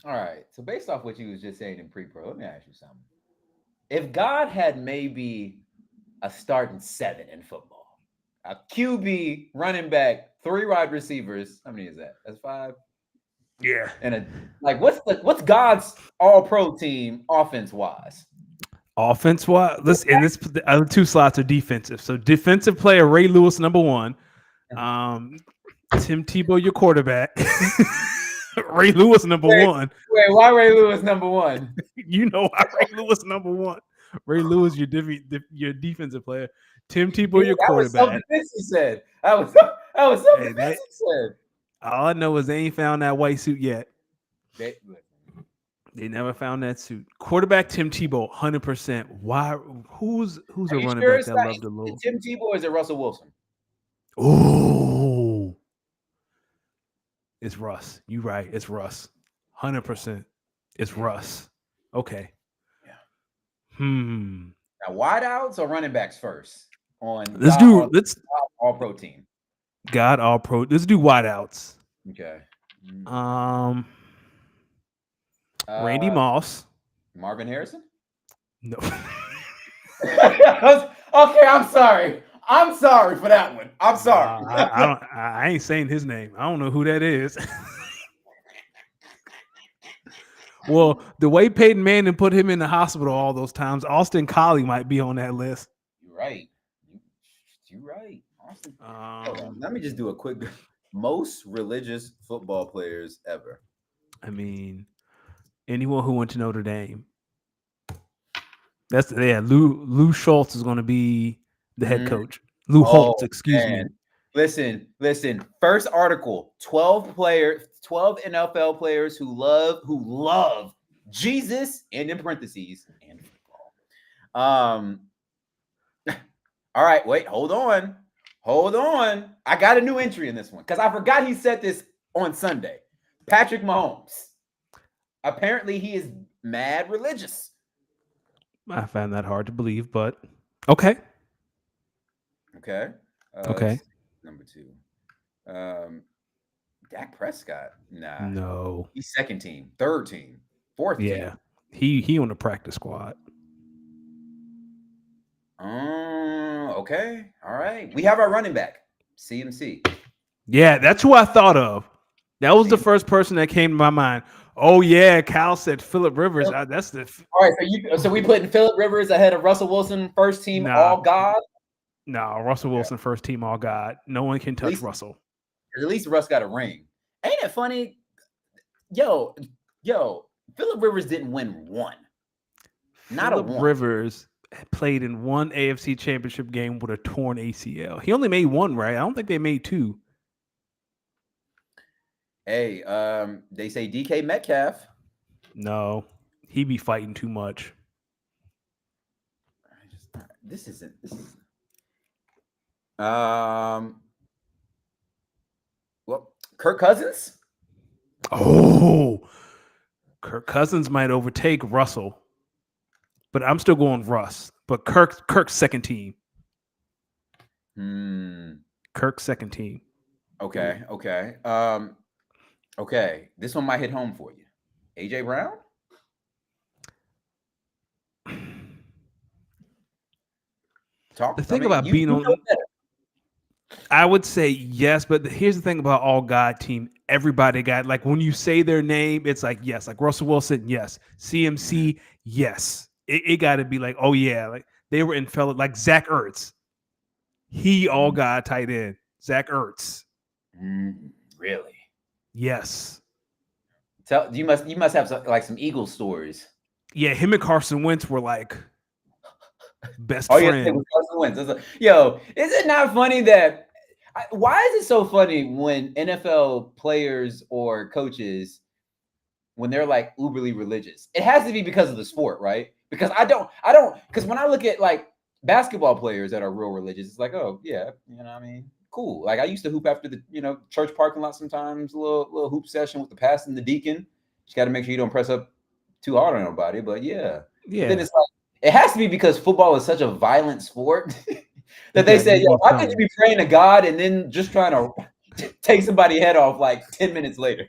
All right. So based off what you was just saying in pre-pro, let me ask you something. If God had maybe a starting seven in football, a QB, running back, three wide receivers, how many is that? That's five. Yeah. And a like, what's God's All Pro team offense wise? Offense wise, the other two slots are defensive. So defensive player Ray Lewis, number one. Um, Tim Tebow, your quarterback. Ray Lewis, number Wait, one. wait, why Ray Lewis number one? You know why Ray Lewis, number one. Ray Lewis, your defensive player. Tim Dude, Tebow, your that was self quarterback. defense. He said that was self Hey, defense. they He said all I know is they ain't found that white suit yet. they, They never found that suit. Quarterback Tim Tebow, 100%. Why? Who's are a you running sure back it's that not loved the low? Tim Tebow or is it Russell Wilson? Oh, it's Russ. You right. It's Russ. 100%. It's Yeah, Russ. Okay. yeah. Hmm. Now, wideouts or running backs first on Let's God do let's All Pro team. God all pro. Let's do wideouts. Okay. Mm. Um, Randy Uh, Moss. Marvin Harrison. No. Okay, I'm sorry. I'm sorry for that one. I'm sorry. Nah, I don't. I ain't saying his name. I don't know who that is. Well, the way Peyton Manning put him in the hospital all those times, Austin Collie might be on that list. You're right. You- You're right. Austin. Hold on. Um, Let me just do a quick. Most religious football players ever. I mean, anyone who went to Notre Dame. That's yeah. Lou Schultz is going to be the head Mhm. coach. Lou Holtz, Oh excuse man. me. Listen. First article: 12 NFL players who love Jesus, and in parentheses, and football. Um. All right. Wait. Hold on. Hold on. I got a new entry in this one because I forgot he said this on Sunday. Patrick Mahomes. Apparently, he is mad religious. I found that hard to believe, but okay, Okay. Let's okay. see. Number two. Um, Dak Prescott. Nah. No, He's second team, third team, fourth team. yeah, he on the practice squad. Okay. All right. We have our running back, CMC. Yeah, that's who I thought of. That was the CMC. first person that came to my mind. Oh yeah, Cal said Philip Rivers. That's the All right. So we putting Philip Rivers ahead of Russell Wilson, first team nah, all God. nah. Russell Okay. Wilson, first team all God. No one can At touch least Russell. at least Russ got a ring. Ain't it funny? Yo, yo, Philip Rivers didn't win one. Not a Philip one. Rivers played in one AFC Championship game with a torn ACL. He only made one, right? I don't think they made two. Hey, they say DK Metcalf. No, he be fighting too much. This isn't this is um well, Kirk Cousins? Oh, Kirk Cousins might overtake Russell, but I'm still going Russ. But Kirk's second team. Hmm. Kirk's second team. Okay. Okay. This one might hit home for you. AJ Brown? The Talk. I thing mean, about you being know on, better. I would say yes, but here's the thing about all God team. Everybody got like when you say their name, it's like yes, like Russell Wilson, yes, Mhm. CMC, yes. It got to be like oh yeah, like they were in fellow like Zach Ertz. He all Mm, God tight end. Zach Ertz, really? yes, You must have some Eagle stories. yeah. Him and Carson Wentz were like best Oh, yes, it friend. was Carson Wentz. Yo, is it not funny that why is it so funny when NFL players or coaches when they're like uberly religious? It has to be because of the sport, right? Because I don't because when I look at like basketball players that are real religious, it's like, oh yeah, you know what I mean? Cool. Like I used to hoop after the church parking lot sometimes, a little hoop session with the pastor and the deacon. Just got to make sure you don't press up too hard on nobody. But yeah. But then Yeah, it's like it has to be because football is such a violent sport you that they got said, yo, niggas how could you coming. be praying to God and then just trying to take somebody's head off like 10 minutes later?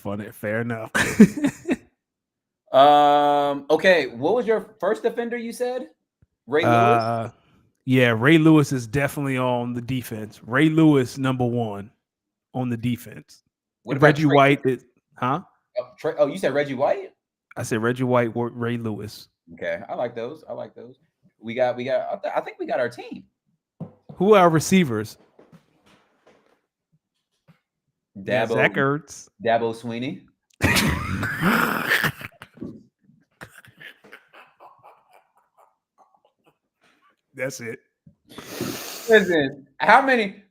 Funny, fair enough. Okay, what was your first defender you said? Ray Lewis? Yeah, Ray Lewis is definitely on the defense. Ray Lewis, number one on the defense. What about Reggie White is, huh? Oh, you said Reggie White? I said Reggie White, Ray Lewis. Okay, I like those. We got. I think we got our team. Who are our receivers? Zach Ertz. Dabo Sweeney. That's it. Listen, how many?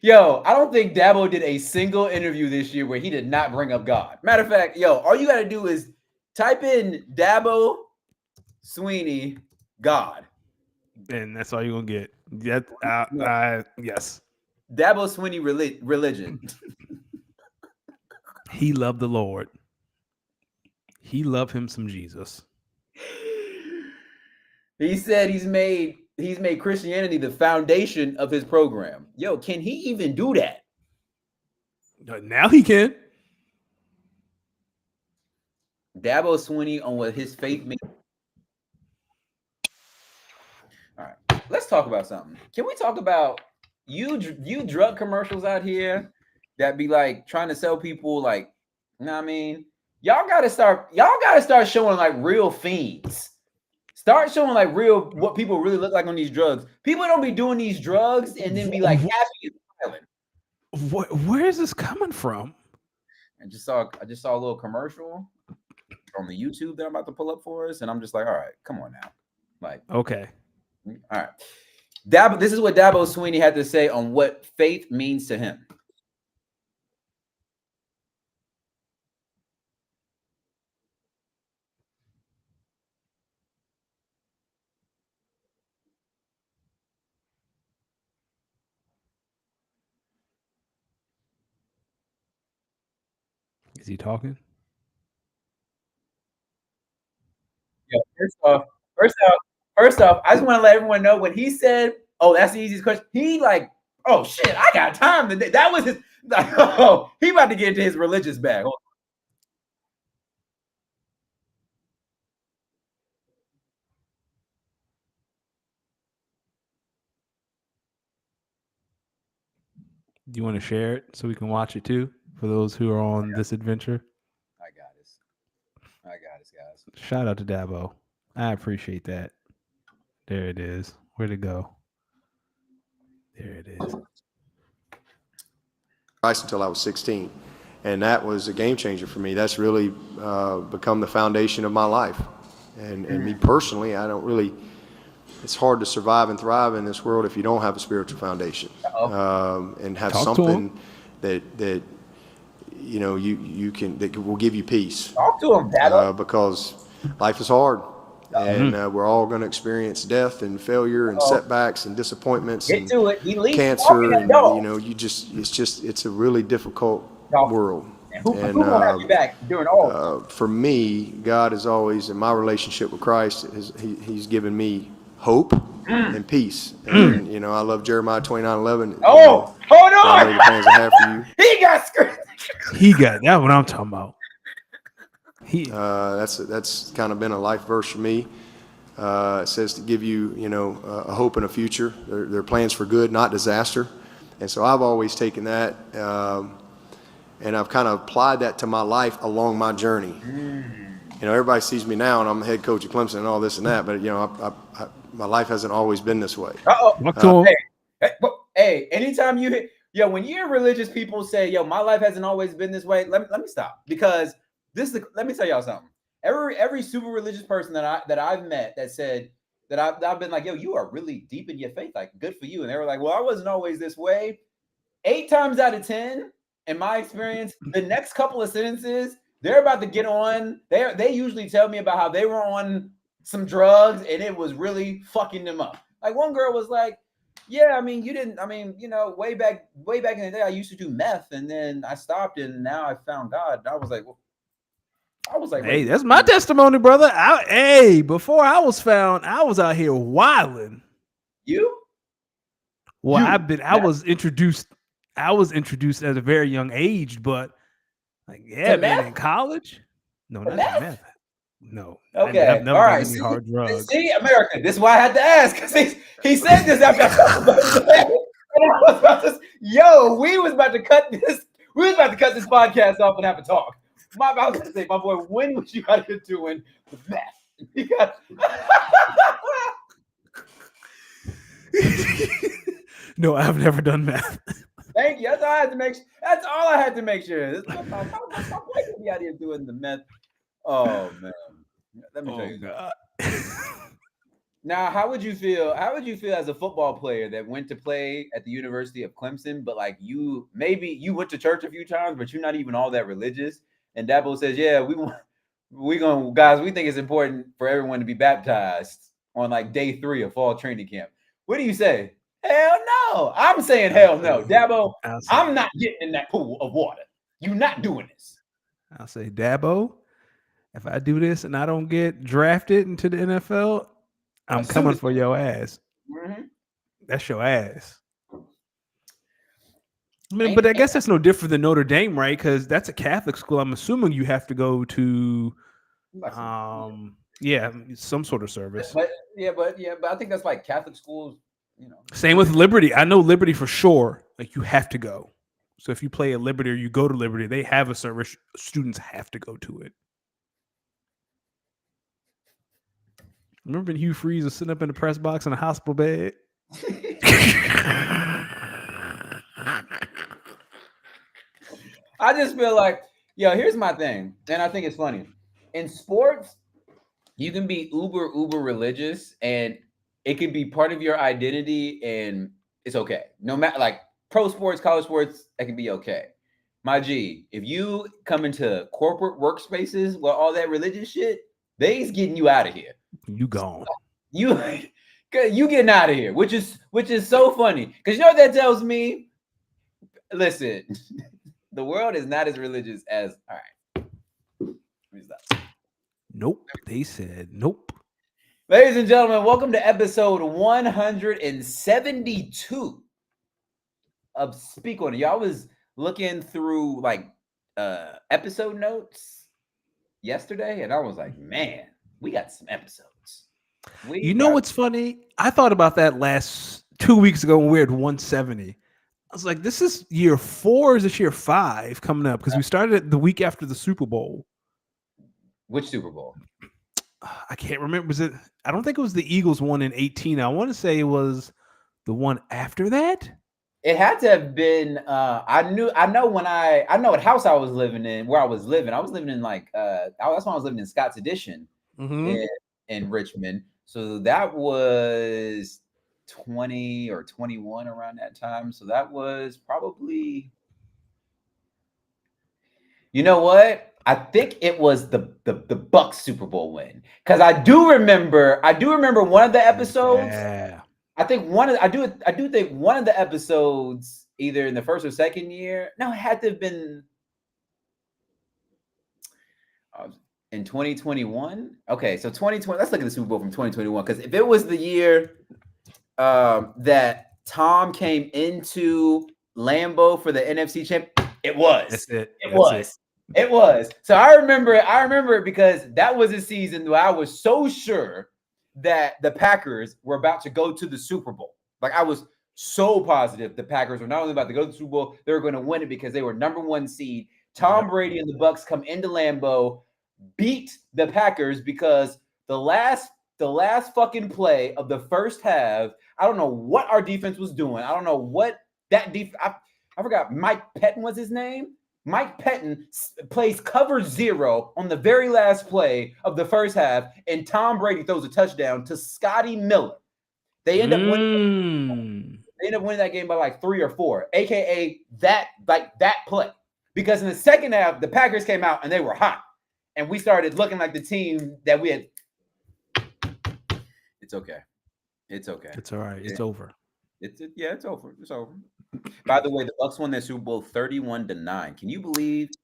Yo, I don't think Dabo did a single interview this year where he did not bring up God. Matter of fact, yo, all you got to do is type in Dabo Sweeney God. And that's all you're going to get. Yes. Dabo Sweeney religion. He loved the Lord. He loved him some Jesus. He said he's made Christianity the foundation of his program. Yo, can he even do that? Now he can. Dabo Sweeney on what his faith means. All right, let's talk about something. Can we talk about you drug commercials out here that be like trying to sell people like, you know what I mean? Y'all gotta start showing like real fiends. Start showing like real what people really look like on these drugs. People don't be doing these drugs and then be like happy and smiling. Where is this coming from? I just saw a little commercial from the YouTube that I'm about to pull up for us, and I'm just like, all right, come on now. Like, okay. All right. This is what Dabo Sweeney had to say on what faith means to him. Is he talking? Yeah, first off, I just want to let everyone know when he said, "Oh, that's the easiest question." He like, "Oh shit, I got time today." That was his. Like, oh, he about to get into his religious bag. Do you want to share it so we can watch it too for those who are on this adventure? I got this, guys. Shout out to Dabo. I appreciate that. There it is. Where'd it go? There it is. Until I was 16, and that was a game changer for me. That's really become the foundation of my life. And me personally, it's hard to survive and thrive in this world if you don't have a spiritual foundation and have something that you know that will give you peace. Talk to him, Dad. Because life is hard. And we're all going to experience death and failure and setbacks and disappointments and cancer. And, you know, it's a really difficult world. Who will have you back during all? For me, God is always, in my relationship with Christ, He's given me hope and peace. And, you know, I love Jeremiah 29:11. Oh, hold on. I know the plans I have for you. He got screwed. He got that. What I'm talking about. That's kind of been a life verse for me. It says to give you, you know, a hope and a future. They're plans for good, not disaster. And so I've always taken that, and I've kind of applied that to my life along my journey. You know, everybody sees me now, and I'm the head coach of Clemson and all this and that, but you know, my life hasn't always been this way. Hey, anytime you hit, when you hear religious people say, "Yo, my life hasn't always been this way," let me stop, because let me tell y'all something. Every super religious person that I've met that said that I've been like, "Yo, you are really deep in your faith, like good for you," and they were like, "Well, I wasn't always this way." 8 times out of 10, in my experience, the next couple of sentences they're about to get on, they usually tell me about how they were on some drugs and it was really fucking them up. Like one girl was like, "Yeah, I mean, you know, way back in the day, I used to do meth and then I stopped and now I found God." And I was like, hey, that's my testimony, brother. Before I was found, I was out here wilding. You? Well, I was introduced at a very young age, but Like, yeah, man, meth? in college? No, To not meth? meth. No, Okay, I've never all done right. any hard drugs. See, America. This is why I had to ask because he said this after I talked about it. And I was about to, we was about to cut this. We was about to cut this podcast off and have a talk. I was going to say, my boy, when was you out here doing the meth? You got. No, I've never done math. Thank you. That's all I had to make. That's all I had to make sure. My boy could be out here doing the meth. Oh man, let me tell you. God. Now, how would you feel? How would you feel as a football player that went to play at the University of Clemson, but like you went to church a few times, but you're not even all that religious? And Dabo says, "Yeah, we think it's important for everyone to be baptized on like day 3 of fall training camp." What do you say? Hell no! I'm saying hell no, Dabo. I'm not getting in that pool of water. You're not doing this. I'll say, Dabo, if I do this and I don't get drafted into the NFL, I'm coming for your ass. Mm-hmm. That's your ass. I mean, but I guess that's no different than Notre Dame, right? Because that's a Catholic school. I'm assuming you have to go to, some sort of service. But I think that's like Catholic schools. Same with Liberty. I know Liberty for sure. Like, you have to go. So if you play at Liberty or you go to Liberty, they have a service. Students have to go to it. Remember when Hugh Freeze was sitting up in the press box in a hospital bed? I just feel like, here's my thing. And I think it's funny. In sports, you can be uber religious and it can be part of your identity and it's okay. No matter like pro sports, college sports, that can be okay. My G, if you come into corporate workspaces with all that religious shit, they's getting you out of here. You gone. You getting out of here, which is so funny. Because you know what that tells me? Listen, the world is not as religious as all right. Let me stop. Nope. They said nope. Ladies and gentlemen, welcome to episode 172 of Speak On It. Y'all was looking through like episode notes yesterday, and I was like, man, we got some episodes. What's funny? I thought about that 2 weeks ago when we were at 170. I was like, this is year 4, is this year 5 coming up? Because we started it the week after the Super Bowl. Which Super Bowl? I can't remember. Was it? I don't think it was the Eagles one in 18. I want to say it was the one after that. It had to have been. I know what house I was living in, where I was living. I was living in like that's when I was living in Scott's Addition in Richmond. So that was 20 or 21 around that time. So that was probably. You know what? I think it was the Bucs Super Bowl win, because I do remember one of the episodes. Yeah. I think I do think one of the episodes, either in the first or second year. No, it had to have been in 2021. Okay, so 2020. Let's look at the Super Bowl from 2021, because if it was the year that Tom came into Lambeau for the NFC Champ, it was. That's it. It was. So I remember it because that was a season where I was so sure that the Packers were about to go to the Super Bowl. Like, I was so positive the Packers were not only about to go to the Super Bowl, they were going to win it because they were number 1 seed. Tom Brady and the Bucs come into Lambeau, beat the Packers because the last fucking play of the first half, I don't know what our defense was doing. I don't know what that I forgot. Mike Pettin was his name. Mike Pettin plays cover 0 on the very last play of the first half, and Tom Brady throws a touchdown to Scotty Miller. They end up winning. They end up winning that game by like 3 or 4, aka that play. Because in the second half, the Packers came out and they were hot, and we started looking like the team that we had. It's okay. It's okay. It's all right. It's over. It's over. It's over. By the way, the Bucs won their Super Bowl 31-9. Can you believe? Is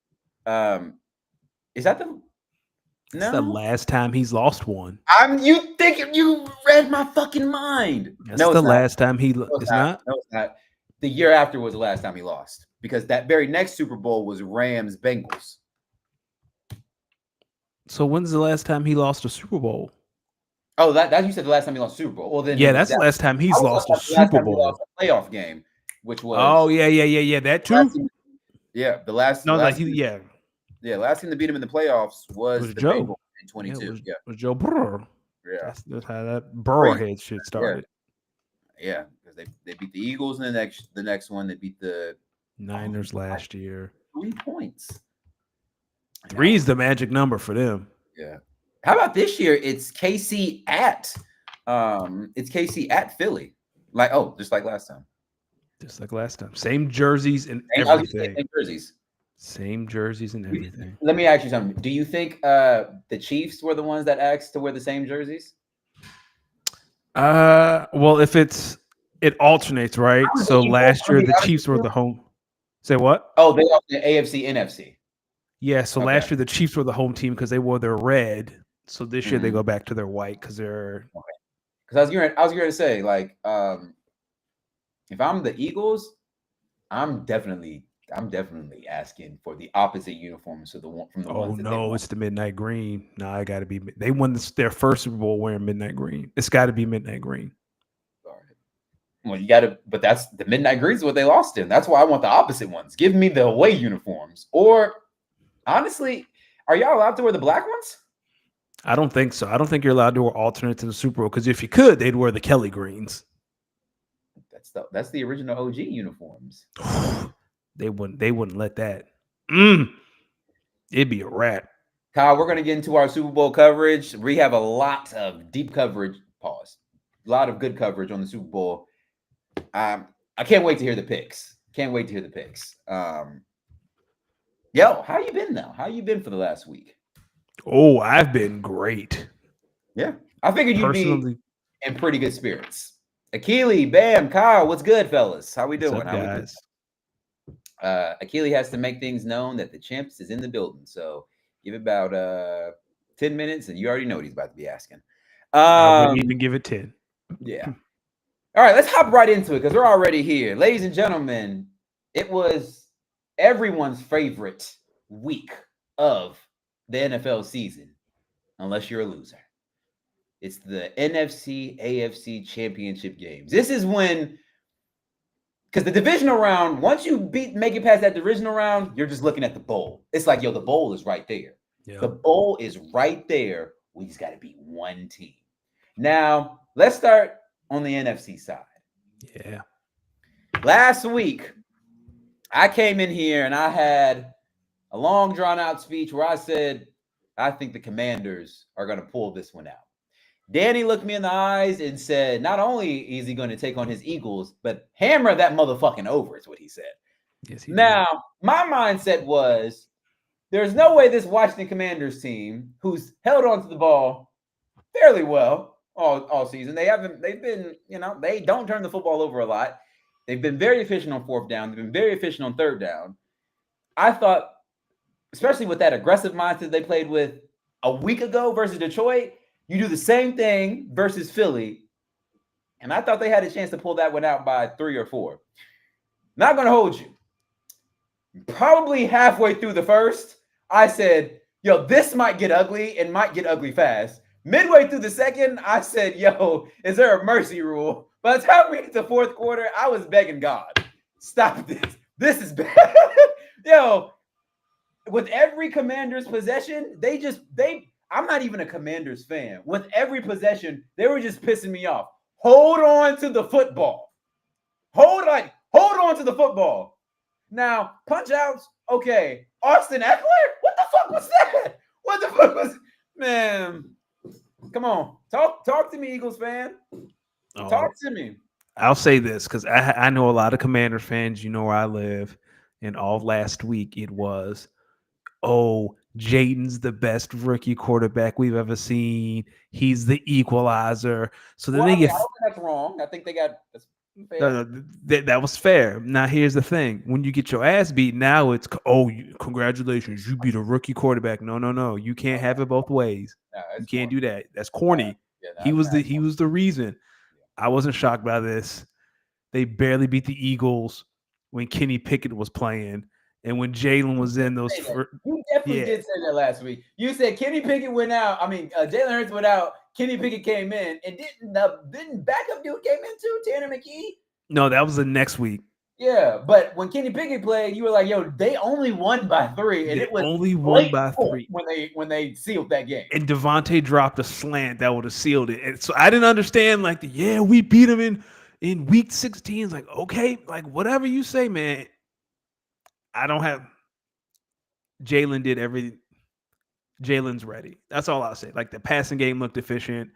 that the? That's the last time he's lost one. You think you read my fucking mind? That's the last time he. It's not. No, it's not. The year after was the last time he lost. because that very next Super Bowl was Rams Bengals. So when's the last time he lost a Super Bowl? Oh, that you said the last time he lost Super Bowl. Well, then Yeah, that's the last time he's lost a Super Bowl. A playoff game, which was That too. The last team to beat him in the playoffs was the Joe Bengals in 22. It was Joe Burrow. Yeah, That's how that Burrowhead shit started. Yeah, because they beat the Eagles in the next one. They beat the Niners last year. 3 points. 3 is the magic number for them. Yeah. How about this year? It's KC at Philly. Just like last time. Same jerseys and everything. Same jerseys and everything. Let me ask you something. Do you think the Chiefs were the ones that asked to wear the same jerseys? Well, if it alternates, right? So last year the Chiefs were the home. Say what? Oh, they are the AFC, NFC. Yeah, so last year the Chiefs were the home team because they wore their red. So this year they go back to their white because they're. Because I was going to say, like, if I'm the Eagles, I'm definitely asking for the opposite uniforms from the ones. Oh no, it's the midnight green. No, I got to be. They won their first Super Bowl wearing midnight green. It's got to be midnight green. Well, you got to, but that's the midnight green is what they lost in. That's why I want the opposite ones. Give me the away uniforms. Or honestly, are y'all allowed to wear the black ones? I don't think so. I don't think you're allowed to wear alternates in the Super Bowl because if you could, they'd wear the Kelly greens. That's the original OG uniforms. They wouldn't let that. It'd be a wrap. Kyle, we're going to get into our Super Bowl coverage. We have a lot of deep coverage. Pause. A lot of good coverage on the Super Bowl. I can't wait to hear the picks. Yo, how you been now? How you been for the last week? Oh, I've been great. Yeah. I figured you'd be in pretty good spirits. Akili, Bam, Kyle, what's good, fellas? How we doing? What's up, guys? Akili has to make things known that the champs is in the building. So give it about 10 minutes, and you already know what he's about to be asking. I wouldn't even give it 10. Yeah. All right, let's hop right into it because we're already here. Ladies and gentlemen, it was everyone's favorite week of the NFL season, unless you're a loser. It's the NFC AFC championship games. This is when, because the divisional round, once you make it past that divisional round, you're just looking at the bowl. It's like, yo, the bowl is right there. Yeah. The bowl is right there. We just got to beat one team. Now, let's start on the NFC side. Yeah. Last week, I came in here and I had a long, drawn-out speech where I said, I think the Commanders are going to pull this one out. Danny looked me in the eyes and said, not only is he going to take on his Eagles, but hammer that motherfucking over is what he said. Yes, he did. My mindset was, there's no way this Washington Commanders team, who's held onto the ball fairly well all season, they don't turn the football over a lot. They've been very efficient on fourth down. They've been very efficient on third down. I thought, especially with that aggressive mindset they played with a week ago versus Detroit, you do the same thing versus Philly. And I thought they had a chance to pull that one out by 3 or 4. Not going to hold you. Probably halfway through the first, I said, yo, this might get ugly and might get ugly fast. Midway through the second, I said, yo, is there a mercy rule? By the time we get to fourth quarter, I was begging God, stop this. This is bad. Yo, with every Commanders possession, I'm not even a Commanders fan. With every possession, they were just pissing me off. Hold on to the football. Hold on to the football. Now, punch outs, okay. Austin Eckler? What the fuck was that? What the fuck was, man? Come on. Talk to me, Eagles fan. Talk to me. I'll say this because I know a lot of Commander fans. You know where I live. And all last week it was, Jayden's the best rookie quarterback we've ever seen. He's the equalizer. So then I don't think that's wrong. I think they got that was fair. Now here's the thing: when you get your ass beat, now it's congratulations, you beat a rookie quarterback. No, you can't have it both ways. No, you can't do that. That's corny. He was the reason. I wasn't shocked by this. They barely beat the Eagles. when Kenny Pickett was playing and when Jalen was in those. You definitely did say that last week. You said Kenny Pickett went out. I mean, Jalen Hurts went out. Kenny Pickett came in, and didn't backup dude came in too? Tanner McKee. No, that was the next week. Yeah, but when Kenny Pickett played, you were like, "Yo, they only won by 3, and it was only won by 3 when they sealed that game." And Devontae dropped a slant that would have sealed it. And so I didn't understand, like, we beat him in week 16. It's like, okay, like whatever you say, man. I don't have. Jalen did everything. Jalen's ready. That's all I'll say. Like the passing game looked efficient.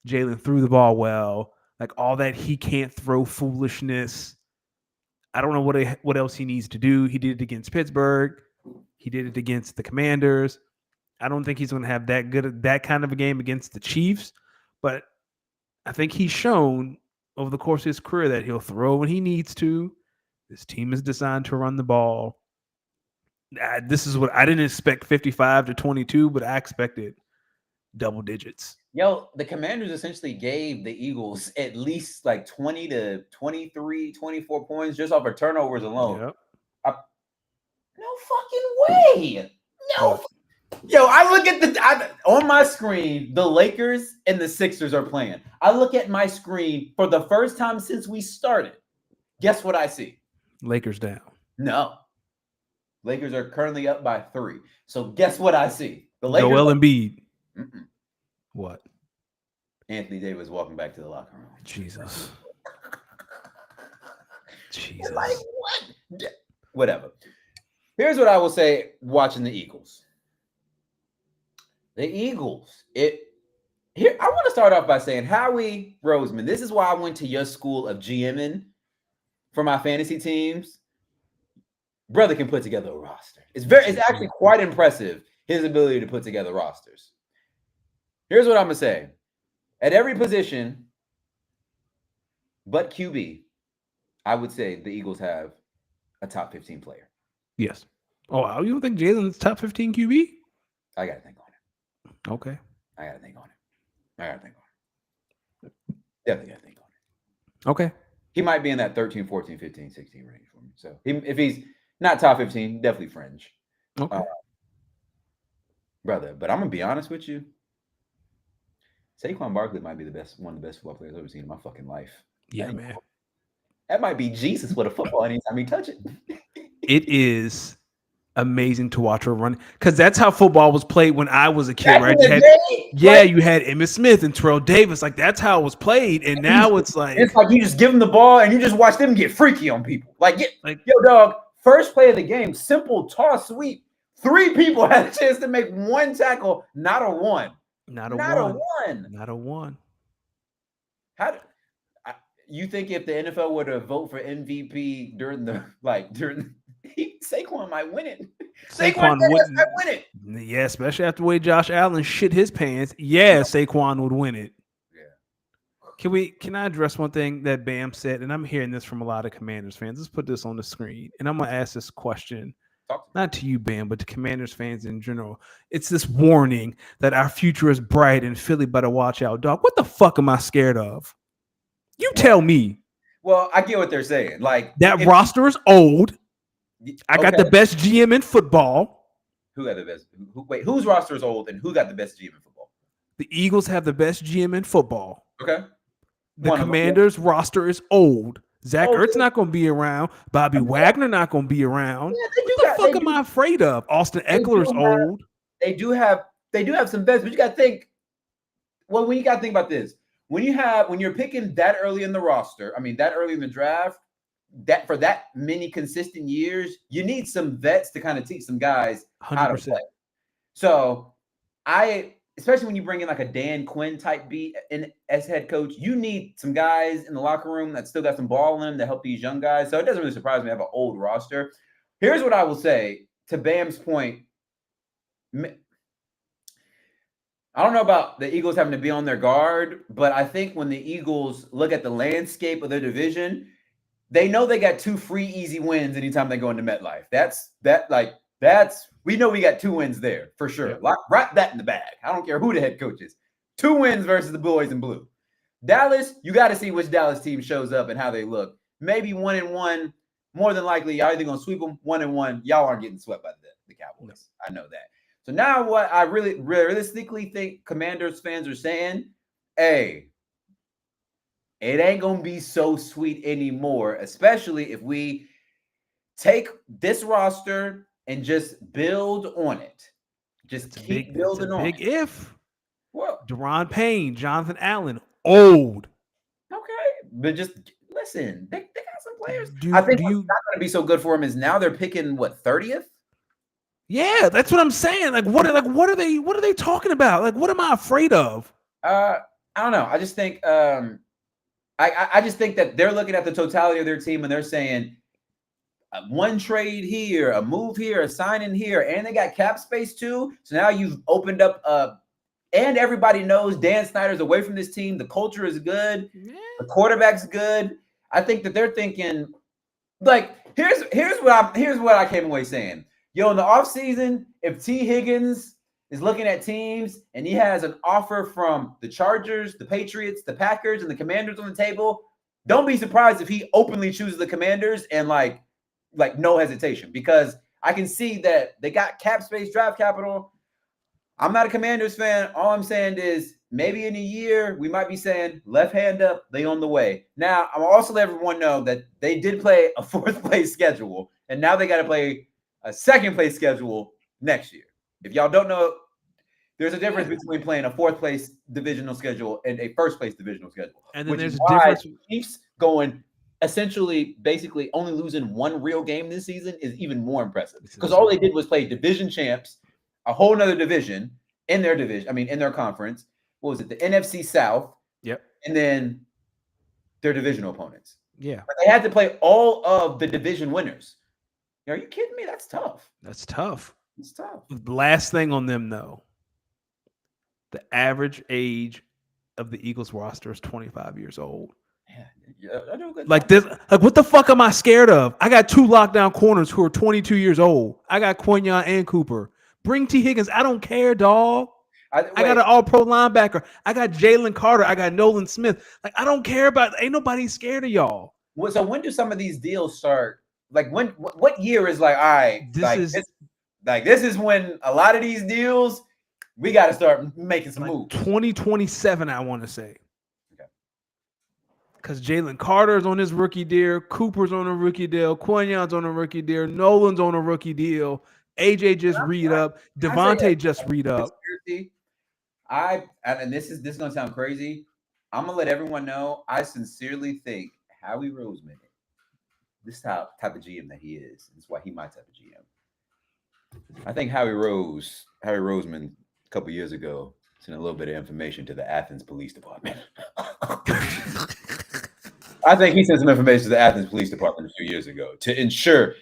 Jalen threw the ball well. Like all that he can't throw foolishness. I don't know what else he needs to do. He did it against Pittsburgh. He did it against the Commanders. I don't think he's going to have that kind of a game against the Chiefs, but I think he's shown over the course of his career that he'll throw when he needs to. This team is designed to run the ball. This is what I didn't expect 55-22, but I expected double digits. Yo, the Commanders essentially gave the Eagles at least like 20 to 23, 24 points just off of turnovers alone. Yep. No fucking way. No. Yo, I look at on my screen, the Lakers and the Sixers are playing. I look at my screen for the first time since we started. Guess what I see? Lakers down. No. Lakers are currently up by 3. So guess what I see? The Lakers. Joel Embiid. What? Anthony Davis walking back to the locker room. Jesus. Like what? Whatever. Here's what I will say watching the Eagles. The Eagles. I want to start off by saying, Howie Roseman, this is why I went to your school of GMing for my fantasy teams. Brother can put together a roster. It's actually quite impressive, his ability to put together rosters. Here's what I'm going to say. At every position but QB, I would say the Eagles have a top 15 player. Yes. Oh, you don't think Jalen's top 15 QB? I got to think on it. Okay. I got to think on it. Definitely got to think on it. Okay. He might be in that 13, 14, 15, 16 range for me. So if he's not top 15, definitely fringe. Okay. Brother, but I'm going to be honest with you. Saquon Barkley might be one of the best football players I've ever seen in my fucking life. Yeah, man. That might be Jesus with a football anytime he touch it. It is amazing to watch her run because that's how football was played when I was a kid, right? You had Emmitt Smith and Terrell Davis. Like that's how it was played, and now it's like you just give them the ball and you just watch them get freaky on people. Yo, dog. First play of the game, simple toss sweep. 3 people had a chance to make 1 tackle, not a 1. Not a one. You think if the NFL were to vote for MVP Saquon might win it? Saquon might win it. Yeah, especially after the way Josh Allen shit his pants. Yeah, Saquon would win it. Yeah. Can I address one thing that Bam said? And I'm hearing this from a lot of Commanders fans. Let's put this on the screen. And I'm gonna ask this question. Not to you, Bam, but to Commanders fans in general. It's this warning that our future is bright and Philly better watch out, dog. What the fuck am I scared of? You tell me. Well, I get what they're saying. Like that roster is old. I got the best GM in football. Who got the best? Whose roster is old and who got the best GM in football? The Eagles have the best GM in football. Okay. The Commanders roster is old. Zach Ertz not going to be around. Bobby Wagner not going to be around. Yeah, what the fuck am I afraid of? Austin Eckler's old. They do have some bets, but you got to think. Well, when you got to think about this, when you're picking that early in the roster, I mean that early in the draft, that for that many consistent years, you need some vets to kind of teach some guys 100%. How to play. So especially when you bring in like a Dan Quinn type beat in as head coach, you need some guys in the locker room that still got some ball in them to help these young guys. So it doesn't really surprise me to have an old roster. Here's what I will say to Bam's point. I don't know about the Eagles having to be on their guard, but I think when the Eagles look at the landscape of their division, they know they got 2 free, easy wins anytime they go into MetLife. We know we got 2 wins there for sure. Yeah. Wrap that in the bag. I don't care who the head coach is. 2 wins versus the boys in blue. Dallas, you got to see which Dallas team shows up and how they look. Maybe 1-1 more than likely y'all either gonna sweep them 1-1. Y'all aren't getting swept by the Cowboys. No. I know that. So now what I really realistically think Commanders fans are saying, hey, it ain't gonna be so sweet anymore, especially if we take this roster and just build on it. Just keep building on it. Big if. Well, Deron Payne, Jonathan Allen, old. Okay, but just listen. They got some players. I think what's not going to be so good for them is now they're picking what 30th. Yeah, that's what I'm saying. Like what are they talking about? Like what am I afraid of? I don't know. I just think I just think that they're looking at the totality of their team and they're saying one trade here, a move here, a sign in here, and they got cap space too. So now you've opened up and everybody knows Dan Snyder's away from this team. The culture is good. Yeah. The quarterback's good. I think that they're thinking, like, here's what I came away saying. Yo, in the offseason, if T. Higgins is looking at teams and he has an offer from the Chargers, the Patriots, the Packers, and the Commanders on the table, don't be surprised if he openly chooses the Commanders and like no hesitation, because I can see that they got cap space, draft capital. I'm not a Commanders fan. All I'm saying is maybe in a year we might be saying left hand up, they on the way. Now, I'm also let everyone know that they did play a 4th place schedule, and now they got to play a 2nd place schedule next year. If y'all don't know, there's a difference between playing a 4th place divisional schedule and a 1st place divisional schedule. And then there's a difference. Chiefs going essentially basically only losing one real game this season is even more impressive, because all they did was play division champs, a whole nother division in their division. I mean, in their conference. What was it? The NFC South. Yep. And then their divisional opponents. Yeah. But they had to play all of the division winners. Are you kidding me? That's tough. That's tough. It's tough. Last thing on them, though. The average age of the Eagles roster is 25 years old. Yeah, I do a good like this, like what the fuck am I scared of? I got 2 lockdown corners who are 22 years old. I got Quinyon and Cooper. Bring T. Higgins. I don't care, dog. I got an all-pro linebacker. I got Jalen Carter. I got Nolan Smith. Like, I don't care about. Ain't nobody scared of y'all. So when do some of these deals start? Like when? What year is like? All right, this is when a lot of these deals we got to start making some moves. 2027, I want to say. Because Jalen Carter's on his rookie deal, Cooper's on a rookie deal, Quinyon's on a rookie deal, Nolan's on a rookie deal, AJ just read up, Devontae just read up. And this is gonna sound crazy. I'm gonna let everyone know I sincerely think Howie Roseman, this type of GM that he is. That's why he my type of GM. I think Howie Roseman a couple years ago sent a little bit of information to the Athens Police Department. I think he sent some information to the Athens Police Department a few years ago to ensure,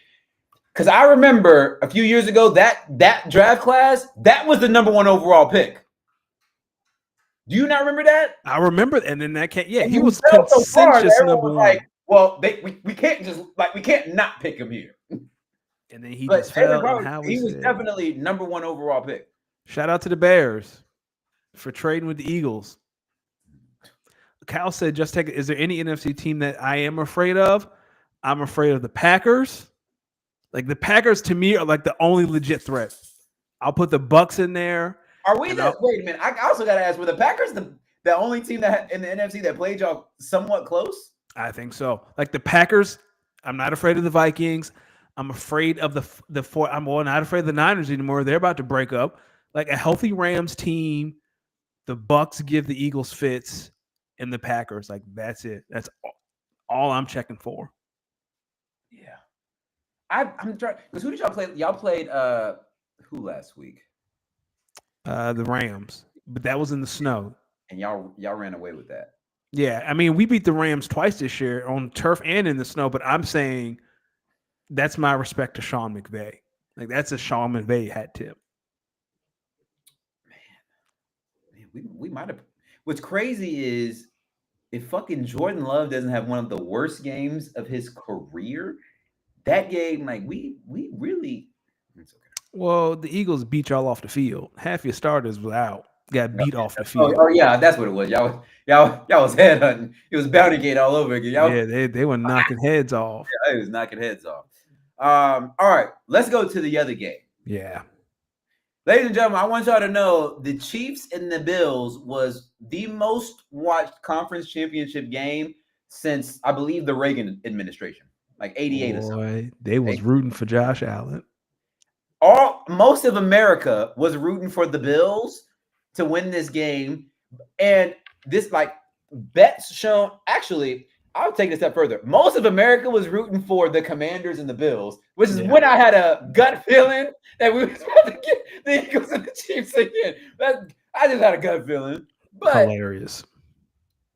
because I remember a few years ago that draft class, that was the #1 overall pick. Do you not remember that? I remember, and then that can't. Yeah, he was consensus #1. Like, well, we can't just we can't not pick him here. And then he just fell. He was definitely #1 overall pick. Shout out to the Bears for trading with the Eagles. Cal said, just take it. Is there any NFC team that I am afraid of? I'm afraid of the Packers. Like the Packers to me are like the only legit threat. I'll put the Bucks in there. Are we the wait a minute? I also gotta ask, were the Packers the only team that in the NFC that played y'all somewhat close? I think so. Like the Packers, I'm not afraid of the Vikings. I'm afraid of the four. I'm not afraid of the Niners anymore. They're about to break up. Like a healthy Rams team, the Bucks give the Eagles fits. And the Packers, like that's it. That's all I'm checking for. Yeah, I'm trying. Because who did y'all play? Y'all played who last week? The Rams, but that was in the snow. And y'all ran away with that. Yeah, I mean we beat the Rams twice this year on turf and in the snow. But I'm saying that's my respect to Sean McVay. Like that's a Sean McVay hat tip. Man, we might have. What's crazy is if fucking Jordan Love doesn't have one of the worst games of his career, that game, like we really. It's okay. Well, the Eagles beat y'all off the field. Half your starters were out. got beat off the field. Oh yeah, that's what it was. Y'all was headhunting. It was Bounty Gate all over again. Yeah, they were knocking heads off. Yeah, it was knocking heads off. All right, let's go to the other game. Yeah. Ladies and gentlemen, I want y'all to know the Chiefs and the Bills was the most watched conference championship game since, I believe, the Reagan administration, like 88 or something. They was rooting for Josh Allen. Most of America was rooting for the Bills to win this game. And this, like, bets shown, actually, I'll take it a step further. Most of America was rooting for the Commanders and the Bills, which is when I had a gut feeling that we was about to get the Eagles and the Chiefs again. I just had a gut feeling. But hilarious.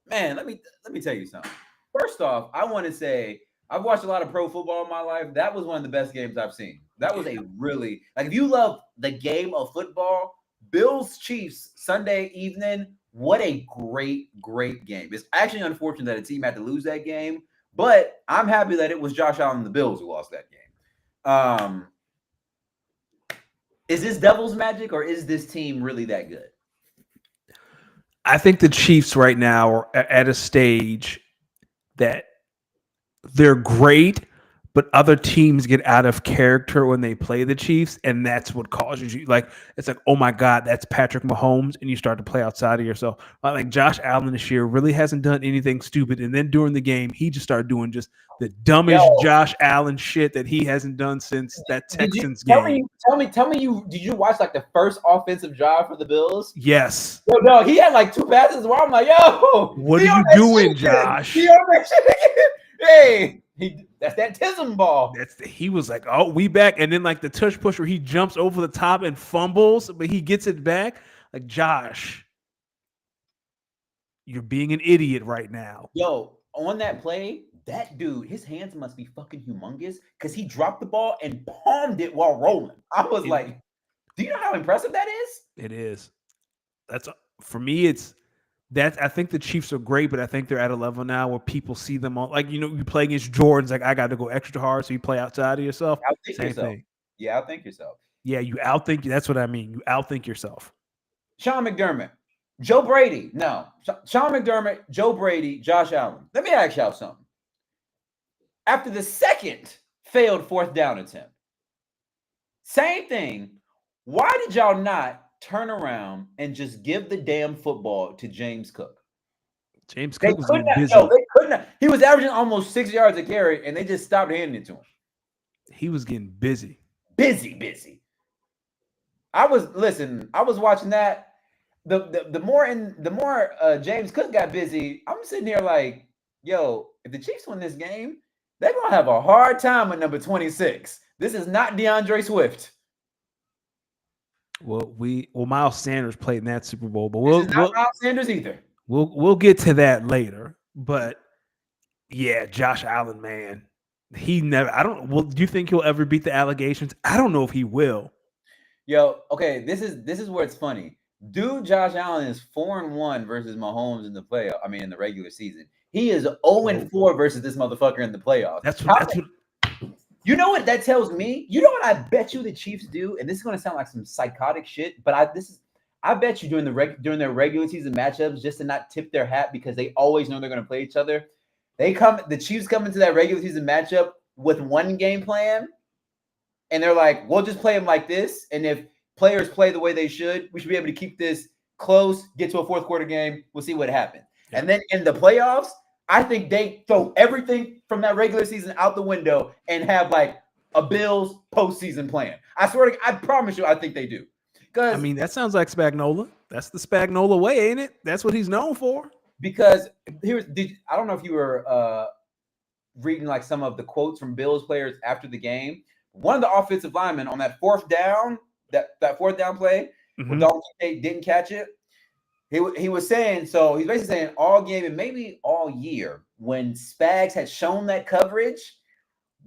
Man, let me tell you something. First off, I want to say I've watched a lot of pro football in my life. That was one of the best games I've seen. That was a really, like, if you love the game of football, Bills Chiefs Sunday evening, what a great game. It's actually unfortunate that a team had to lose that game, but I'm happy that it was Josh Allen and the Bills who lost that game. Is this devil's magic or is this team really that good? I think the Chiefs right now are at a stage that they're great, but other teams get out of character when they play the Chiefs, and that's what causes you. Like, it's like, oh my God, that's Patrick Mahomes, and you start to play outside of yourself. Like Josh Allen this year really hasn't done anything stupid, and then during the game, he just started doing just the dumbest Josh Allen shit that he hasn't done since that Texans game. Tell me, did you watch like the first offensive drive for the Bills? Yes. Yo, no, he had like 2 passes where I'm like, yo, what are you doing, Josh? Hey, that's that Tism ball. He was like, oh, we back. And then like the tush push where he jumps over the top and fumbles, but he gets it back. Like, Josh, you're being an idiot right now. Yo, on that play, that dude, his hands must be fucking humongous because he dropped the ball and palmed it while rolling. I was like, do you know how impressive that is? It is. That's, for me, I think the Chiefs are great, but I think they're at a level now where people see them on, like, you play against Jordans, like, I got to go extra hard, so you play outside of yourself. Same thing. Yeah, outthink yourself. Yeah, you outthink. That's what I mean. You outthink yourself. Sean McDermott, Joe Brady. No, Sean McDermott, Joe Brady, Josh Allen. Let me ask y'all something. After the second failed 4th down attempt, same thing. Why did y'all not turn around and just give the damn football to James Cook? James Cook was getting busy. No, they could not. He was averaging almost 6 yards a carry, and they just stopped handing it to him. He was getting busy. Busy. I was watching that. The more James Cook got busy, I'm sitting here like, yo, if the Chiefs win this game, they're gonna have a hard time with number 26. This is not DeAndre Swift. Well, Miles Sanders played in that Super Bowl, but not Miles Sanders either. We'll get to that later. But yeah, Josh Allen, man, he never. I don't. Well, do you think he'll ever beat the allegations? I don't know if he will. Yo, okay, this is where it's funny. Dude, Josh Allen is 4-1 versus Mahomes in the playoff. I mean, in the regular season, he is 0-4 versus this motherfucker in the playoffs. That's what. You know what that tells me? You know what I bet you the Chiefs do, and this is going to sound like some psychotic shit, but I bet you during their regular season matchups, just to not tip their hat because they always know they're going to play each other. The Chiefs come into that regular season matchup with one game plan, and they're like, we'll just play them like this, and if players play the way they should, we should be able to keep this close, get to a 4th quarter game. We'll see what happens. Yeah. And then in the playoffs, I think they throw everything from that regular season out the window and have like a Bills postseason plan. I promise you, I think they do. I mean, that sounds like Spagnuolo. That's the Spagnuolo way, ain't it? That's what he's known for. Because I don't know if you were reading like some of the quotes from Bills players after the game. One of the offensive linemen on that 4th down, that 4th down play, when Dalton Kincaid didn't catch it. He was saying, so he's basically saying all game and maybe all year, when Spags had shown that coverage,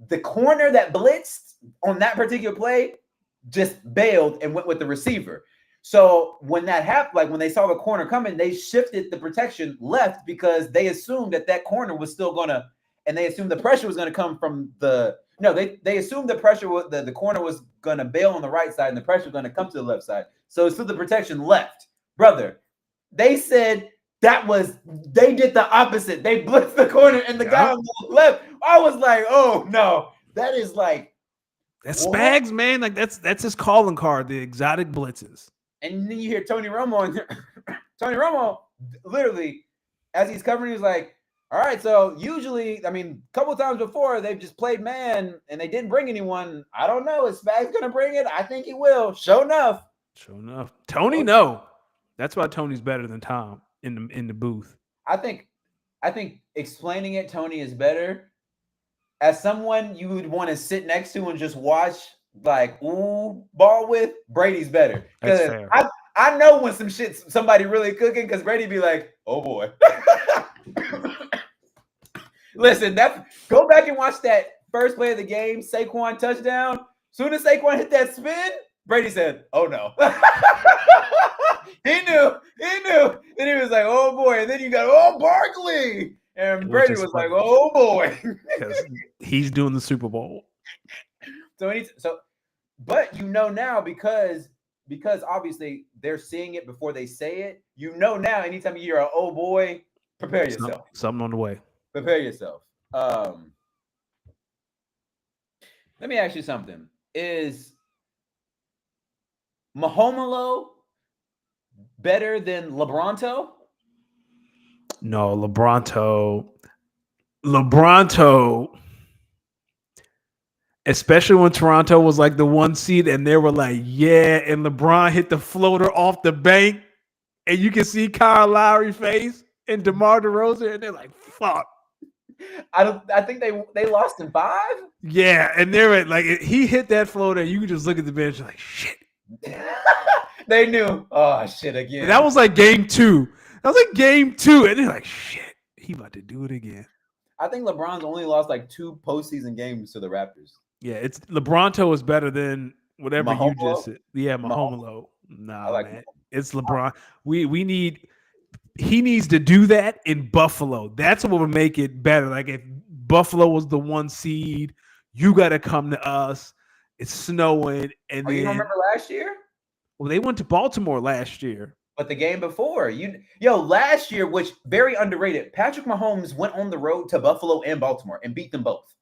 the corner that blitzed on that particular play just bailed and went with the receiver. So when that happened, like when they saw the corner coming, they shifted the protection left because they assumed that corner was still gonna, and they assumed the pressure was gonna come from they assumed the pressure the corner was gonna bail on the right side and the pressure was gonna come to the left side. So the protection left. brother. They said they did the opposite. They blitzed the corner and the guy on the left. I was like, oh no, that is like that's Spags, man. Like that's his calling card, the exotic blitzes. And then you hear Tony Romo, and Tony Romo literally, as he's covering, he's like, all right, so usually, I mean, a couple of times before, they've just played man, and they didn't bring anyone. I don't know. Is Spags going to bring it? I think he will. Sure enough. Tony, no. That's why Tony's better than Tom in the booth. I think explaining it, Tony is better. As someone you would want to sit next to and just watch, like, ball with, Brady's better. Because I know when somebody really cooking, because Brady be like, oh boy. Listen, go back and watch that first play of the game, Saquon touchdown. Soon as Saquon hit that spin, Brady said, oh no. He knew. Then he was like, oh boy. And then you got, Barkley. And Brady was like, oh boy. Because he's doing the Super Bowl. But you know now, because obviously they're seeing it before they say it, you know now, anytime you hear a oh boy, prepare yourself. Something on the way. Prepare yourself. Let me ask you something. Is Mahomelo better than LeBronto? No, LeBronto, especially when Toronto was like the 1 seed and they were like, yeah, and LeBron hit the floater off the bank, and you can see Kyle Lowry's face and DeMar DeRozan, and they're like, fuck. I think they lost in 5. Yeah, and they're like, he hit that floater, and you can just look at the bench like, shit. They knew. Oh shit again. And that was like game 2. That was like game 2, and they're like, shit, he about to do it again. I think LeBron's only lost like 2 postseason games to the Raptors. Yeah, it's LeBronto is better than whatever Mahomelo? You just said. Yeah, Mahomelo. Nah, like man, it's LeBron. He needs to do that in Buffalo. That's what would make it better. Like if Buffalo was the 1 seed, you got to come to us. It's snowing, and then you don't remember last year? Well, they went to Baltimore last year. But the game before, last year, which very underrated, Patrick Mahomes went on the road to Buffalo and Baltimore and beat them both.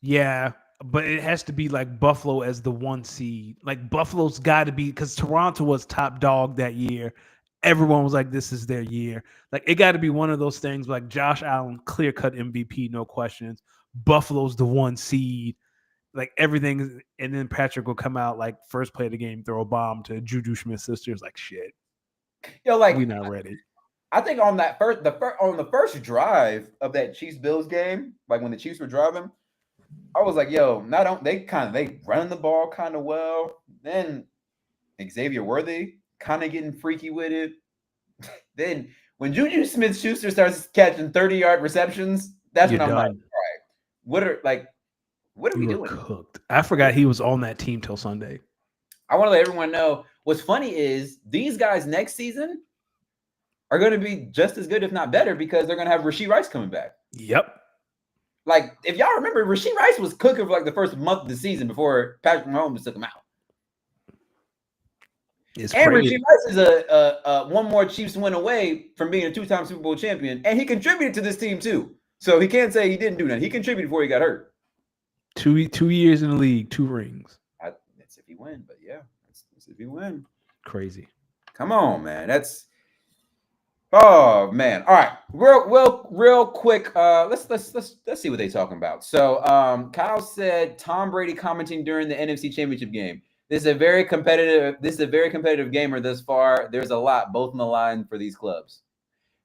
Yeah, but it has to be like Buffalo as the 1 seed. Like Buffalo's got to be, because Toronto was top dog that year. Everyone was like, this is their year. Like it got to be one of those things like Josh Allen, clear-cut MVP, no questions. Buffalo's the 1 seed. Like everything, and then Patrick will come out like first play of the game, throw a bomb to Juju Smith sisters. Like shit. Like we're not ready. I think on that on the first drive of that Chiefs Bills game, like when the Chiefs were driving, I was like, they run the ball kind of well. Then Xavier Worthy kind of getting freaky with it. Then when Juju Smith-Schuster starts catching 30-yard receptions, that's when I'm like, all right, what are we doing? Cooked. I forgot he was on that team till Sunday. I want to let everyone know what's funny is these guys next season are going to be just as good, if not better, because they're going to have Rashee Rice coming back. Yep. Like, if y'all remember, Rashee Rice was cooking for like the first month of the season before Patrick Mahomes took him out. Rashee Rice is a one more Chiefs win away from being a 2-time Super Bowl champion, and he contributed to this team too. So he can't say he didn't do nothing. He contributed before he got hurt. 2 years in the league, 2 rings. That's if he win, but yeah, that's if he win. Crazy. Come on, man. Oh man. All right. Real quick. Let's see what they're talking about. So Kyle said Tom Brady commenting during the NFC Championship game. This is a very competitive gamer thus far. There's a lot, both in the line for these clubs.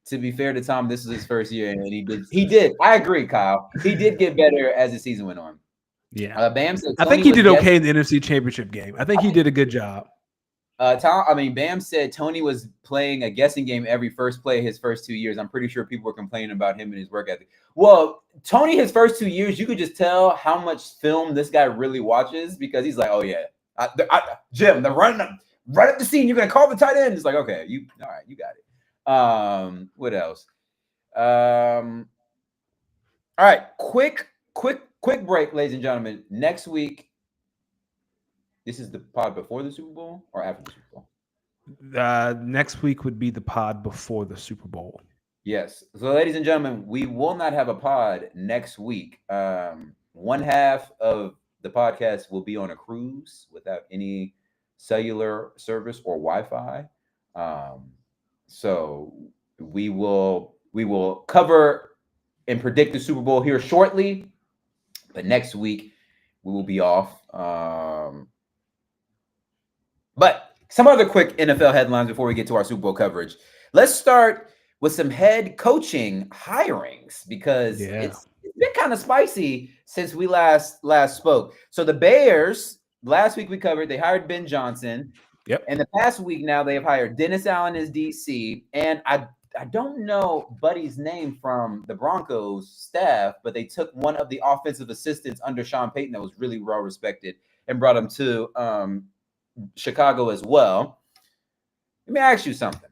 To be fair to Tom, this is his first year, and he did. I agree, Kyle. He did get better as the season went on. Yeah. Bam said I think he did okay in the NFC Championship game. I think he did a good job. Bam said Tony was playing a guessing game every first play his first 2 years. I'm pretty sure people were complaining about him and his work ethic. Well, Tony, his first 2 years, you could just tell how much film this guy really watches, because he's like, oh yeah, Jim, they're running right up the scene. You're gonna call the tight end. It's like, okay, all right, you got it. What else? All right, quick break, ladies and gentlemen. Next week. This is the pod before the Super Bowl or after the Super Bowl? next week would be the pod before the Super Bowl. Yes. So, ladies and gentlemen, we will not have a pod next week. One half of the podcast will be on a cruise without any cellular service or Wi-Fi. So we will cover and predict the Super Bowl here shortly, but next week we will be off. But some other quick NFL headlines before we get to our Super Bowl coverage. Let's start with some head coaching hirings because it's been kind of spicy since we last spoke. So the Bears, last week we covered, they hired Ben Johnson. Yep. And the past week now they've hired Dennis Allen as DC. And I don't know Buddy's name from the Broncos staff, but they took one of the offensive assistants under Sean Payton that was really well respected and brought him to Chicago as well. Let me ask you something.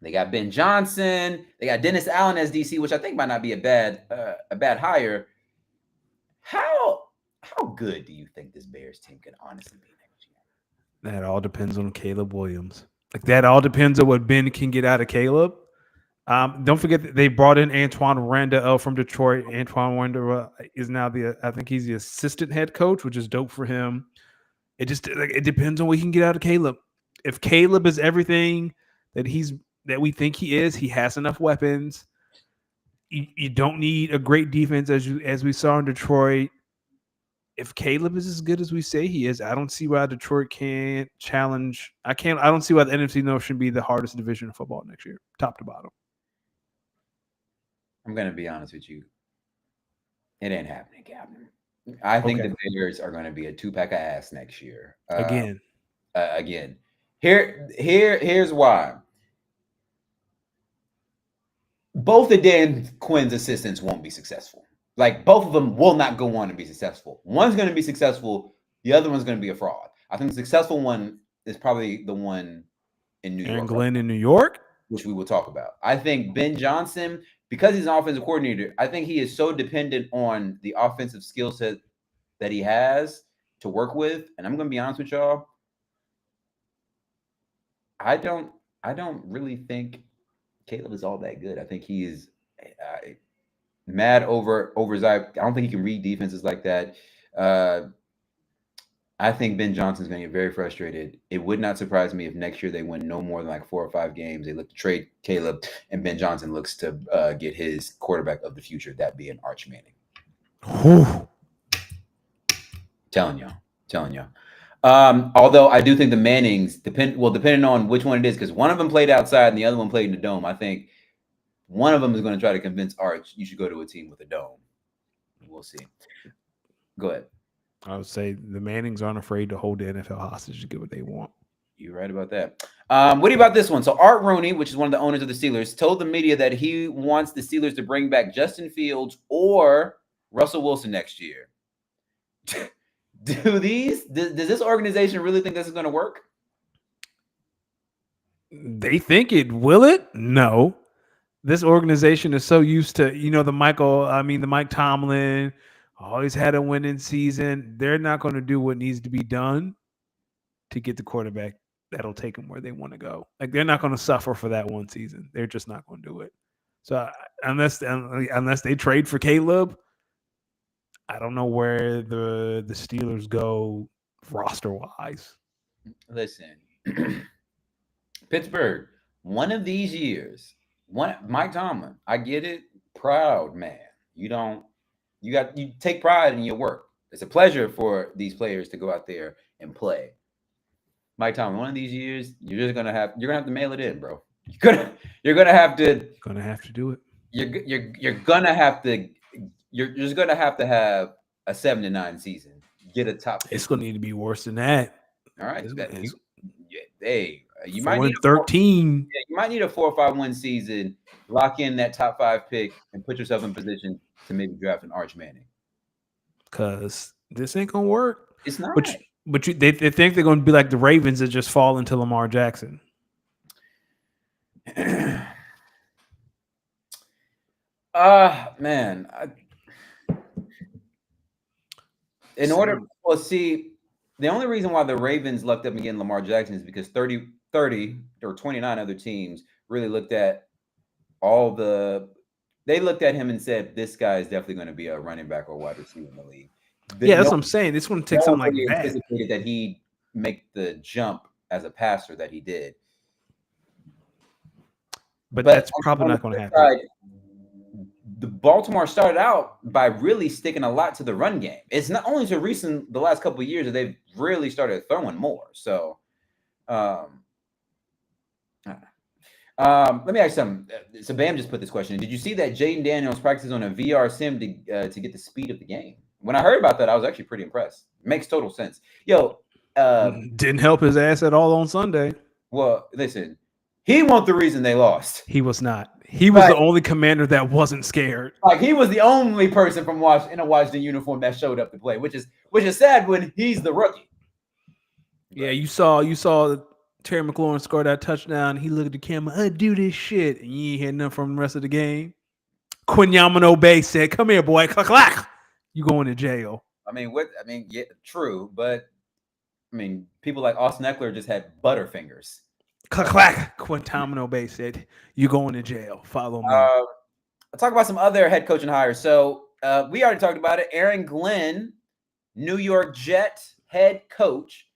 They got Ben Johnson. They got Dennis Allen as DC, which I think might not be a bad hire. How good do you think this Bears team can honestly be next year? That all depends on Caleb Williams. Like that all depends on what Ben can get out of Caleb. Don't forget that they brought in Antoine Randall from Detroit. Antoine Randall is now I think he's the assistant head coach, which is dope for him. It depends on what he can get out of Caleb. If Caleb is everything that we think he is, he has enough weapons. You don't need a great defense as we saw in Detroit. If Caleb is as good as we say he is, I don't see why Detroit can't challenge. I don't see why the NFC North should be the hardest division of football next year, top to bottom. I'm gonna be honest with you. It ain't happening, Captain. I think the Bears are going to be a 2-pack of ass next year. Again. Here's why. Both of Dan Quinn's assistants won't be successful. Like both of them will not go on to be successful. One's going to be successful. The other one's going to be a fraud. I think the successful one is probably the one in New York. Aaron Glenn in New York, which we will talk about. I think Ben Johnson, because he's an offensive coordinator, I think he is so dependent on the offensive skill set that he has to work with. And I'm going to be honest with y'all. I don't really think Caleb is all that good. I think he is mad over Zai. I don't think he can read defenses like that. I think Ben Johnson's going to get very frustrated. It would not surprise me if next year they win no more than like 4 or 5 games. They look to trade Caleb, and Ben Johnson looks to get his quarterback of the future, that being Arch Manning. Whew. Telling y'all. Although I do think the Mannings depending on which one it is, because one of them played outside and the other one played in the dome. I think one of them is going to try to convince Arch you should go to a team with a dome. We'll see. Go ahead. I would say the Mannings aren't afraid to hold the NFL hostage to get what they want. You're right about that. What do you about this one? So Art Rooney, which is one of the owners of the Steelers, told the media that he wants the Steelers to bring back Justin Fields or Russell Wilson next year. Does this organization really think this is going to work? They think it. Will it? No. This organization is so used to, the Mike Tomlin always had a winning season. They're not going to do what needs to be done to get the quarterback that'll take them where they want to go. Like they're not going to suffer for that one season. They're just not going to do it. So unless they trade for Caleb, I don't know where the Steelers go roster wise. Listen, Pittsburgh, one of these years, Mike Tomlin, I get it, proud man. You take pride in your work. It's a pleasure for these players to go out there and play. Mike Tomlin, one of these years, you're gonna have to mail it in, bro. You're gonna have to do it. You're just gonna have to have a 7-9 season. Get a top 50. It's gonna need to be worse than that. All right. You might need 13. You might need a 4 or 5 win season, lock in that top 5 pick, and put yourself in position to maybe draft an Arch Manning. Because this ain't gonna work. It's not. But they think they're gonna be like the Ravens that just fall into Lamar Jackson. Man. In order to see, The only reason why the Ravens lucked up again Lamar Jackson is because 30 or 29 other teams really looked at they looked at him and said, this guy is definitely going to be a running back or wide receiver in the league. Yeah, that's what I'm saying. It's going to take something like Nobody that. anticipated that he'd make the jump as a passer that he did. But that's probably not going to happen. Side, the Baltimore started out by really sticking a lot to the run game. It's not only the last couple of years that they've really started throwing more. So, let me ask you something. So Bam just put this question. Did you see that Jaden Daniels practices on a VR sim to get the speed of the game? When I heard about that, I was actually pretty impressed. Makes total sense. Yo, didn't help his ass at all on Sunday. Well, listen, he wasn't the reason they lost. He was not. He was the only commander that wasn't scared. Like he was the only person from in a Washington uniform that showed up to play, which is sad when he's the rookie. Yeah, you saw Terry McLaurin scored that touchdown. He looked at the camera, I do this shit, and you ain't hear nothing from the rest of the game. Quinyaman Bay said, "Come here, boy, clack clack. You going to jail." Yeah, true, but people like Austin Eckler just had butterfingers. Clack clack. Quinyaman Bay said, "You going to jail? Follow me." I'll talk about some other head coaching hires. So we already talked about it. Aaron Glenn, New York Jets head coach.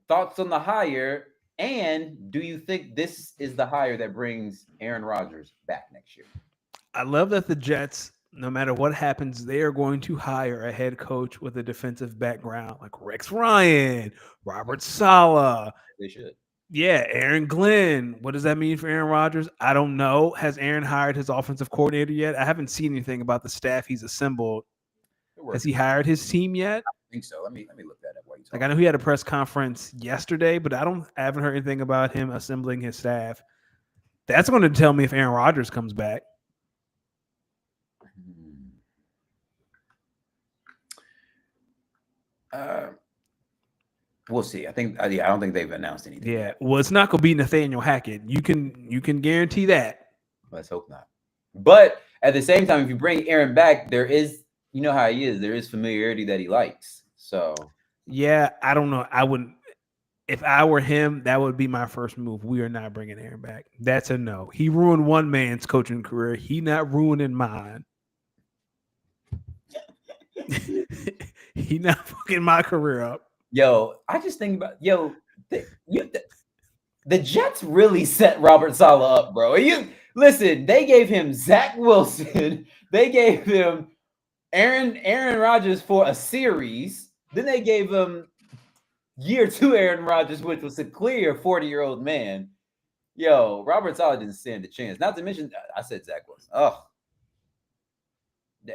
Thoughts on the hire? And do you think this is the hire that brings Aaron Rodgers back next year? I love that the Jets, no matter what happens, they are going to hire a head coach with a defensive background like Rex Ryan, Robert Saleh. They should. Yeah, Aaron Glenn. What does that mean for Aaron Rodgers? I don't know. Has Aaron hired his offensive coordinator yet? I haven't seen anything about the staff he's assembled. Has he hired his team yet? I think so. Let me look that up while you talk. Like I know he had a press conference yesterday, but I haven't heard anything about him assembling his staff. That's going to tell me if Aaron Rodgers comes back. We'll see. I don't think they've announced anything. Yeah, well, it's not going to be Nathaniel Hackett. You can guarantee that. Let's hope not. But at the same time, if you bring Aaron back, there is, you know how he is. There is familiarity that he likes. So yeah, I don't know. I wouldn't. If I were him, that would be my first move. We are not bringing Aaron back. That's a no. He ruined one man's coaching career. He not ruining mine. He not fucking my career up. Yo, I just think about the Jets really set Robert Saleh up, bro. Listen, they gave him Zach Wilson, they gave him Aaron Rodgers for a series, then they gave him year 2 Aaron Rodgers, which was a clear 40-year-old man. Yo, Robert Saleh didn't stand a chance. Not to mention, I said Zach Wilson. Oh,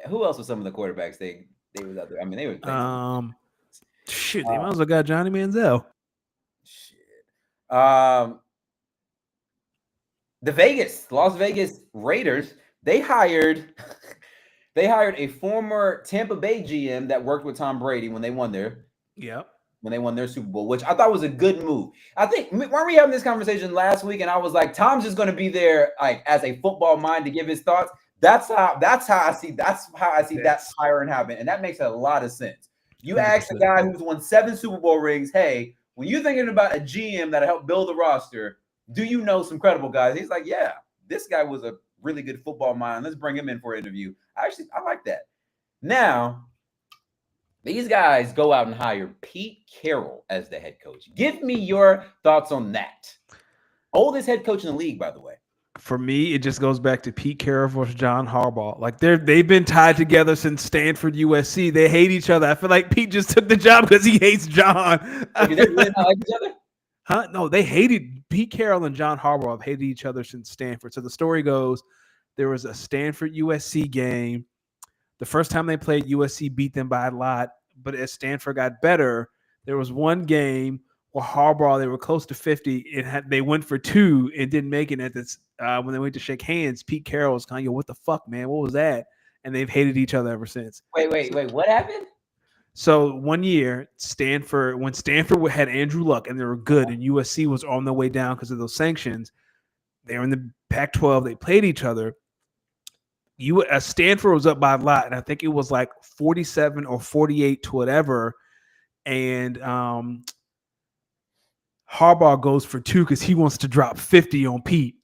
who else was some of the quarterbacks they was out there? They were. Shit, they might as well got Johnny Manziel. Shit. The Las Vegas Raiders, they hired a former Tampa Bay GM that worked with Tom Brady when they won their Super Bowl, which I thought was a good move. I think, weren't we having this conversation last week? And I was like, Tom's just going to be there like as a football mind to give his thoughts. That's how I see that hiring happen, and that makes a lot of sense. You 100%. Ask a guy who's won 7 Super Bowl rings, hey, when you're thinking about a GM that'll help build the roster, do you know some credible guys? He's like, yeah, this guy was a really good football mind. Let's bring him in for an interview. I like that. Now, these guys go out and hire Pete Carroll as the head coach. Give me your thoughts on that. Oldest head coach in the league, by the way. For me, it just goes back to Pete Carroll versus John Harbaugh. Like they've been tied together since Stanford, USC. They hate each other. I feel like Pete just took the job because he hates John. Do they really not like each other? Huh? No, they hated Pete Carroll and John Harbaugh have hated each other since Stanford. So the story goes, there was a Stanford USC game. The first time they played, USC beat them by a lot. But as Stanford got better, there was one game where Harbaugh, they were close to 50, and they went for 2 and didn't make it at this. When they went to shake hands, Pete Carroll was kind of, what the fuck, man? What was that? And they've hated each other ever since. Wait. What happened? So one year, when Stanford had Andrew Luck and they were good, and USC was on their way down because of those sanctions, they were in the Pac-12. They played each other. Stanford was up by a lot, and I think it was like 47 or 48 to whatever. and Harbaugh goes for 2 because he wants to drop 50 on Pete.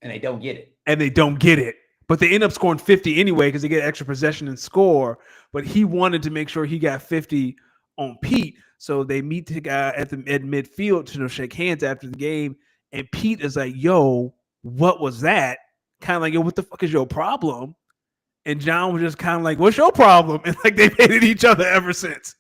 And they don't get it. And they don't get it. But they end up scoring 50 anyway because they get extra possession and score. But he wanted to make sure he got 50 on Pete. So they meet the guy at midfield to shake hands after the game. And Pete is like, yo, what was that? Kind of like, yo, what the fuck is your problem? And John was just kind of like, what's your problem? And like they've hated each other ever since.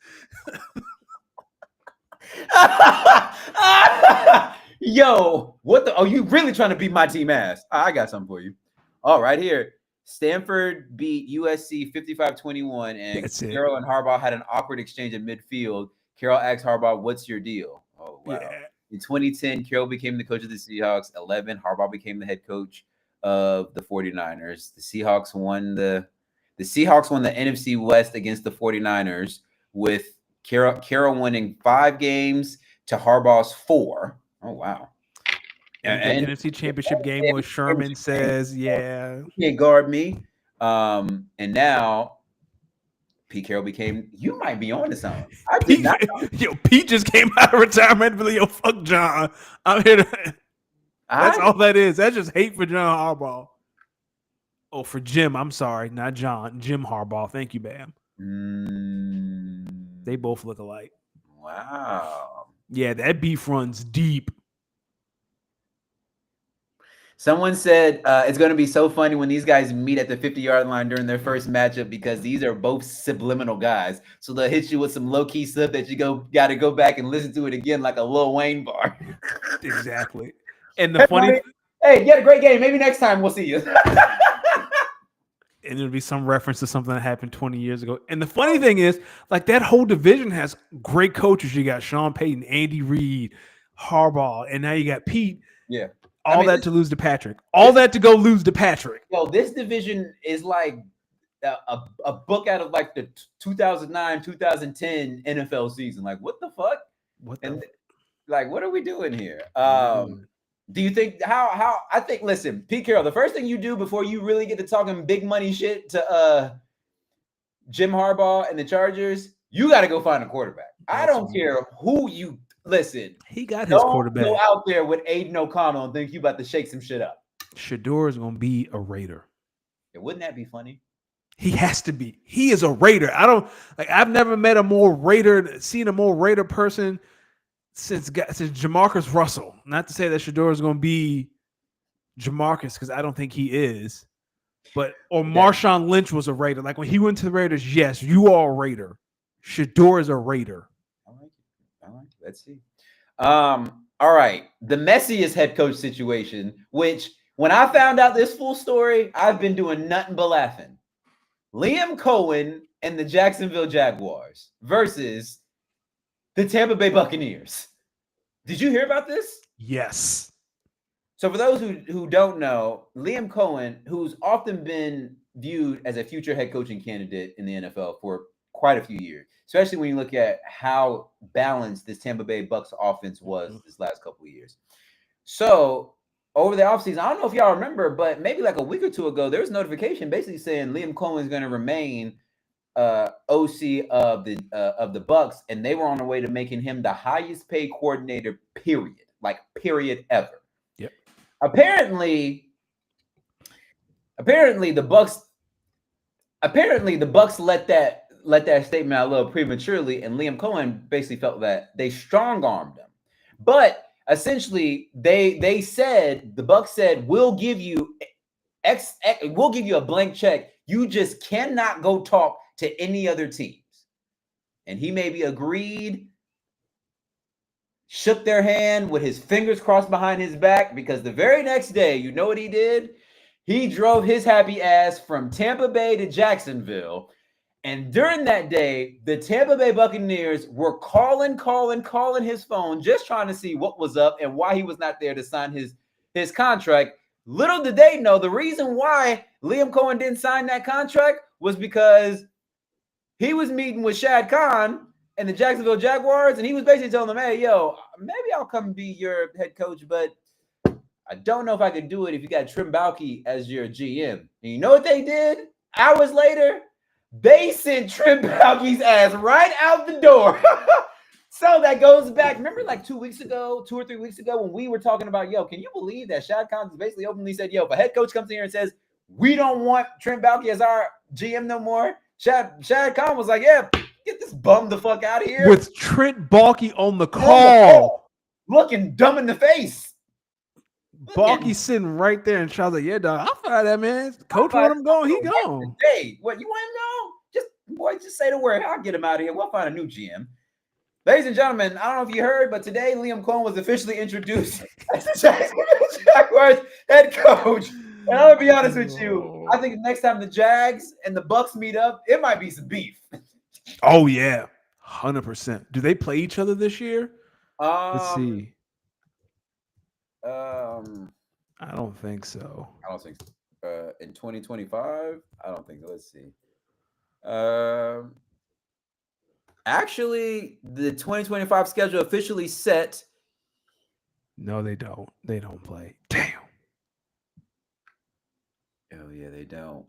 Yo, what the? Oh, you really trying to beat my team ass? I got something for you. All right, here. Stanford beat USC 55-21, and Carroll and Harbaugh had an awkward exchange in midfield. Carroll asked Harbaugh, what's your deal? Oh, wow. Yeah. In 2010, Carroll became the coach of the Seahawks. 11, Harbaugh became the head coach of the 49ers. The Seahawks won the NFC West against the 49ers, with Carroll winning 5 games to Harbaugh's 4. Oh, wow. And the NFC Championship game where Sherman says, yeah, you can't guard me. And now Pete Carroll became, you might be on to something. I did not know. Yo, Pete just came out of retirement. Really, yo, fuck John. I'm here to, that's all that is. That's just hate for John Harbaugh. Oh, for Jim. I'm sorry. Not John. Jim Harbaugh. Thank you, Bam. They both look alike. Wow. Yeah, that beef runs deep. Someone said it's going to be so funny when these guys meet at the 50-yard line during their first matchup, because these are both subliminal guys. So they'll hit you with some low-key stuff that you got to go back and listen to it again like a Lil Wayne bar. Exactly. And the funny... Hey, you had a great game. Maybe next time we'll see you. And it'll be some reference to something that happened 20 years ago. And the funny thing is, like, that whole division has great coaches. You got Sean Payton, Andy Reid, Harbaugh, and now you got Pete. Yeah. All that to lose to Patrick. All that to go lose to Patrick. Yo, this division is like a book out of like the 2009, 2010 NFL season. Like, what the fuck? Like, what are we doing here? Do you think how I think, listen, Pete Carroll, the first thing you do before you really get to talking big money shit to Jim Harbaugh and the Chargers, you got to go find a quarterback. I don't care who you listen. He got his quarterback. Go out there with Aiden O'Connell and think you about to shake some shit up. Shador is going to be a Raider. Yeah, wouldn't that be funny? He has to be. He is a Raider. I've never met seen a more Raider person since Jamarcus Russell. Not to say that Shador is going to be Jamarcus, because I don't think he is. Or Marshawn Lynch was a Raider. Like when he went to the Raiders, yes, you are a Raider. Shador is a Raider. I like it. Let's see. All right. The messiest head coach situation, which when I found out this full story, I've been doing nothing but laughing. Liam Cohen and the Jacksonville Jaguars versus the Tampa Bay Buccaneers. Did you hear about this? Yes. So for those who don't know, Liam Cohen, who's often been viewed as a future head coaching candidate in the NFL for quite a few years, especially when you look at how balanced this Tampa Bay Bucs offense was this last couple of years. So over the offseason, I don't know if y'all remember, but maybe like a week or two ago, there was a notification basically saying Liam Cohen is going to remain OC of the Bucs, and they were on the way to making him the highest paid coordinator, period ever. Yep. Apparently the Bucs let that statement out a little prematurely, and Liam Cohen basically felt that they strong-armed him. But essentially, they said, the Bucs said, we'll give you a blank check. You just cannot go talk to any other teams. And he maybe agreed, shook their hand with his fingers crossed behind his back, because the very next day, you know what he did? He drove his happy ass from Tampa Bay to Jacksonville. And during that day, the Tampa Bay Buccaneers were calling his phone, just trying to see what was up and why he was not there to sign his contract. Little did they know, the reason why Liam Cohen didn't sign that contract was because he was meeting with Shad Khan and the Jacksonville Jaguars, and he was basically telling them, hey, yo, maybe I'll come be your head coach, but I don't know if I could do it if you got Trim Balky as your GM. And you know what they did? Hours later, they sent Trim Balky's ass right out the door So that goes back. Remember, like 2 or 3 weeks ago, when we were talking about, yo, can you believe that Shad Khan basically openly said, yo, if a head coach comes in here and says, we don't want Trent Baalke as our GM no more, Shad Khan was like, yeah, get this bum the fuck out of here. With Trent Baalke on the call. Looking dumb in the face. Baalke sitting right there, and Shad's like, yeah, dog, I'll fire that man. Coach want him going, he gone. Hey, what, you want him gone? Just say the word. I'll get him out of here. We'll find a new GM. Ladies and gentlemen, I don't know if you heard, but today Liam Cohen was officially introduced as the Jaguars head coach. And I'm gonna be honest with you, I think next time the Jags and the Bucks meet up, it might be some beef. Oh yeah, 100%. Do they play each other this year? Let's see. I don't think so. I don't think so. In 2025, I don't think so. Let's see. Actually, the 2025 schedule officially set. No, they don't. They don't play. Damn. Oh yeah, they don't.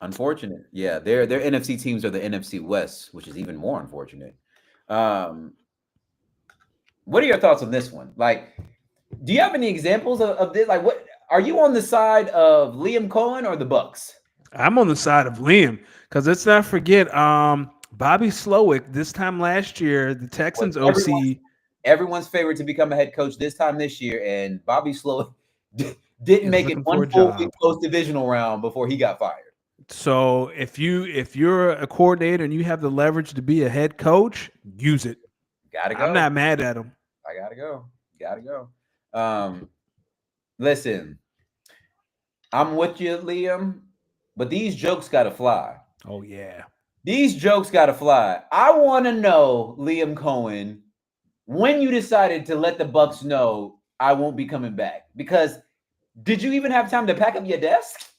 Unfortunate. Yeah, their NFC teams are the NFC West, which is even more unfortunate. What are your thoughts on this one? Like, do you have any examples of this? Like, what are you on the side of Liam Cohen or the Bucks? I'm on the side of Liam because let's not forget Bobby Slowick this time last year, the Texans OC. Everyone's favorite to become a head coach this time this year, and Bobby Slowick didn't make it one full week post-divisional round before he got fired. So if you're a coordinator and you have the leverage to be a head coach, use it. Gotta go. I'm not mad at him. I gotta go. Listen, I'm with you, Liam, but these jokes gotta fly. Oh yeah. These jokes gotta fly. I want to know, Liam Cohen, when you decided to let the Bucks know I won't be coming back. Because did you even have time to pack up your desk?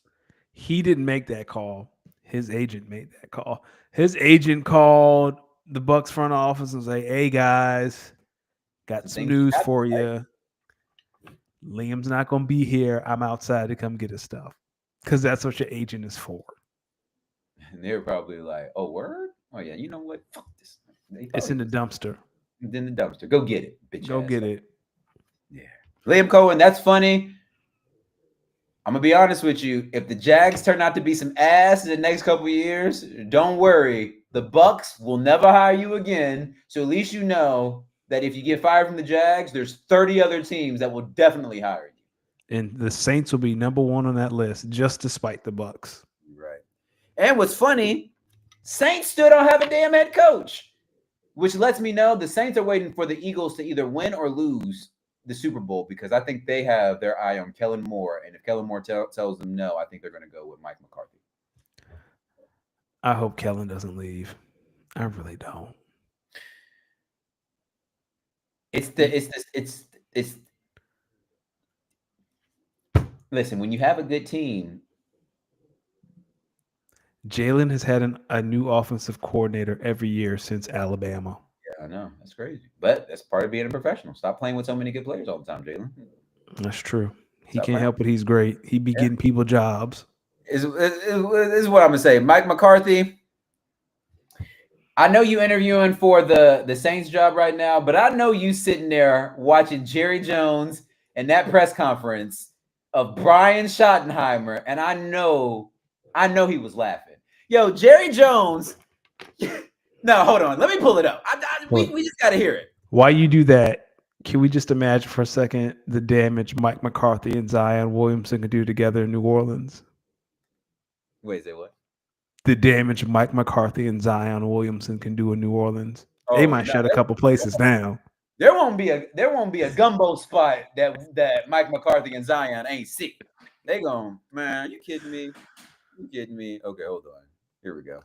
He didn't make that call. His agent made that call. His agent called the Bucks front office and was like, hey guys, got some news for you. Liam's not going to be here. I'm outside to come get his stuff. Because that's what your agent is for. And they were probably like, oh, word? Oh, yeah, you know what? Fuck this. It's in the dumpster. It's in the dumpster. Go get it, bitch. Go get it. Yeah. Liam Cohen, that's funny. I'm going to be honest with you. If the Jags turn out to be some ass in the next couple of years, don't worry. The Bucks will never hire you again. So at least you know that if you get fired from the Jags, there's 30 other teams that will definitely hire you. And the Saints will be number one on that list just to spite the Bucks. Right. And what's funny, Saints still don't have a damn head coach, which lets me know the Saints are waiting for the Eagles to either win or lose the Super Bowl, because I think they have their eye on Kellen Moore. And if Kellen Moore tells them no, I think they're going to go with Mike McCarthy. I hope Kellen doesn't leave. I really don't. Listen, when you have a good team. Jalen has had a new offensive coordinator every year since Alabama. Yeah, I know. That's crazy. But that's part of being a professional. Stop playing with so many good players all the time, Jalen. That's true. He can't help it. He's great. He be getting people jobs. Is what I'm going to say. Mike McCarthy, I know you interviewing for the Saints job right now, but I know you sitting there watching Jerry Jones and that press conference of Brian Schottenheimer, and I know he was laughing. Yo, Jerry Jones. No, hold on. Let me pull it up. We just got to hear it. While you do that, can we just imagine for a second the damage Mike McCarthy and Zion Williamson could do together in New Orleans? Wait, say what? The damage Mike McCarthy and Zion Williamson can do in New Orleans. They might shut a couple places down. There won't be a gumbo spot that Mike McCarthy and Zion ain't see. They going, man, you kidding me? You kidding me? Okay, hold on. Here we go.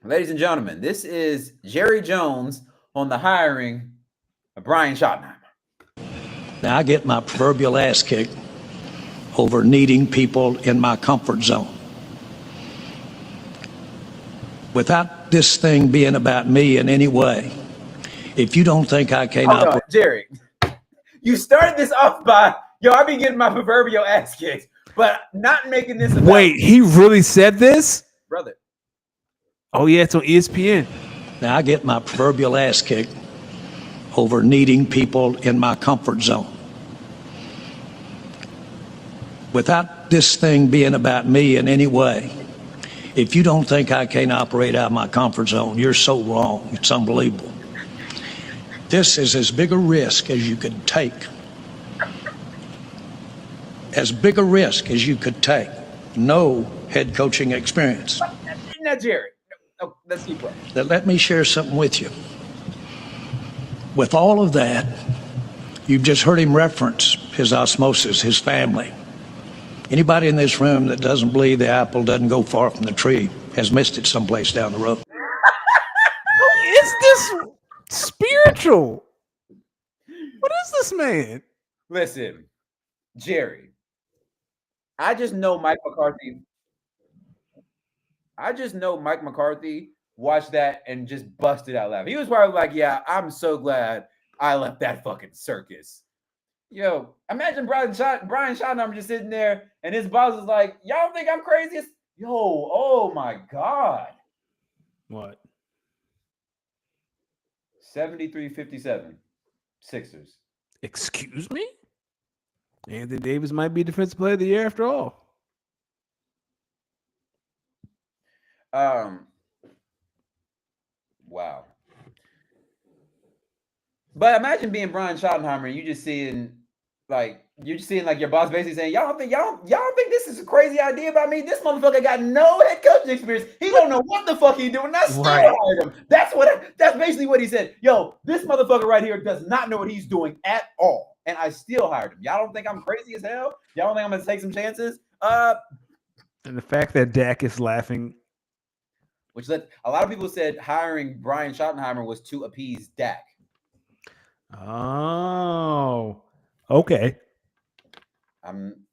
Ladies and gentlemen, this is Jerry Jones on the hiring of Brian Schottenheimer. Now, I get my proverbial ass kicked over needing people in my comfort zone. Without this thing being about me in any way, if you don't think I came out with... Jerry, you started this off by, yo, I be getting my proverbial ass kicked. but not making this about Wait, he really said this? brother. Oh yeah, it's on ESPN. Now, I get my proverbial ass kicked over needing people in my comfort zone. Without this thing being about me in any way, if you don't think I can't operate out of my comfort zone, you're so wrong. It's unbelievable. This is as big a risk as you could take. As big a risk as you could take. No head coaching experience. Now, Jerry, no, let's keep going. Let me share something with you. With all of that, you've just heard him reference his osmosis, his family. Anybody in this room that doesn't believe the apple doesn't go far from the tree has missed it someplace down the road. Who is this spiritual? What is this man? Listen, Jerry, I just know Mike McCarthy. Mike McCarthy watched that and just busted out laughing. He was probably like, yeah, I'm so glad I left that fucking circus. Yo, imagine Brian Schottenheimer just sitting there and his boss is like, y'all think I'm crazy? Yo, oh my God. What? 73-57. Sixers. Excuse me? Anthony Davis might be defensive player of the year after all. Wow. But imagine being Brian Schottenheimer and you're just seeing your boss basically saying, y'all think this is a crazy idea about me? This motherfucker got no head coaching experience. He don't know what the fuck he doing. I still hired him. That's basically what he said. Yo, this motherfucker right here does not know what he's doing at all. And I still hired him. Y'all don't think I'm crazy as hell? Y'all don't think I'm gonna take some chances? And the fact that Dak is laughing, which a lot of people said hiring Brian Schottenheimer was to appease Dak. Oh, okay.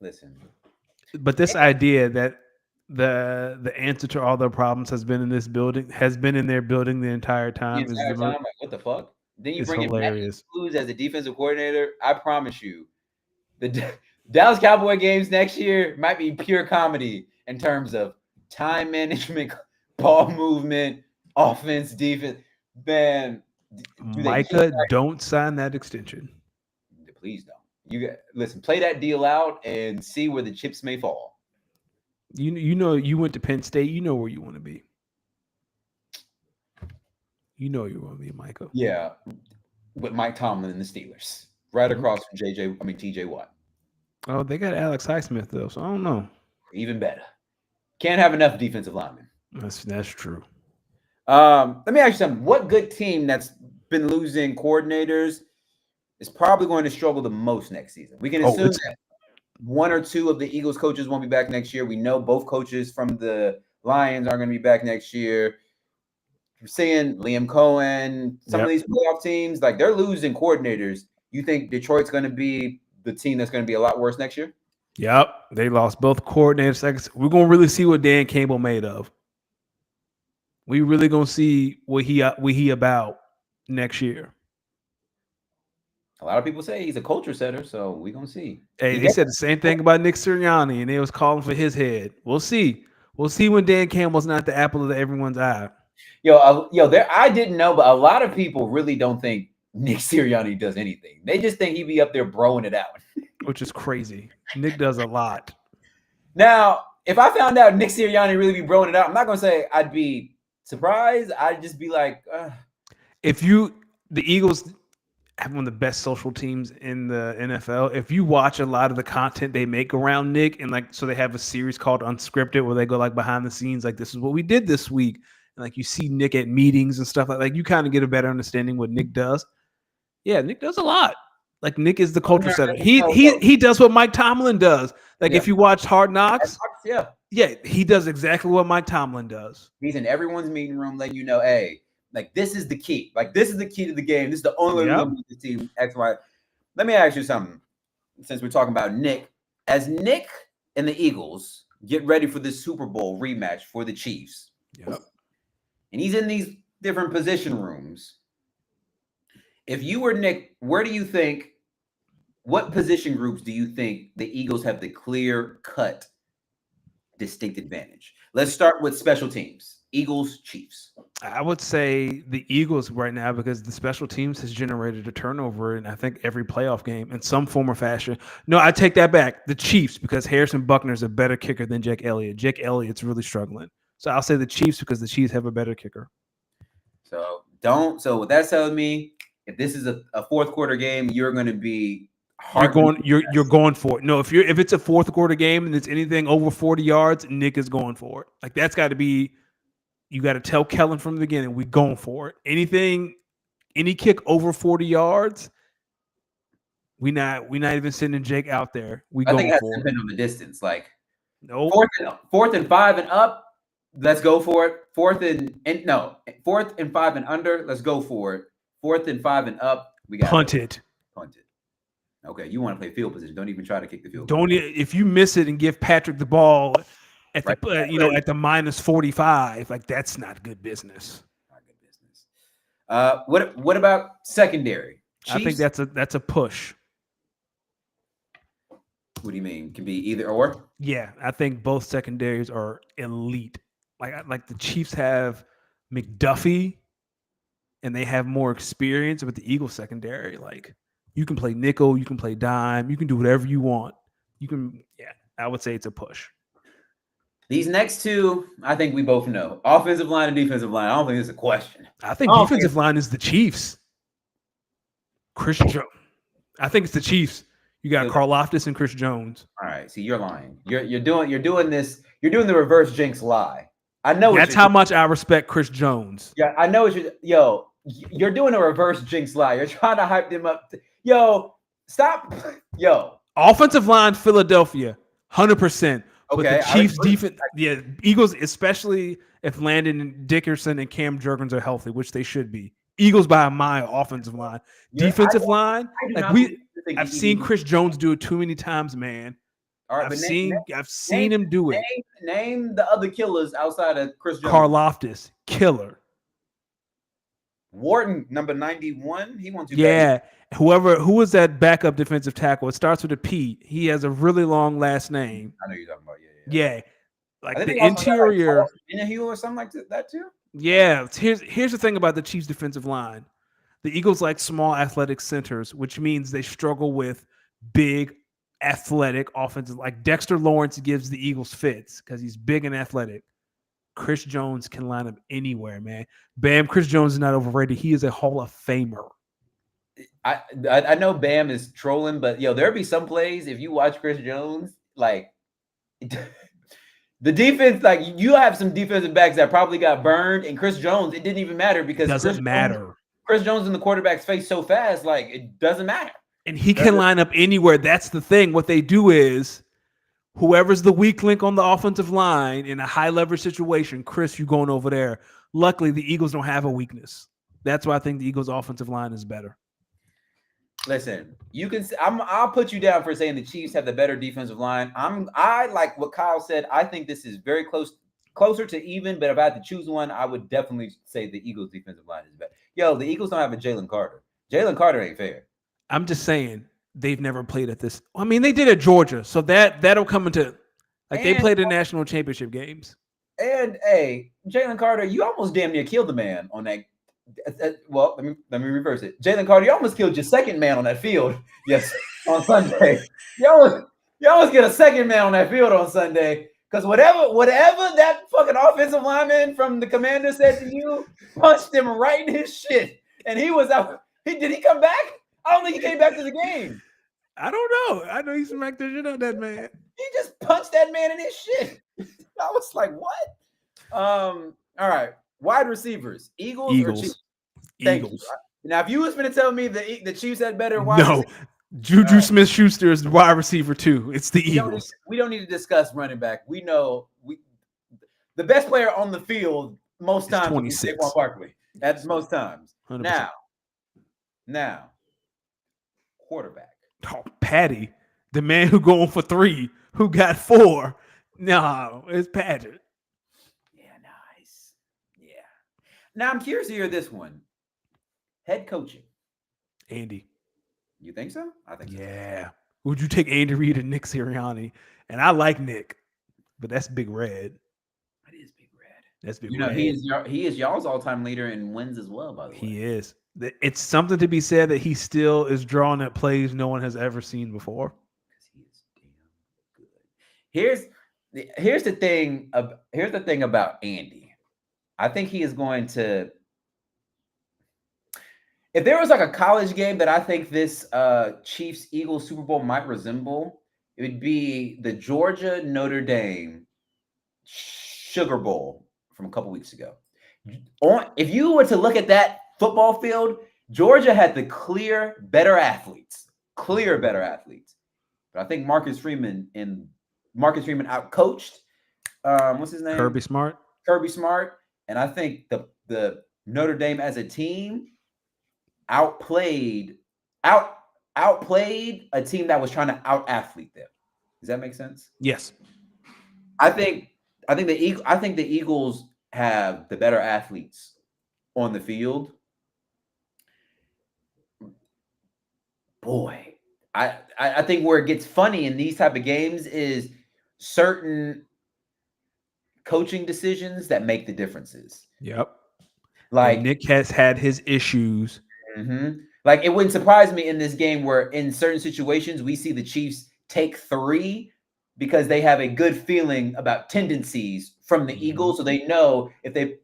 Listen. But this idea that the answer to all their problems has been in this building, has been in their building the entire time. Like, what the fuck? Then you bring hilarious. in Matthew as a defensive coordinator. I promise you, the Dallas Cowboy games next year might be pure comedy in terms of time management, ball movement, offense, defense. Man, Micah, don't sign that extension. Please don't. Listen, play that deal out and see where the chips may fall. You know, you went to Penn State. You know where you want to be. You know you want to be, Micah. Yeah, with Mike Tomlin and the Steelers, right across from TJ Watt. Oh, they got Alex Highsmith though, so I don't know. Even better. Can't have enough defensive linemen. That's true. Let me ask you something. What good team that's been losing coordinators is probably going to struggle the most next season? We can assume that one or two of the Eagles coaches won't be back next year. We know both coaches from the Lions are going to be back next year. We're seeing Liam Cohen, some of these playoff teams, like they're losing coordinators. You think Detroit's going to be the team that's going to be a lot worse next year? Yep. They lost both coordinators. We're going to really see what Dan Campbell made of. We really going to see what he about next year. A lot of people say he's a culture setter, so we're going to see. Hey, they said the same thing about Nick Sirianni, and they was calling for his head. We'll see. We'll see when Dan Campbell's not the apple of everyone's eye. I didn't know, but a lot of people really don't think Nick Sirianni does anything. They just think he'd be up there broing it out. Which is crazy. Nick does a lot. Now, if I found out Nick Sirianni really be broing it out, I'm not going to say I'd be surprised. I'd just be like, the Eagles have one of the best social teams in the NFL. If you watch a lot of the content they make around Nick, and so they have a series called Unscripted where they go behind the scenes, this is what we did this week. And you see Nick at meetings and stuff like you kind of get a better understanding what Nick does. Yeah, Nick does a lot. Nick is the culture setter. He does what Mike Tomlin does. If you watch Hard Knocks, he does exactly what Mike Tomlin does. He's in everyone's meeting room letting you know, hey, this is the key. This is the key to the game. This is the only way we're going to beat the team X, Y. Let me ask you something. Since we're talking about Nick, as Nick and the Eagles get ready for this Super Bowl rematch for the Chiefs, and he's in these different position rooms. If you were Nick, where do you think what position groups do you think the Eagles have the clear-cut distinct advantage? Let's start with special teams. Eagles, Chiefs. I would say the Eagles right now because the special teams has generated a turnover in I think every playoff game in some form or fashion. No, I take that back. The Chiefs because Harrison Buckner is a better kicker than Jake Elliott. Jake Elliott's really struggling. So I'll say the Chiefs because the Chiefs have a better kicker. So what that's telling me, if this is a fourth quarter game, you're going to be you're going for it. No, if it's a fourth quarter game and it's anything over 40 yards, Nick is going for it. Like that's got to be. You got to tell Kellen from the beginning, we're going for it. Any kick over 40 yards, we not even sending Jake out there. I think it has to depend on the distance. Like, no, fourth and 5 and up, let's go for it. Fourth and 5 and under, let's go for it. Fourth and 5 and up, we got punt it. Okay, you want to play field position? Don't even try to kick the field. If you miss it and give Patrick the ball. At the at the minus 45, like that's not good business. Not good business. What about secondary? Chiefs? I think that's a push. What do you mean? Can be either or? Yeah, I think both secondaries are elite. Like the Chiefs have McDuffie, and they have more experience with the Eagles secondary. Like you can play nickel, you can play dime, you can do whatever you want. I would say it's a push. These next two, I think we both know. Offensive line and defensive line. I don't think it's a question. I think defensive line is the Chiefs. Chris Jones. I think it's the Chiefs. You got Karlaftis and Chris Jones. All right. See, you're lying. You're doing this. You're doing the reverse jinx lie. I know that's how much I respect Chris Jones. Yeah, I know you're doing a reverse jinx lie. You're trying to hype them up. Stop. Offensive line, Philadelphia, 100%. Okay, but the Chiefs defense, Eagles, especially if Landon Dickerson and Cam Jurgens are healthy, which they should be. Eagles by a mile, offensive line. Defensive line, I've seen Chris Jones do it too many times, man. All right, I've seen him do it. Name the other killers outside of Chris Jones. Karlaftis, killer. Wharton, number 91. He wants to. Yeah, who was that backup defensive tackle? It starts with a P. He has a really long last name. I know you're talking about. Yeah. Like the interior. Or something like that too. Yeah. Here's the thing about the Chiefs defensive line. The Eagles like small athletic centers, which means they struggle with big athletic offenses. Like Dexter Lawrence gives the Eagles fits because he's big and athletic. Chris Jones can line up anywhere, man. Bam, Chris Jones is not overrated. He is a Hall of Famer. I know Bam is trolling, but there'll be some plays if you watch Chris Jones, like the defense, like you have some defensive backs that probably got burned, and Chris Jones, it didn't even matter because Chris Jones in the quarterback's face so fast, like it doesn't matter. And he can line up anywhere. That's the thing. What they do is whoever's the weak link on the offensive line in a high leverage situation, Chris, you going over there. Luckily, the Eagles don't have a weakness. That's why I think the Eagles' offensive line is better. Listen, you can. I'll put you down for saying the Chiefs have the better defensive line. I like what Kyle said. I think this is very closer to even. But if I had to choose one, I would definitely say the Eagles' defensive line is better. The Eagles don't have a Jalen Carter. Jalen Carter ain't fair. I'm just saying they've never played at this. I mean, they did at Georgia, so that'll come into they played in national championship games. And Jalen Carter, you almost damn near killed the man on that. Well, let me reverse it. Jalen Carter, you almost killed your second man on that field. Yes, on Sunday. You almost get a second man on that field on Sunday because whatever that fucking offensive lineman from the Commander said to you, punched him right in his shit, and he was out. Did he come back? I don't think he came back to the game. I don't know. I know he smacked the shit out of that man. He just punched that man in his shit. I was like, what? All right. Wide receivers, Eagles. Or Chiefs? Eagles. Now, if you was going to tell me the Chiefs had better wide receivers, Juju Smith-Schuster is the wide receiver too. It's the Eagles. We don't need to discuss running back. We know the best player on the field most times 26. is Saquon Barkley. That's most times. 100%. Now, quarterback. Oh, Patty, the man who going for 3, who got 4. No, it's Patrick. Now, I'm curious to hear this one. Head coaching. Andy. You think so? I think so. Yeah. Would you take Andy Reid or Nick Sirianni? And I like Nick, but that's Big Red. That is Big Red. That's Big You know, Red. he is y'all's all-time leader in wins as well, by the way. He is. It's something to be said that he still is drawing at plays no one has ever seen before. Because he is damn good. Here's the thing about Andy. I think he is going to. If there was like a college game that I think this Chiefs Eagles Super Bowl might resemble, it would be the Georgia Notre Dame Sugar Bowl from a couple weeks ago. If you were to look at that football field, Georgia had the clear better athletes. But I think Marcus Freeman outcoached. What's his name? Kirby Smart. And I think the Notre Dame as a team outplayed a team that was trying to out-athlete them. Does that make sense? Yes. I think the Eagles have the better athletes on the field. Boy, I think where it gets funny in these type of games is certain coaching decisions that make the differences. Yep. Like and Nick has had his issues. Mm-hmm. Like it wouldn't surprise me in this game where in certain situations we see the Chiefs take 3 because they have a good feeling about tendencies from the Eagles. So they know if they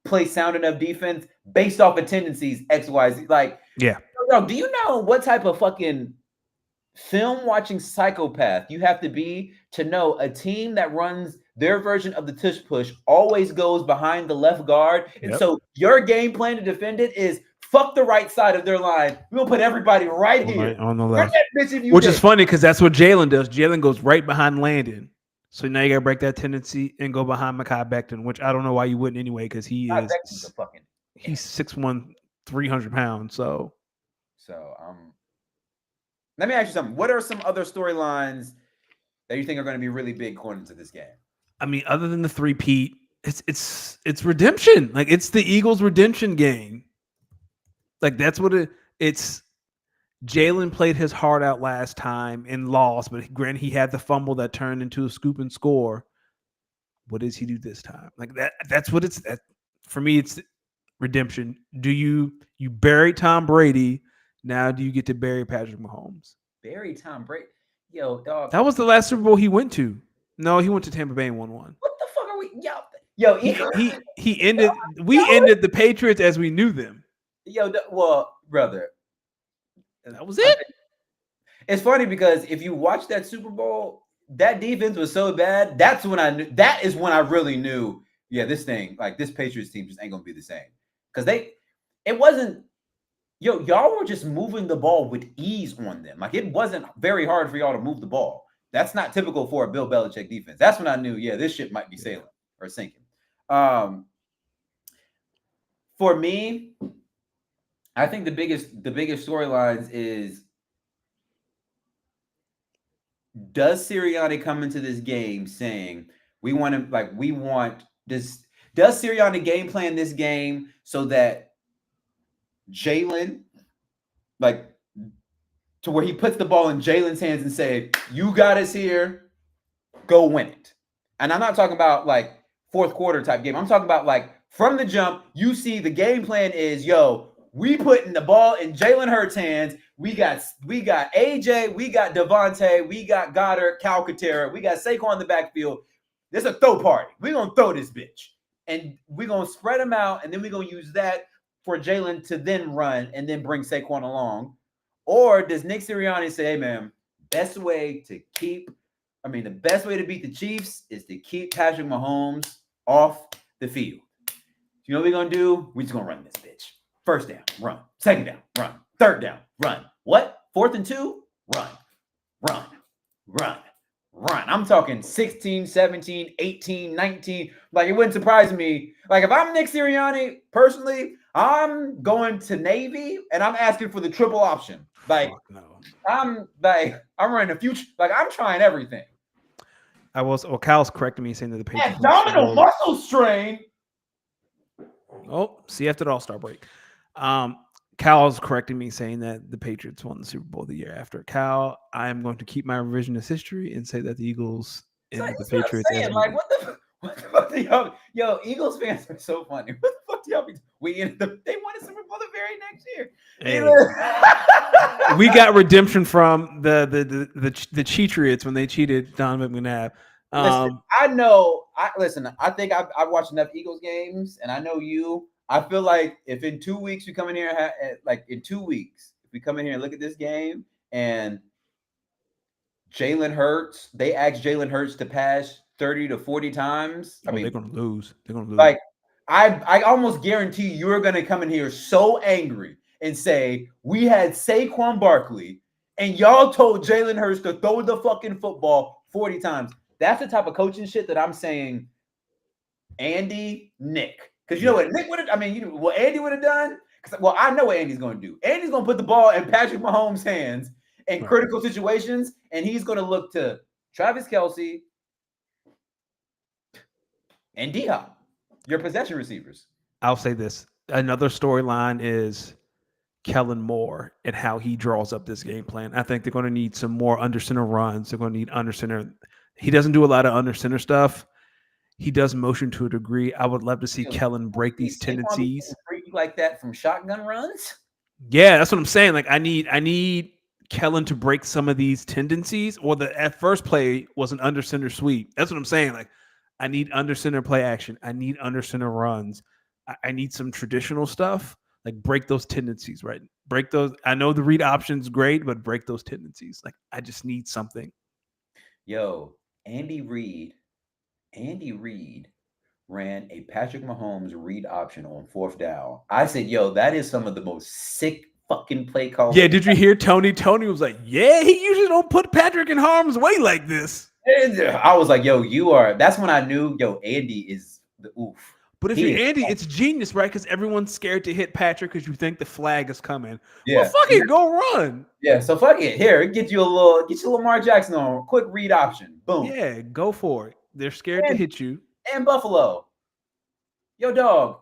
play sound enough defense based off of tendencies, X, Y, Z. Like, yeah. Do you know what type of fucking film watching psychopath you have to be to know a team that runs their version of the tush push always goes behind the left guard? And so your game plan to defend it is fuck the right side of their line. We'll put everybody right here on the left. Which is funny because that's what Jalen does. Jalen goes right behind Landon. So now you got to break that tendency and go behind Mekhi Becton, which I don't know why you wouldn't anyway because he's 6'1", 300 pounds. So let me ask you something. What are some other storylines that you think are going to be really big going into this game? I mean, other than the 3-peat, it's redemption. Like it's the Eagles' redemption game. Like that's what it's. Jalen played his heart out last time and lost, but granted he had the fumble that turned into a scoop and score. What does he do this time? Like that's what it's. For me, it's redemption. Do you bury Tom Brady? Now do you get to bury Patrick Mahomes? Bury Tom Brady? Yo, dog. That was the last Super Bowl he went to. No, he went to Tampa Bay and won one. What the fuck are we? Yo, he ended. We ended the Patriots as we knew them. Yo, well, brother, that was it. It's funny because if you watch that Super Bowl, that defense was so bad. That's when I knew. That is when I really knew. Yeah, this Patriots team just ain't gonna be the same because it wasn't. Y'all were just moving the ball with ease on them. Like it wasn't very hard for y'all to move the ball. That's not typical for a Bill Belichick defense. That's when I knew. Yeah, this shit might be sailing or sinking. For me, I think the biggest storylines is, does Sirianni come into this game saying does Sirianni game plan this game so that Jalen, to where he puts the ball in Jalen's hands and say, you got us here, go win it. And I'm not talking about fourth quarter type game. I'm talking about from the jump, you see the game plan is, we putting the ball in Jalen Hurts' hands. We got AJ, we got Devontae, we got Goddard, Calcaterra, we got Saquon in the backfield. There's a throw party. We're going to throw this bitch. And we're going to spread them out, and then we're going to use that for Jalen to then run and then bring Saquon along. Or does Nick Sirianni say, hey, man, the best way to beat the Chiefs is to keep Patrick Mahomes off the field. You know what we're going to do? We're just going to run this bitch. First down, run. Second down, run. Third down, run. What? 4th and 2? Run. I'm talking 16, 17, 18, 19. It wouldn't surprise me. If I'm Nick Sirianni, personally, I'm going to Navy and I'm asking for the triple option. I'm running a future. I'm trying everything. Cal's correcting me saying that the Patriots abdominal muscle strain. Oh, see after the All-Star break. Cal's correcting me saying that the Patriots won the Super Bowl the year after. Cal, I am going to keep my revisionist history and say that the Eagles So and the that's what I'm Patriots. saying. Like, what the fuck do y'all? Yo, Eagles fans are so funny. What the fuck do y'all be? They won a Super Bowl the very next year. Hey, we got redemption from the Cheatriots when they cheated Donovan McNabb. Listen, I know. I think I've watched enough Eagles games, and I know you. I feel like if in 2 weeks we come in here, like in 2 weeks, if we come in here and look at this game, and Jalen Hurts, they asked Jalen Hurts to pass 30 to 40 times. I mean, they're gonna lose. They're gonna lose. Like, I almost guarantee you're gonna come in here so angry and say we had Saquon Barkley, and y'all told Jalen Hurts to throw the fucking football 40 times. That's the type of coaching shit that I'm saying. Andy, Nick, because you know what Nick would have. I mean, what Andy would have done. Well, I know what Andy's going to do. Andy's going to put the ball in Patrick Mahomes' hands in critical situations, and he's going to look to Travis Kelce and D-Hop, your possession receivers. I'll say this. Another storyline is Kellen Moore and how he draws up this game plan. I think they're going to need some more under center runs. They're going to need under center. He doesn't do a lot of under center stuff. He does motion to a degree. I would love to see Kellen break these tendencies like that from shotgun runs. Yeah, that's what I'm saying. Like I need Kellen to break some of these tendencies, or the at first play was an under center sweep. That's what I'm saying. Like I need under center play action. I need under center runs. I need some traditional stuff. Like break those tendencies, right? Break those. I know the read option's great, but break those tendencies. Like I just need something. Yo, Andy Reid ran a Patrick Mahomes read option on 4th down. I said, yo, that is some of the most sick fucking play calls. Yeah, did you hear Tony? Tony was like, yeah, he usually don't put Patrick in harm's way like this. And I was like, yo, that's when I knew, yo, Andy is the oof. But if you're Andy, it's genius, right? Because everyone's scared to hit Patrick because you think the flag is coming. Yeah. Well, fuck it, go run. Yeah, so fuck it. Here, get you a little Lamar Jackson on quick read option. Boom. Yeah, go for it. They're scared to hit you. And Buffalo. Yo, dog,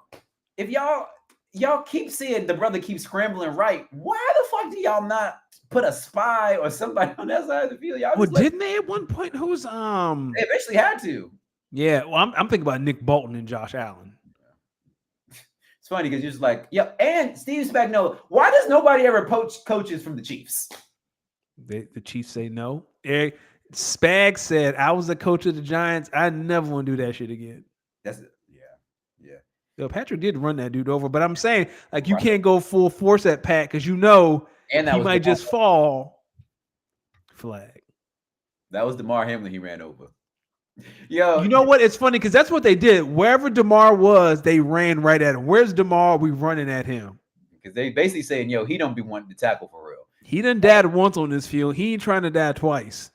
if y'all keep seeing the brother keep scrambling right, why the fuck do y'all not put a spy or somebody on that side of the field? Y'all didn't they at one point? Who's They eventually had to. Yeah, well, I'm thinking about Nick Bolton and Josh Allen. It's funny because you're just like, yeah, and Steve Spagnuolo. Why does nobody ever poach coaches from the Chiefs? The Chiefs say no. Spag said, I was the coach of the Giants. I never want to do that shit again. That's it. Yeah. Yo, Patrick did run that dude over, but I'm saying, like, you can't go full force at Pat because you know he might just fall. Flag. That was DeMar Hamlin he ran over. Yo, you know what? It's funny because that's what they did. Wherever DeMar was, they ran right at him. Where's DeMar? We running at him. Because they basically saying, yo, he don't be wanting to tackle for real. He done died once on this field. He ain't trying to die twice.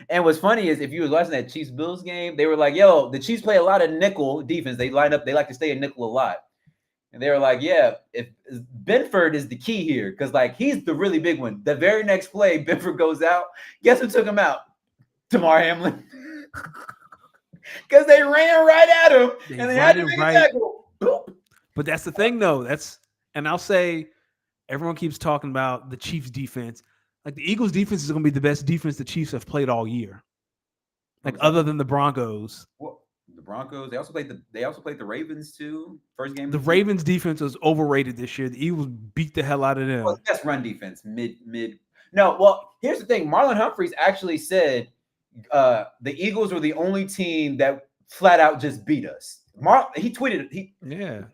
And what's funny is if you were watching that Chiefs-Bills game, they were like, yo, the Chiefs play a lot of nickel defense. They line up. They like to stay in nickel a lot. And they were like, yeah, if Benford is the key here because, like, he's the really big one. The very next play, Benford goes out. Guess who took him out? DeMar Hamlin. Because they ran right at him. And they had to make a tackle. Boop. But that's the thing, though. And I'll say everyone keeps talking about the Chiefs' defense. Like, the Eagles' defense is going to be the best defense the Chiefs have played all year. Like, other than the Broncos. Well, the Broncos, they also played the Ravens, too. First game. The Ravens' defense was overrated this year. The Eagles beat the hell out of them. Well, best run defense, mid. No, well, here's the thing. Marlon Humphreys actually said the Eagles were the only team that flat out just beat us. He tweeted. He knows.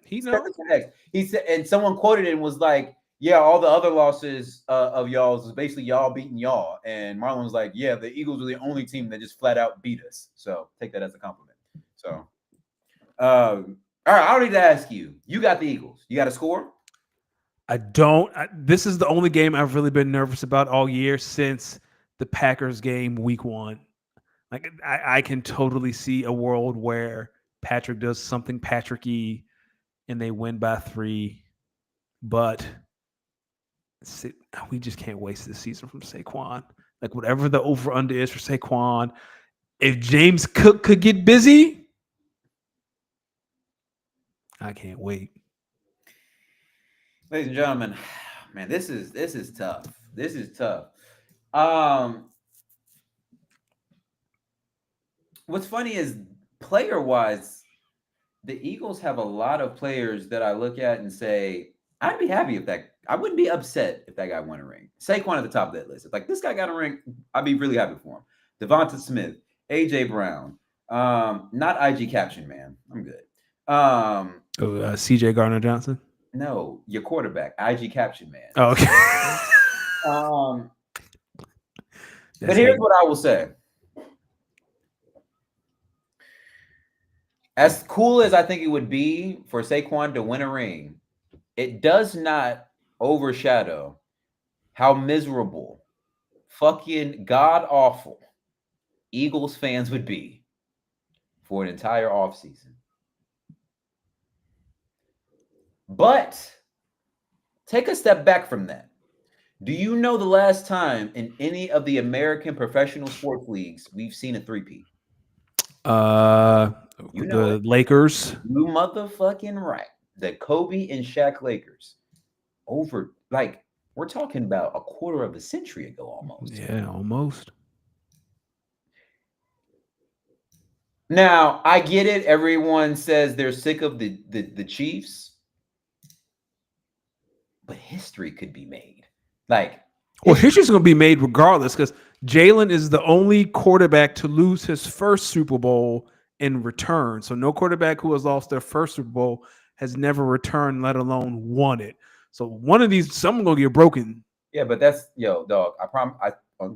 He said, and someone quoted it and was like, yeah, all the other losses of y'all's is basically y'all beating y'all. And Marlon was like, yeah, the Eagles were the only team that just flat out beat us. So take that as a compliment. So, all right, I don't need to ask you. You got the Eagles. You got a score? I don't. This is the only game I've really been nervous about all year since the Packers game week 1. Like, I can totally see a world where Patrick does something Patrick-y and they win by 3. But we just can't waste this season from Saquon. Like, whatever the over-under is for Saquon, if James Cook could get busy, I can't wait. Ladies and gentlemen, man, this is tough. This is tough. What's funny is player wise, the Eagles have a lot of players that I look at and say, I'd be happy if that. I wouldn't be upset if that guy won a ring. Saquon at the top of that list. If like this guy got a ring, I'd be really happy for him. Devonta Smith, AJ Brown, not IG caption man. I'm good. CJ Gardner Johnson. No, your quarterback, IG caption man. Oh, okay. But here's what I will say. As cool as I think it would be for Saquon to win a ring, it does not overshadow how miserable, fucking god awful Eagles fans would be for an entire offseason. But take a step back from that. Do you know the last time in any of the American professional sports leagues we've seen a three-peat? You know the Lakers. You motherfucking right. The Kobe and Shaq Lakers. Over, like, we're talking about a quarter of a century ago almost. Yeah, almost. Now, I get it. Everyone says they're sick of the Chiefs. But history could be made. Well, history's going to be made regardless because Jalen is the only quarterback to lose his first Super Bowl in return. So no quarterback who has lost their first Super Bowl has never returned, let alone won it. So one of these, someone's going to get broken. Yeah, but that's, dog, I promise,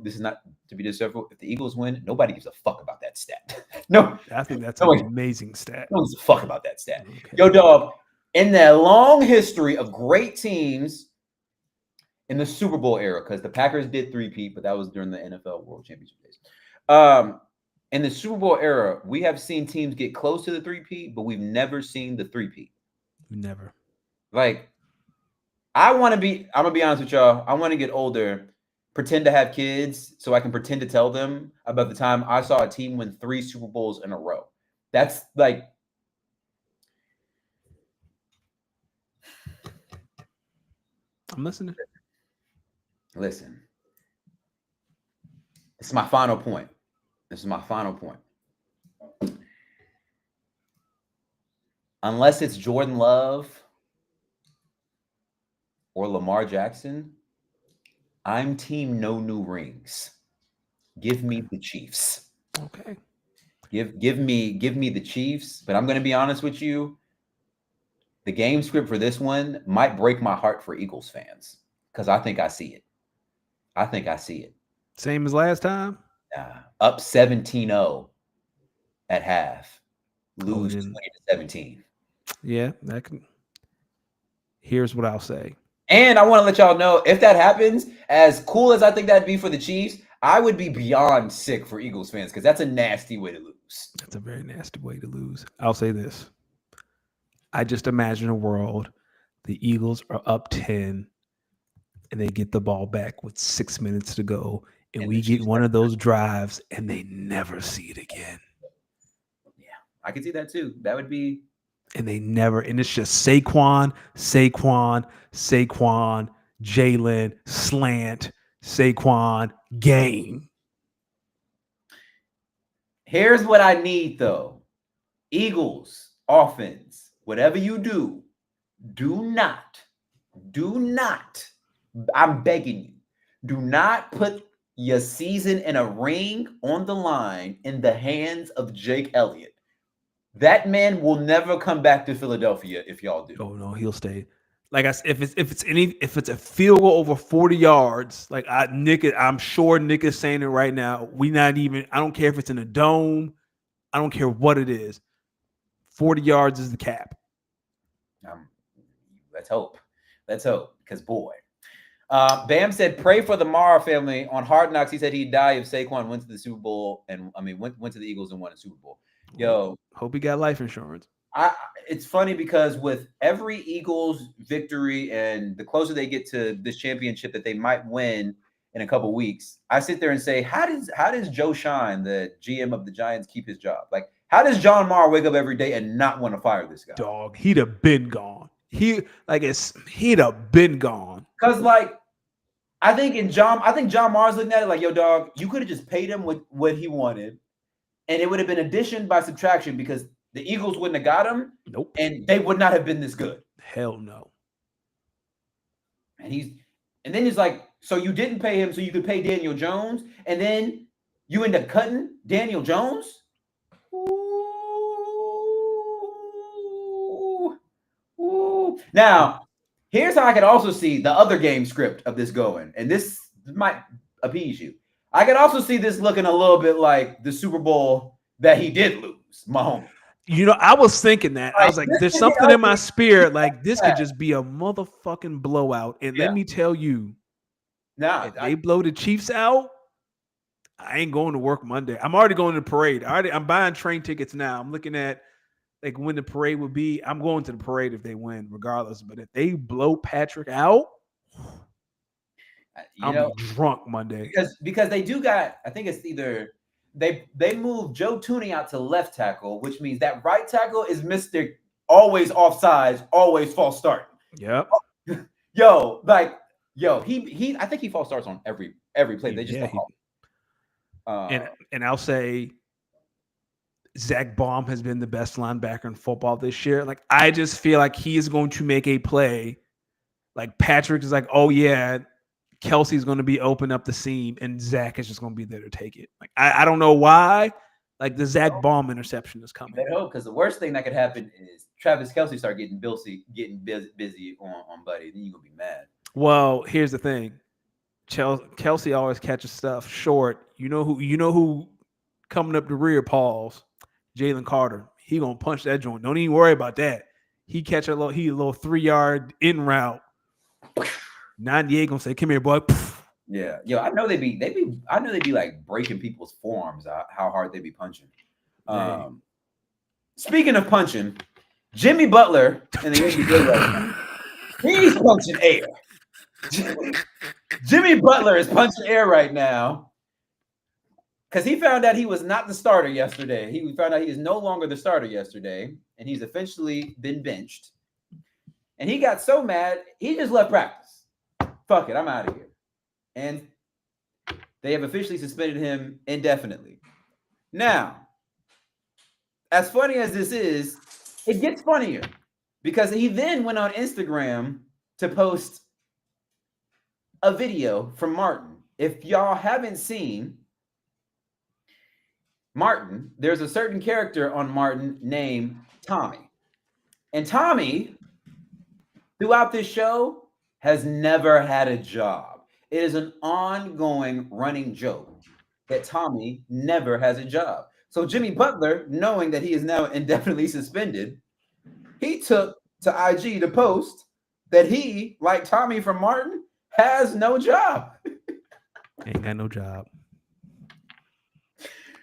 this is not to be disrespectful. If the Eagles win, nobody gives a fuck about that stat. No. I think that's an amazing stat. No one gives a fuck about that stat. Okay. Yo, dog, in that long history of great teams in the Super Bowl era, because the Packers did three-peat, but that was during the NFL World Championship days. In the Super Bowl era, we have seen teams get close to the three-peat, but we've never seen the three-peat. Never. Like, I'm going to be honest with y'all. I want to get older, pretend to have kids so I can pretend to tell them about the time I saw a team win 3 Super Bowls in a row. That's like, I'm listening. Listen. This is my final point. Unless it's Jordan Love or Lamar Jackson, I'm team no new rings. Give me the Chiefs. Okay. Give me the Chiefs, but I'm going to be honest with you. The game script for this one might break my heart for Eagles fans because I think I see it. Same as last time? Up 17-0 at half. Lose 20-17. Yeah, that can. Here's what I'll say. And I want to let y'all know, if that happens, as cool as I think that'd be for the Chiefs, I would be beyond sick for Eagles fans because that's a nasty way to lose. That's a very nasty way to lose. I'll say this. I just imagine a world the Eagles are up 10 and they get the ball back with 6 minutes to go, and we get one of those drives and they never see it again. Yeah, I can see that too. That would be. And it's just Saquon, Jalen, slant, Saquon, game. Here's what I need though. Eagles offense, whatever you do not, I'm begging you, do not put your season in a ring on the line in the hands of Jake Elliott. That man will never come back to Philadelphia if y'all do. Oh no, he'll stay. Like I said, if it's a field goal over 40 yards, like I'm sure Nick is saying it right now. I don't care if it's in a dome, I don't care what it is. 40 yards is the cap. Let's hope. Because boy. Bam said, pray for the Mara family on Hard Knocks. He said he'd die if Saquon went to the Super Bowl went to the Eagles and won a Super Bowl. Yo, hope he got life insurance. It's funny because with every Eagles victory and the closer they get to this championship that they might win in a couple weeks, I sit there and say, how does Joe Shine, the GM of the Giants, keep his job? Like, how does John Mara wake up every day and not want to fire this guy? Dog, he'd have been gone. he'd have been gone. Because like I think John Mars looking at it like, yo, dog, you could have just paid him what he wanted, and it would have been addition by subtraction because the Eagles wouldn't have got him. Nope. And they would not have been this good. Hell no. And then he's like, so you didn't pay him so you could pay Daniel Jones, and then you end up cutting Daniel Jones? Ooh. Now, here's how I could also see the other game script of this going, and this might appease you. I could also see this looking a little bit like the Super Bowl that he did lose, Mahomes. You know, I was thinking that. I was like, there's something in my spirit, like this could just be a motherfucking blowout. And let me tell you, if they blow the Chiefs out, I ain't going to work Monday. I'm already going to the parade. I'm buying train tickets now. I'm looking at like when the parade would be. I'm going to the parade if they win, regardless. But if they blow Patrick out, I'm drunk Monday. Because they do got, I think it's either they moved Joe Tooney out to left tackle, which means that right tackle is Mr. Always offsides, always false start. Yep. He I think he false starts on every play. They just and I'll say Zach Baum has been the best linebacker in football this year. Like, I just feel like he is going to make a play. Like, Patrick is like, oh yeah, Kelsey's going to be open up the seam, and Zach is just going to be there to take it. Like, I don't know why. Like, the Zach Baum interception is coming. I hope, because the worst thing that could happen is Travis Kelsey start getting busy on Buddy. Then you're gonna be mad. Well, here's the thing. Kelsey always catches stuff short. You know who coming up the rear, Pauls, Jalen Carter. He gonna punch that joint. Don't even worry about that. He catch a little 3-yard in route. 98 gonna say, "Come here, boy." Yeah, yo, I know they be like breaking people's forearms out how hard they be punching. Speaking of punching, Jimmy Butler in the NBA right now, he's punching air. Jimmy Butler is punching air right now because he found out he was not the starter yesterday. He found out he is no longer the starter yesterday, and he's officially been benched. And he got so mad, he just left practice. Fuck it, I'm out of here. And they have officially suspended him indefinitely. Now, as funny as this is, it gets funnier because he then went on Instagram to post a video from Martin. If y'all haven't seen Martin, there's a certain character on Martin named Tommy. And Tommy, throughout this show, has never had a job. It is an ongoing running joke that Tommy never has a job. So Jimmy Butler, knowing that he is now indefinitely suspended, he took to IG to post that he, like Tommy from Martin, has no job. Ain't got no job.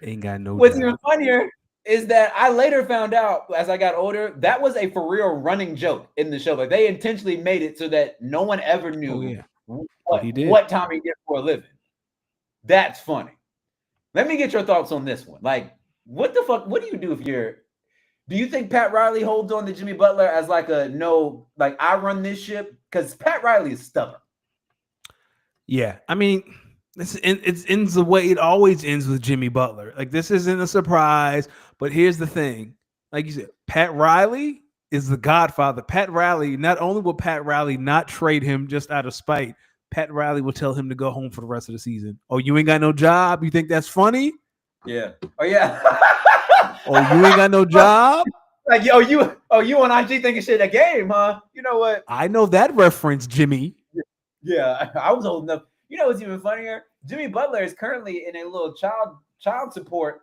Ain't got no What's job. even funnier is that I later found out as I got older, that was a for real running joke in the show. Like, they intentionally made it so that no one ever knew what Tommy did for a living. That's funny. Let me get your thoughts on this one. Like, what the fuck? What do you do if you're? Do you think Pat Riley holds on to Jimmy Butler as like a no, like I run this ship? Because Pat Riley is stubborn. Yeah, I mean, it ends the way it always ends with Jimmy Butler. Like, this isn't a surprise, but here's the thing. Like you said, Pat Riley is the godfather. Pat Riley, not only will Pat Riley not trade him just out of spite, Pat Riley will tell him to go home for the rest of the season. Oh, you ain't got no job? You think that's funny? Yeah. Oh, yeah. Oh, you ain't got no job? Like, you on IG thinking shit a game, huh? You know what? I know that reference, Jimmy. Yeah, I was old enough. You know what's even funnier? Jimmy Butler is currently in a little child support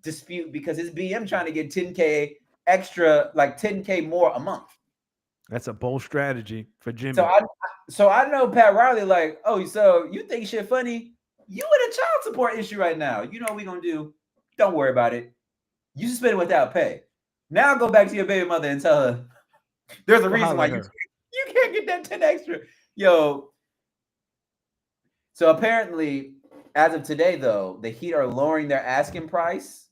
dispute because his BM trying to get $10K extra, like $10K more a month. That's a bold strategy for Jimmy. So I know Pat Riley like, oh, so you think shit funny? You in a child support issue right now. You know what we gonna do? Don't worry about it. You suspended without pay. Now go back to your baby mother and tell her there's a reason why you can't get that 10 extra. Yo. So apparently, as of today, though, the Heat are lowering their asking price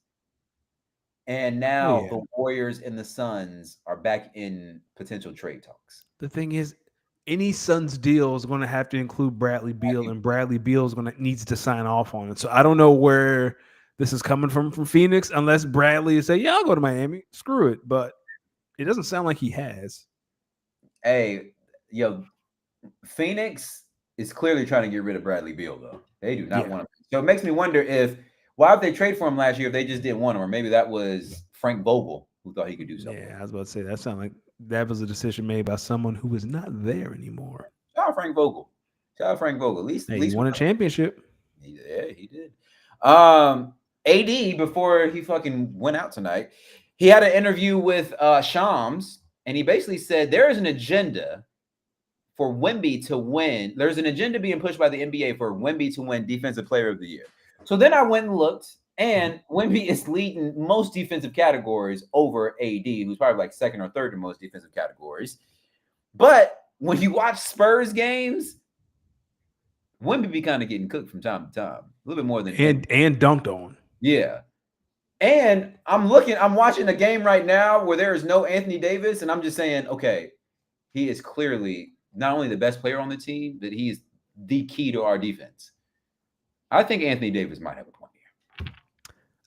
And now yeah. the Warriors and the Suns are back in potential trade talks. The thing is, any Suns deal is going to have to include Bradley Beal, and Bradley Beal is going to needs to sign off on it. So I don't know where this is coming from Phoenix, unless Bradley say, "Yeah, I'll go to Miami." Screw it, but it doesn't sound like he has. Hey, yo, Phoenix is clearly trying to get rid of Bradley Beal, though. They do not want him. So it makes me wonder why did they trade for him last year if they just didn't want him, or maybe that was Frank Vogel who thought he could do something. Yeah, I was about to say that sounded like that was a decision made by someone who is not there anymore. Shout out Frank Vogel. Shout out Frank Vogel. At least He won a championship. Yeah, he did. AD, before he fucking went out tonight, he had an interview with Shams, and he basically said there is an agenda for Wemby to win. There's an agenda being pushed by the NBA for Wemby to win Defensive Player of the Year. So then I went and looked, and Wemby is leading most defensive categories over AD, who's probably like second or third in most defensive categories. But when you watch Spurs games, Wemby be kind of getting cooked from time to time, a little bit more than and dunked on. Yeah. And I'm watching a game right now where there is no Anthony Davis, and I'm just saying, okay, he is clearly not only the best player on the team, but he is the key to our defense. I think Anthony Davis might have a point here.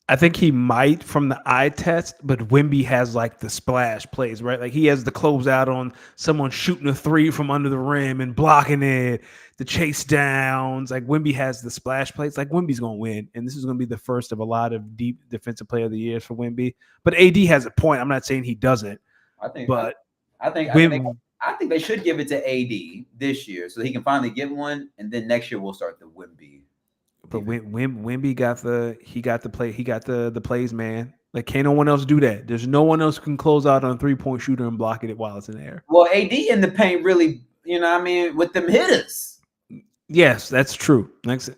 I think he might from the eye test, but Wemby has like the splash plays, right? Like he has the closeout on someone shooting a three from under the rim and blocking it, the chase downs. Like Wemby has the splash plays. Like Wemby's going to win, and this is going to be the first of a lot of deep defensive player of the years for Wemby. But AD has a point. I'm not saying he doesn't. I think they should give it to AD this year so he can finally get one, and then next year we'll start the Wemby. But Wemby got the plays, man. Like can't no one else do that. There's no one else who can close out on a 3-point shooter and block it while it's in the air. Well, AD in the paint really, with them hitters. Yes, that's true. Next,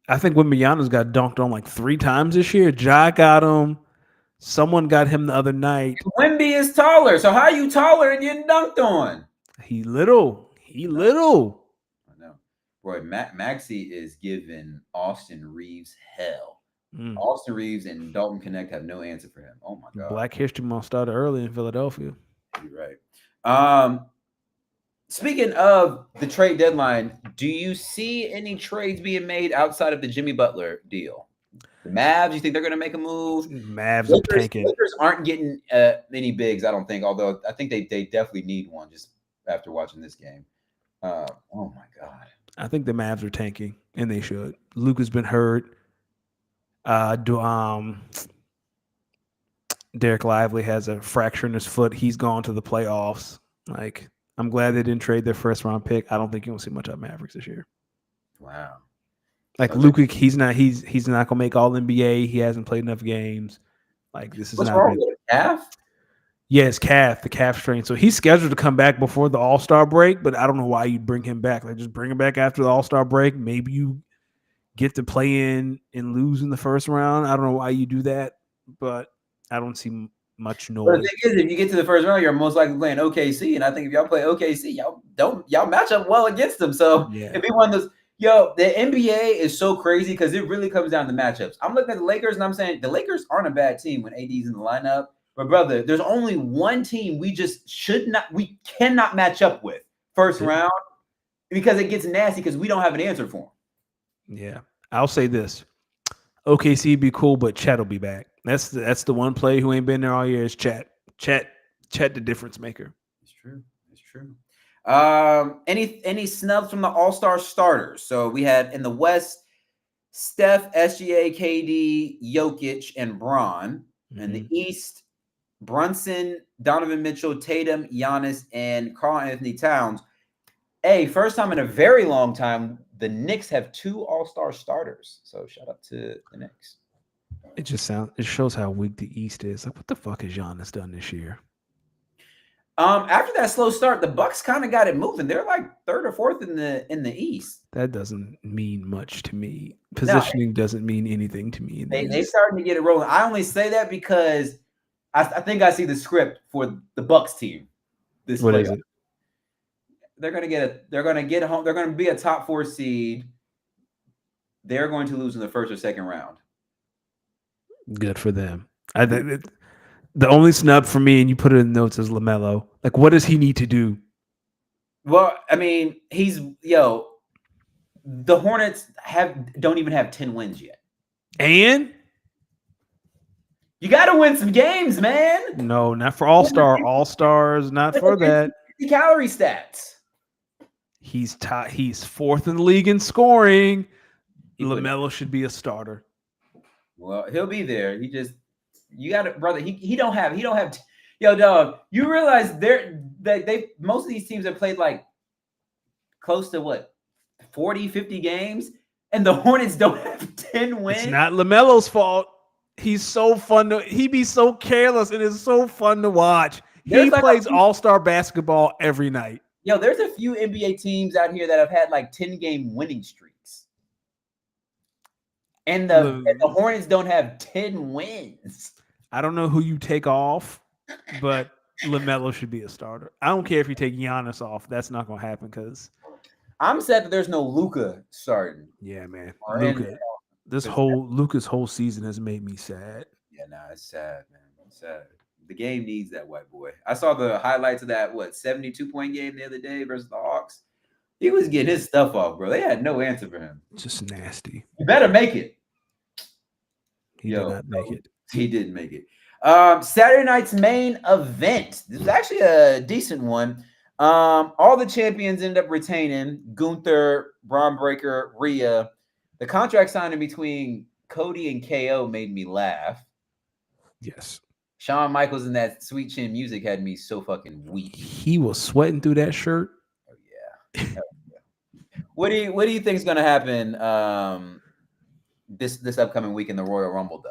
I think Wembanyama's got dunked on like 3 times this year. Ja got him. Someone got him the other night. Wemby is taller, so how are you taller and getting dunked on? He little. I know. Boy, Maxey is giving Austin Reeves hell. Austin Reeves and Dalton Connect have no answer for him. Oh my God. Black History Month started early in Philadelphia. You're right. Speaking of the trade deadline, do you see any trades being made outside of the Jimmy Butler deal? The Mavs, you think they're going to make a move? Mavs are tanking. Lakers aren't getting any bigs, I don't think, although I think they definitely need one just after watching this game. Oh my God. I think the Mavs are tanking, and they should. Luka's been hurt. Derek Lively has a fracture in his foot. He's gone to the playoffs. Like, I'm glad they didn't trade their first round pick. I don't think you'll see much of Mavericks this year. Wow. Like Luka, he's not gonna make all NBA. He hasn't played enough games. Like this is What's not wrong with calf? Yeah, it's the calf strain. So he's scheduled to come back before the All-Star break, but I don't know why you'd bring him back. Like just bring him back after the All-Star break. Maybe you get to play in and lose in the first round. I don't know why you do that, but I don't see much noise. But the thing is, if you get to the first round, you're most likely playing OKC, and I think if y'all play OKC, y'all match up well against them. So it'd be one of those. Yo, the NBA is so crazy because it really comes down to matchups. I'm looking at the Lakers, and I'm saying the Lakers aren't a bad team when AD's in the lineup. But brother, there's only one team we cannot match up with first round because it gets nasty because we don't have an answer for them. Yeah, I'll say this: OKC be cool, but Chet will be back. That's the one player who ain't been there all year is Chet. Chet, the difference maker. It's true. Any snubs from the All-Star starters? So we had in the West, Steph, SGA, KD, Jokic, and Bron. In the East, Brunson, Donovan Mitchell, Tatum, Giannis, and Karl Anthony Towns. Hey, first time in a very long time, the Knicks have 2 All-Star starters. So shout out to the Knicks. It shows how weak the East is. Like, what the fuck has Giannis done this year? After that slow start, the Bucks kind of got it moving. They're like 3rd or 4th in the East. That doesn't mean much to me. Positioning doesn't mean anything to me. They starting to get it rolling. I only say that because I think I see the script for the Bucks team. What is it? They're gonna get home. They're gonna be a top 4 seed. They're going to lose in the first or second round. Good for them. The only snub for me, and you put it in the notes, is LaMelo. Like, what does he need to do? Well, I mean, the Hornets don't even have 10 wins yet. And you got to win some games, man. No, not for All-Stars, not for that. 50 calorie stats. He's fourth in the league in scoring. LaMelo should be a starter. Well, he'll be there. You got to, brother. He don't have. Yo, dog. You realize most of these teams have played like close to what 40, 50 games, and the Hornets don't have 10 wins. It's not LaMelo's fault. He's so fun he be so careless, and it's so fun to watch. He plays all-star basketball every night. Yo, there's a few NBA teams out here that have had like 10-game winning streaks. And the Hornets don't have 10 wins. I don't know who you take off, but LaMelo should be a starter. I don't care if you take Giannis off. That's not going to happen because I'm sad that there's no Luka starting. Yeah, man. Luka's whole season has made me sad. Yeah, it's sad, man. It's sad. The game needs that white boy. I saw the highlights of that 72-point game the other day versus the Hawks. He was getting his stuff off, bro. They had no answer for him. Just nasty. You better make it. He did not make it. He didn't make it. Saturday night's main event. This is actually a decent one. All the champions end up retaining. Gunther, Braun Breaker, Rhea. The contract signing between Cody and KO made me laugh. Yes. Shawn Michaels and that Sweet Chin music had me so fucking weak. He was sweating through that shirt. Oh yeah. What do you think is going to happen this upcoming week in the Royal Rumble though?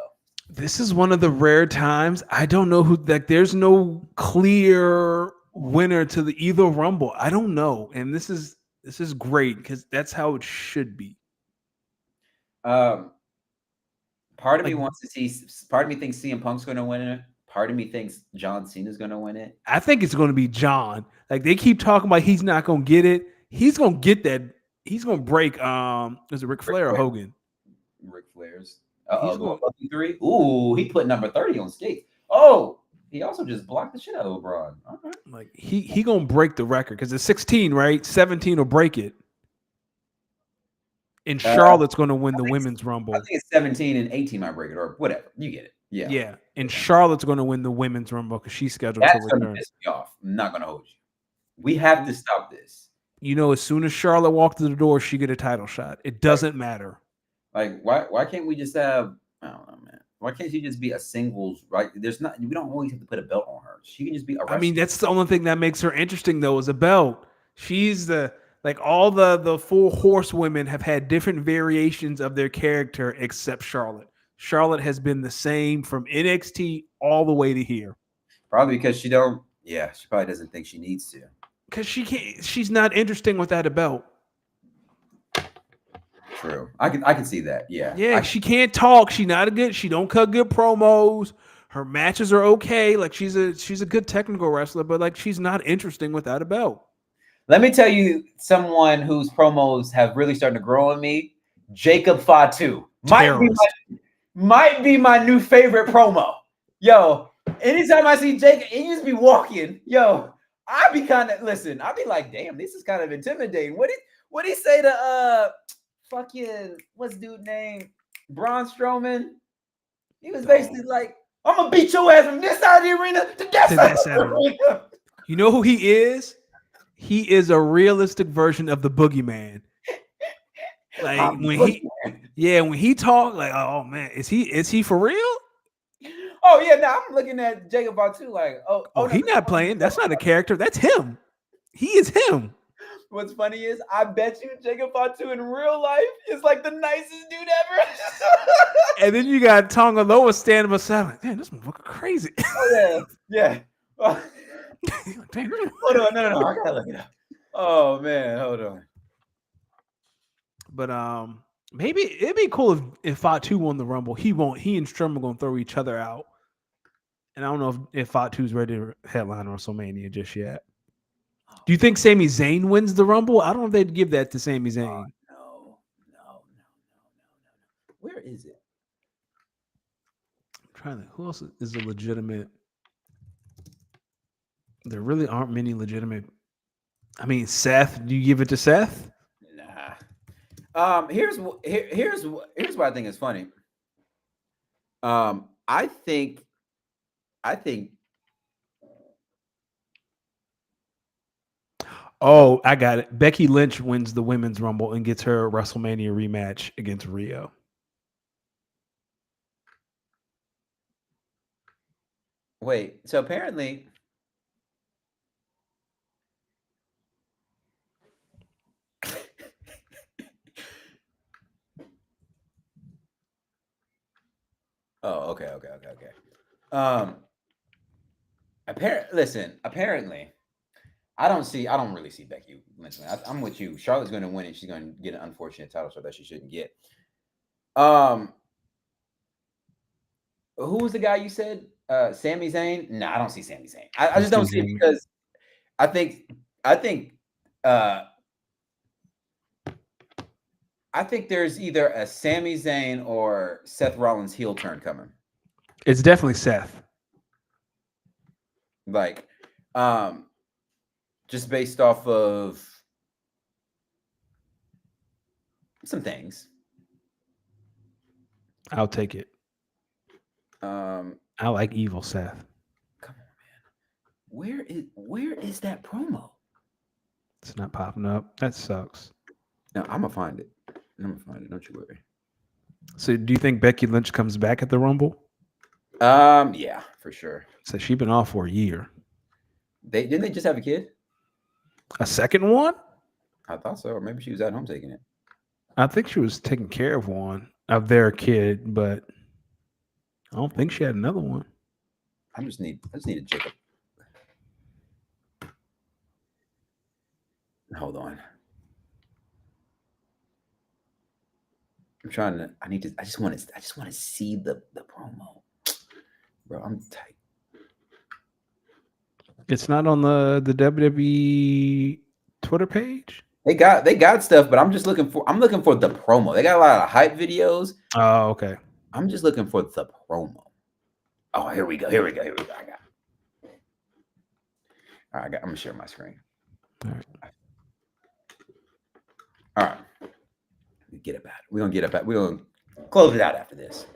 This is one of the rare times I don't know who. Like, there's no clear winner to either Rumble. I don't know, and this is great because that's how it should be. Part of me wants to see. Part of me thinks CM Punk's going to win it. Part of me thinks John Cena's going to win it. I think it's going to be John. Like, they keep talking about he's not going to get it. He's going to get that. He's going to break. Is it Ric Flair or Hogan? Ric Flair's. Lucky 3. Ooh, he put number 30 on skates. Oh, he also just blocked the shit out of LeBron. Okay. Like he gonna break the record because it's 16, right? 17 will break it. And Charlotte's gonna win the women's Rumble. I think it's 17 and 18 might break it, or whatever. You get it. Yeah. Yeah. And Charlotte's gonna win the women's Rumble because she's scheduled to return. That's gonna piss me off. I'm not gonna hold you. We have to stop this. You know, as soon as Charlotte walked through the door, she get a title shot. It doesn't matter. Like, why can't we just have, I don't know, man. Why can't she just be a singles, right? We don't always have to put a belt on her. She can just be a wrestler. I mean, that's the only thing that makes her interesting, though, is a belt. She's all the 4 horsewomen have had different variations of their character except Charlotte. Charlotte has been the same from NXT all the way to here. Probably because she probably doesn't think she needs to. Because she's not interesting without a belt. True. I can see that. Yeah. Yeah, she can't talk. She don't cut good promos. Her matches are okay. Like, she's a good technical wrestler, but like, she's not interesting without a belt. Let me tell you someone whose promos have really started to grow on me. Jacob Fatu. Might be my new favorite promo. Yo, anytime I see Jacob, he just be walking. Yo, I'd be like, damn, this is kind of intimidating. What he say to fucking what's dude name? Braun Strowman? He was basically like, I'm gonna beat your ass from this side of the arena to that side of the arena. You know who he is? He is a realistic version of the Boogeyman. Like when he talk, like, oh man, is he for real? Oh yeah, now I'm looking at Jacob Fatu like, he's not playing. That's not a character. That's him. He is him. What's funny is I bet you Jacob Fatu in real life is like the nicest dude ever. And then you got Tonga Loa standing beside him. Damn, this motherfucker crazy. Oh yeah. Hold on, no. I gotta look it up. Oh man, hold on. But maybe it'd be cool if Fatu won the Rumble. He won't. He and Strowman gonna throw each other out. And I don't know if Fatu's ready to headline WrestleMania just yet. Do you think Sami Zayn wins the Rumble? I don't know if they'd give that to Sami Zayn. No. Where is it? I'm trying to. Who else is a legitimate? There really aren't many legitimate. I mean, Seth. Do you give it to Seth? Nah. Here's what I think is funny. I think. Oh, I got it. Becky Lynch wins the Women's Rumble and gets her WrestleMania rematch against Rio. Wait. So apparently. Oh, okay. Apparently, I don't really see Becky Lynch win. I'm with you. Charlotte's going to win, and she's going to get an unfortunate title shot that she shouldn't get. Who was the guy you said? Sami Zayn? No, I don't see Sami Zayn. I just don't see it because I think there's either a Sami Zayn or Seth Rollins heel turn coming. It's definitely Seth. Like, just based off of some things. I'll take it. I like evil Seth. Come on, man. Where is that promo? It's not popping up. That sucks. No, I'm gonna find it. Don't you worry. So, do you think Becky Lynch comes back at the Rumble? Yeah, for sure. So she's been off for a year. Didn't they just have a kid? A second one? I thought so, or maybe she was at home taking it. I think she was taking care of one of their kid, but I don't think she had another one. I just need a Jacob. Hold on. I just want to see the promo. Bro, I'm tight. It's not on the WWE Twitter page. They got stuff, but I'm looking for the promo. They got a lot of hype videos. Oh, okay. I'm just looking for the promo. Oh, here we go. I got it. All right, I'm gonna share my screen. All right. We're gonna get up at. We're gonna close it out after this.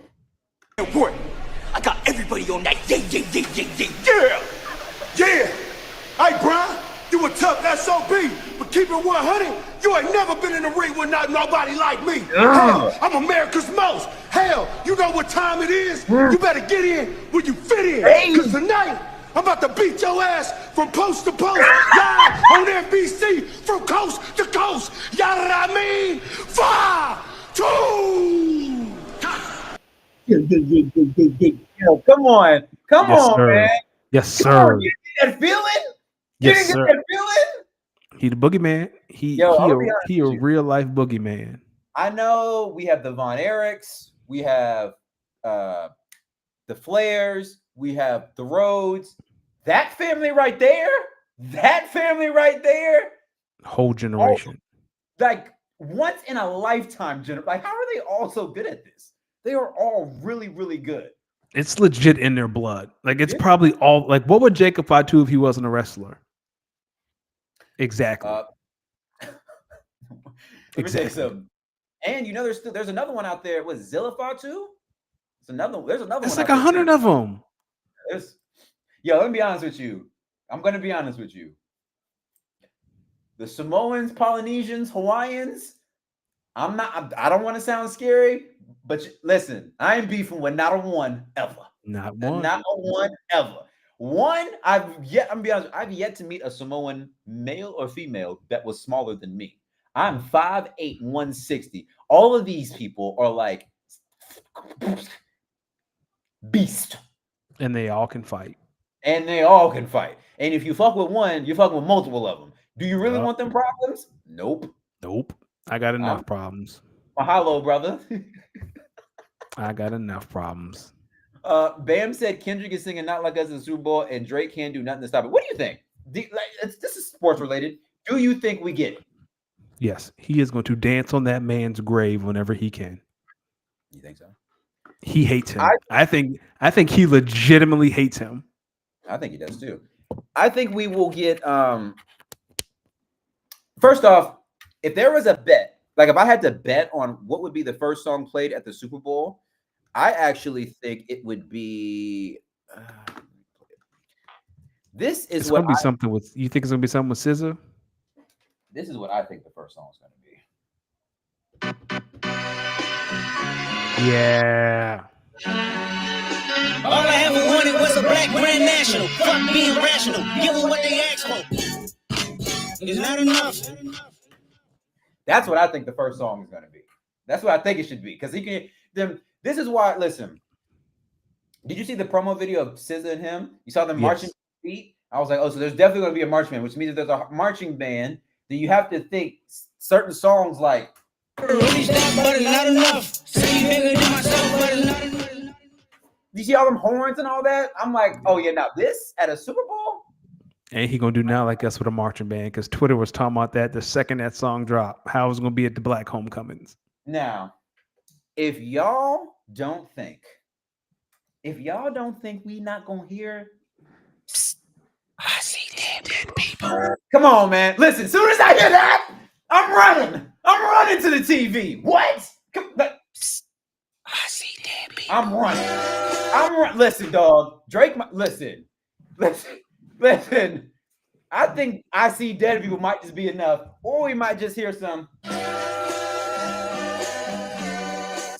I got everybody on that. Yeah! Hey, Brian, you a tough SOB, but keep it 100, you ain't never been in the ring with nobody like me. Hell, I'm America's most. Hell, you know what time it is? You better get in when you fit in. Cause tonight, I'm about to beat your ass from post to post, live on NBC, from coast to coast. You know what I mean? 5, 2, Yo, come on, sir. man. Yes, sir. You get that feeling? Yes, sir. Get that feeling? He the boogeyman. He a real life boogeyman. I know we have the Von Erichs, we have the Flairs, we have the Rhodes. That family right there. Whole generation. Like once in a lifetime. Like how are they all so good at this? They are all really, really good. It's legit in their blood. Like it's probably all like what would Jacob Fatu do if he wasn't a wrestler? Exactly. Exactly. And you know, there's another one out there. Was Zilla Fatu? There's another one. It's like 100 of them. Yo, let me be honest with you. I'm gonna be honest with you. The Samoans, Polynesians, Hawaiians. I don't want to sound scary, but listen, I ain't beefing with not a one ever. Not a one ever. One, I'm gonna be honest, I've yet to meet a Samoan male or female that was smaller than me. I'm 5'8", 160. All of these people are like beast. And they all can fight. And if you fuck with one, you're fucking with multiple of them. Do you really want them problems? Nope. I got enough problems. Mahalo, brother. I got enough problems. Bam said Kendrick is singing Not Like Us in the Super Bowl and Drake can't do nothing to stop it. What do you think? This is sports related. Do you think we get it? Yes, he is going to dance on that man's grave whenever he can. You think so? He hates him. I think he legitimately hates him. I think he does too. I think we will get first off, if there was a bet, like if I had to bet on what would be the first song played at the Super Bowl, I actually think it would be this is It's what gonna be something with you think it's gonna be something with SZA? This is what I think the first song is going to be. Yeah. All I ever wanted was a black grand national. Fuck being rational. Give them what they ask for. It's not enough. That's what I think the first song is going to be. That's what I think it should be. Because he can them. This is why, listen. Did you see the promo video of SZA and him? You saw them marching feet? I was like, oh, so there's definitely going to be a marching band, which means if there's a marching band, then you have to think certain songs like not enough. You see all them horns and all that? I'm like, oh yeah, now this at a Super Bowl? And he gonna do now like us with a marching band because Twitter was talking about that the second that song dropped. How it was gonna be at the Black Homecomings. Now, if y'all don't think we not gonna hear, I see dead people. Come on, man. Listen, as soon as I hear that, I'm running to the TV. What? I see dead people. I'm running. Listen, dog. Drake, listen. I think I see dead people might just be enough, or we might just hear some. As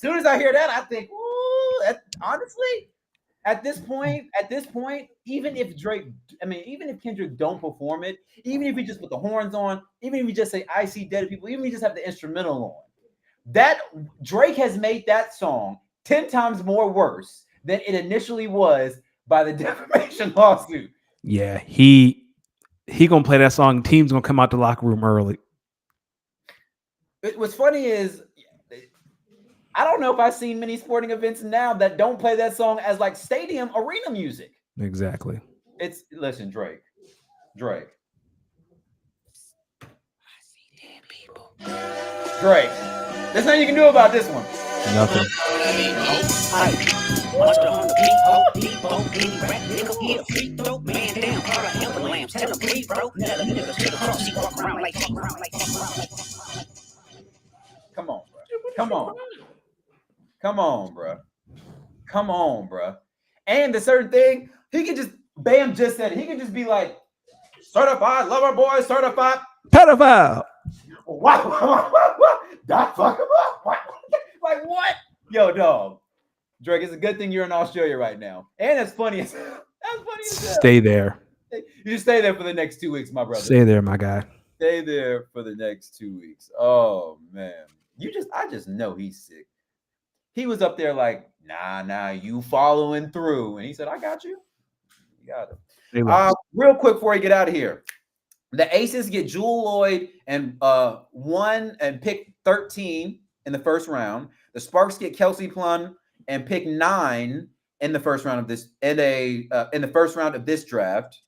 soon as I hear that, I think, ooh, honestly, at this point, even if Kendrick don't perform it, even if he just put the horns on, even if he just say I see dead people, even if he just have the instrumental on, that Drake has made that song 10 times more worse than it initially was by the defamation lawsuit. Yeah, he gonna play that song. Team's gonna come out the locker room early. What's funny is, I don't know if I've seen many sporting events now that don't play that song as like stadium arena music. Exactly. Listen, Drake. Drake. There's nothing you can do about this one. Nothing. Come on, bro. Come on, bro. And the certain thing, he can just, Bam just said it. He can just be like, certified lover boy, certified pedophile. Wow. That fuck him up. Like what? Yo, dog. Drake, it's a good thing you're in Australia right now. And that's funny as hell. Stay there. You just stay there for the next 2 weeks, my brother. Stay there, my guy. Stay there for the next 2 weeks. Oh man. I just know he's sick. He was up there like, nah, you following through. And he said, I got you. You got it. Real quick before we get out of here. The Aces get Jewel Lloyd and pick 13 in the first round. The Sparks get Kelsey Plum and pick 9 in the first round of this, and in the first round of this draft,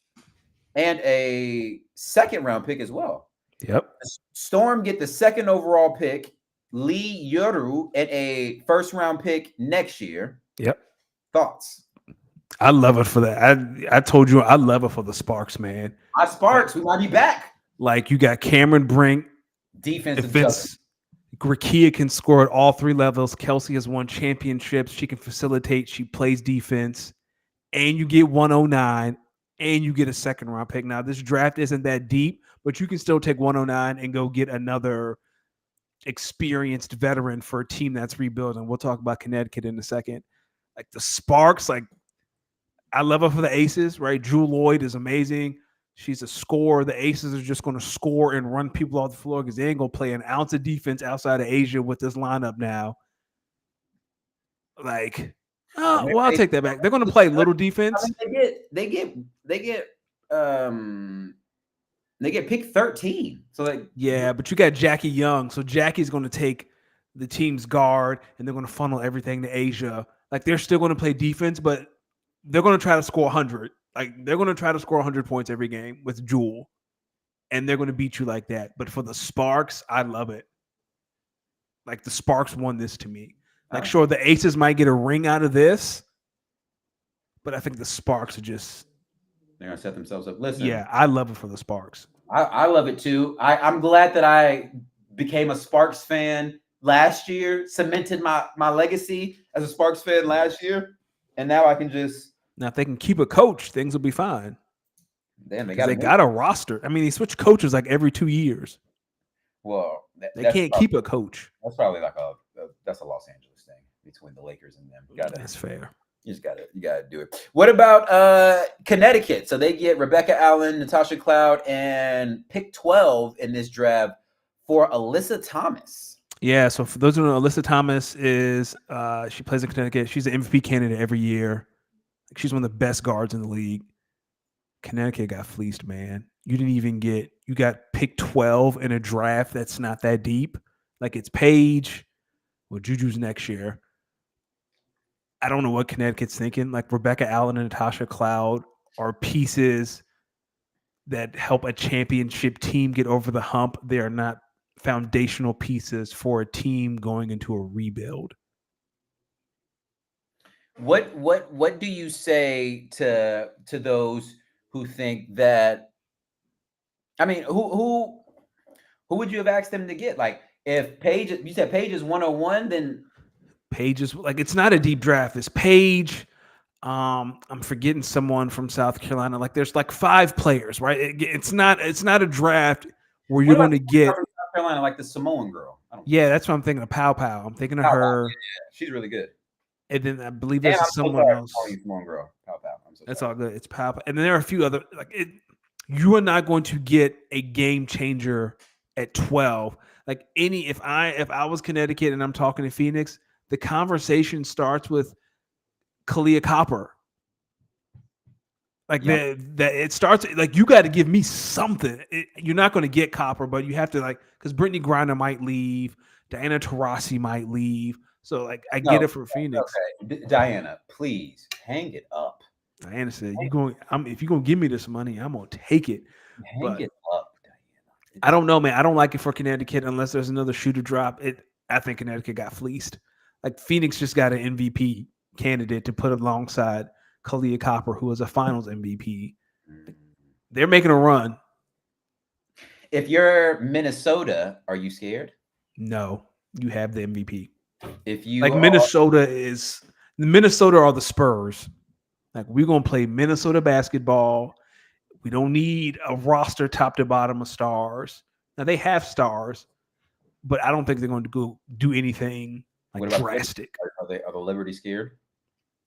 and a second round pick as well. Yep. Storm get the second overall pick, Lee Yoru, and a first round pick next year. Yep. Thoughts? I love it for that. I told you I love it for the Sparks, man. Our Sparks, we might be back. Like you got Cameron Brink, defense. Rakia can score at all 3 levels. Kelsey has won championships. She can facilitate. She plays defense, and you get 109, and you get a second round pick. Now this draft isn't that deep, but you can still take 109 and go get another experienced veteran for a team that's rebuilding. We'll talk about Connecticut in a second. Like the Sparks, like I love it for the Aces, right? Jewel Lloyd is amazing. She's a scorer. The Aces are just going to score and run people off the floor because they ain't going to play an ounce of defense outside of Asia with this lineup now. Like, well, I'll take that back. They're going to play little defense. I mean, they get pick 13. So like, yeah, but you got Jackie Young. So Jackie's going to take the team's guard and they're going to funnel everything to Asia. Like they're still going to play defense, but they're going to try to score 100. Like they're going to try to score 100 points every game with Jewel, and they're going to beat you like that. But for the Sparks, I love it. Like the Sparks won this to me. Like, sure, the Aces might get a ring out of this, but I think the Sparks are just they're gonna set themselves up. Listen, yeah, I love it for the Sparks. I love it too. I'm glad that I became a Sparks fan last year, cemented my legacy as a Sparks fan last year, and now I can just Now if they can keep a coach, things will be fine. damn, they got a roster. I mean, they switch coaches like every 2 years. Well, They can't keep a coach. That's probably like that's a Los Angeles thing between the Lakers and them. That's fair. You gotta do it. What about Connecticut? So they get Rebecca Allen, Natasha Cloud, and pick 12 in this draft for Alyssa Thomas. Yeah, so for those who don't know, Alyssa Thomas is she plays in Connecticut. She's an MVP candidate every year. She's one of the best guards in the league. Connecticut got fleeced, man. You got pick 12 in a draft that's not that deep. Like it's Paige. Well, Juju's next year. I don't know what Connecticut's thinking. Like Rebecca Allen and Natasha Cloud are pieces that help a championship team get over the hump. They are not foundational pieces for a team going into a rebuild. What do you say to those who think that? I mean, who would you have asked them to get? Like, if Paige, you said Paige is 101, then Paige is like it's not a deep draft. It's Paige. I'm forgetting someone from South Carolina. Like, there's like 5 players, right? It's not a draft where you're going to get South Carolina, like the Samoan girl. Yeah, that's what I'm thinking of. Pow Pow. I'm thinking of her. Yeah, she's really good. And then I believe there's someone else. Samoan girl. Pow Pow. That's all good. It's Pow Pow. And then there are a few other you are not going to get a game changer at 12. Like if I was Connecticut and I'm talking to Phoenix, the conversation starts with Kalia Copper. Like that it starts like you got to give me something. You're not going to get Copper, but you have to because Brittany Griner might leave, Diana Taurasi might leave. So I get it for Phoenix. Okay, Diana, please hang it up. Diana said, if you're gonna give me this money, I'm gonna take it. Hang it up, Diana. I don't know, man. I don't like it for Connecticut unless there's another shooter drop. I think Connecticut got fleeced. Like Phoenix just got an MVP candidate to put alongside Kalia Copper, who was a Finals MVP. They're making a run. If you're Minnesota, are you scared? No, you have the MVP. If you Minnesota are the Spurs. Like we're gonna play Minnesota basketball. We don't need a roster top to bottom of stars. Now they have stars, but I don't think they're going to go do anything drastic. Are the Liberty scared?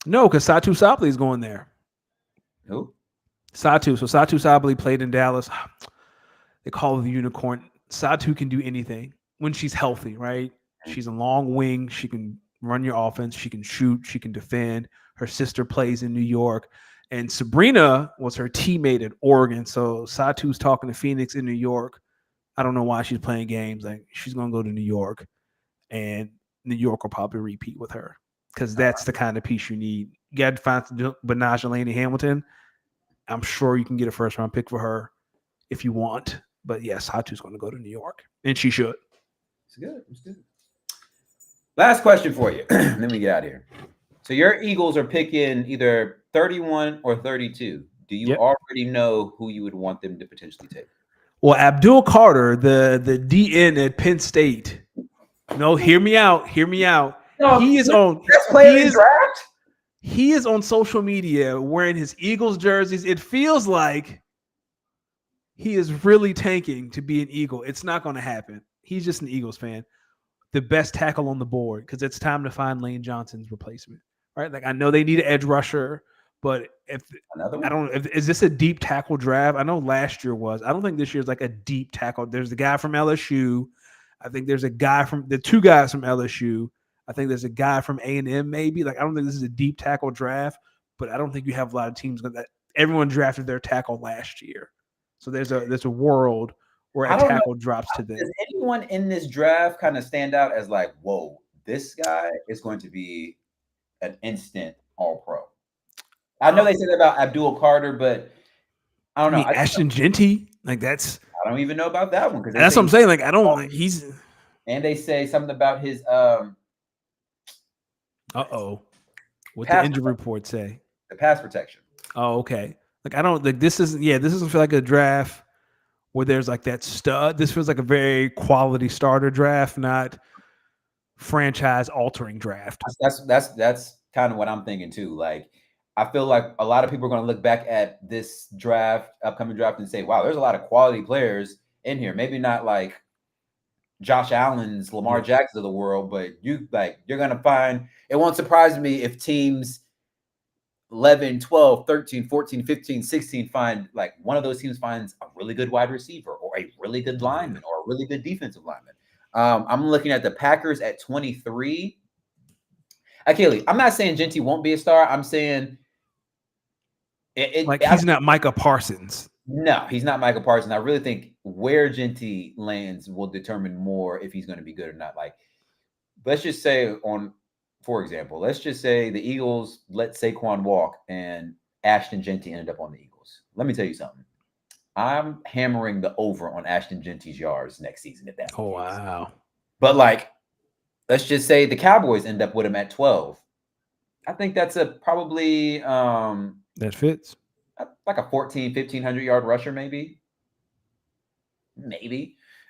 No, because Satu Sabally is going there. Who? Satu. So Satu Sabally played in Dallas. They call her the unicorn. Satu can do anything when she's healthy, right? She's a long wing. She can run your offense. She can shoot. She can defend. Her sister plays in New York. And Sabrina was her teammate at Oregon. So Satu's talking to Phoenix in New York. I don't know why she's playing games. Like she's going to go to New York. And New York will probably repeat with her. Because that's the kind of piece you need. You got to find Benaj Laney Hamilton. I'm sure you can get a first-round pick for her if you want. But yes, Satu's going to go to New York. And she should. It's good. It's good. Last question for you. Then we get out of here. So your Eagles are picking either 31 or 32. Do you already know who you would want them to potentially take? Well, Abdul Carter, the DN at Penn State. No, hear me out. Hear me out. No, he is on draft. He is on social media wearing his Eagles jerseys. It feels like he is really tanking to be an Eagle. It's not going to happen. He's just an Eagles fan. The best tackle on the board because it's time to find Lane Johnson's replacement. Right? Like I know they need an edge rusher, but is this a deep tackle draft? I know last year was. I don't think this year's like a deep tackle. There's the guy from LSU. I think there's the 2 guys from LSU. I think there's a guy from A&M maybe. Like I don't think this is a deep tackle draft, but I don't think you have a lot of teams that everyone drafted their tackle last year. So there's a world where a tackle drops to them. Does anyone in this draft kind of stand out as like, whoa, this guy is going to be an instant All-Pro? I know they said that about Abdul Carter, but I don't know. Ashton Genty, like that's. I don't even know about that one because that's what I'm saying. Like I don't. He's. And they say something about his What the Pass injury report say? the pass protection. Oh, okay. Like I don't like this isn't this doesn't feel like a draft where there's like that stud. This feels like a very quality starter draft, not franchise altering draft. That's kind of what I'm thinking too. Like, I feel like a lot of people are going to look back at this upcoming draft, and say, "Wow, there's a lot of quality players in here." Maybe not like Josh Allen's, Lamar Jacksons of the world, but you're going to find. It won't surprise me if teams 11, 12, 13, 14, 15, 16 find like one of those teams finds a really good wide receiver or a really good lineman or a really good defensive lineman. I'm looking at the Packers at 23. Akili, I'm not saying Genty won't be a star. I'm saying he's not Micah Parsons. No, he's not Michael Parsons. I really think where Genty lands will determine more if he's going to be good or not. Like, let's just say for example, let's just say the Eagles let Saquon walk and Ashton Genty ended up on the Eagles. Let me tell you something. I'm hammering the over on Ashton Genty's yards next season if that's the case. Wow. But like, let's just say the Cowboys end up with him at 12. I think that's probably that fits. Like a 1,500 yard rusher, maybe.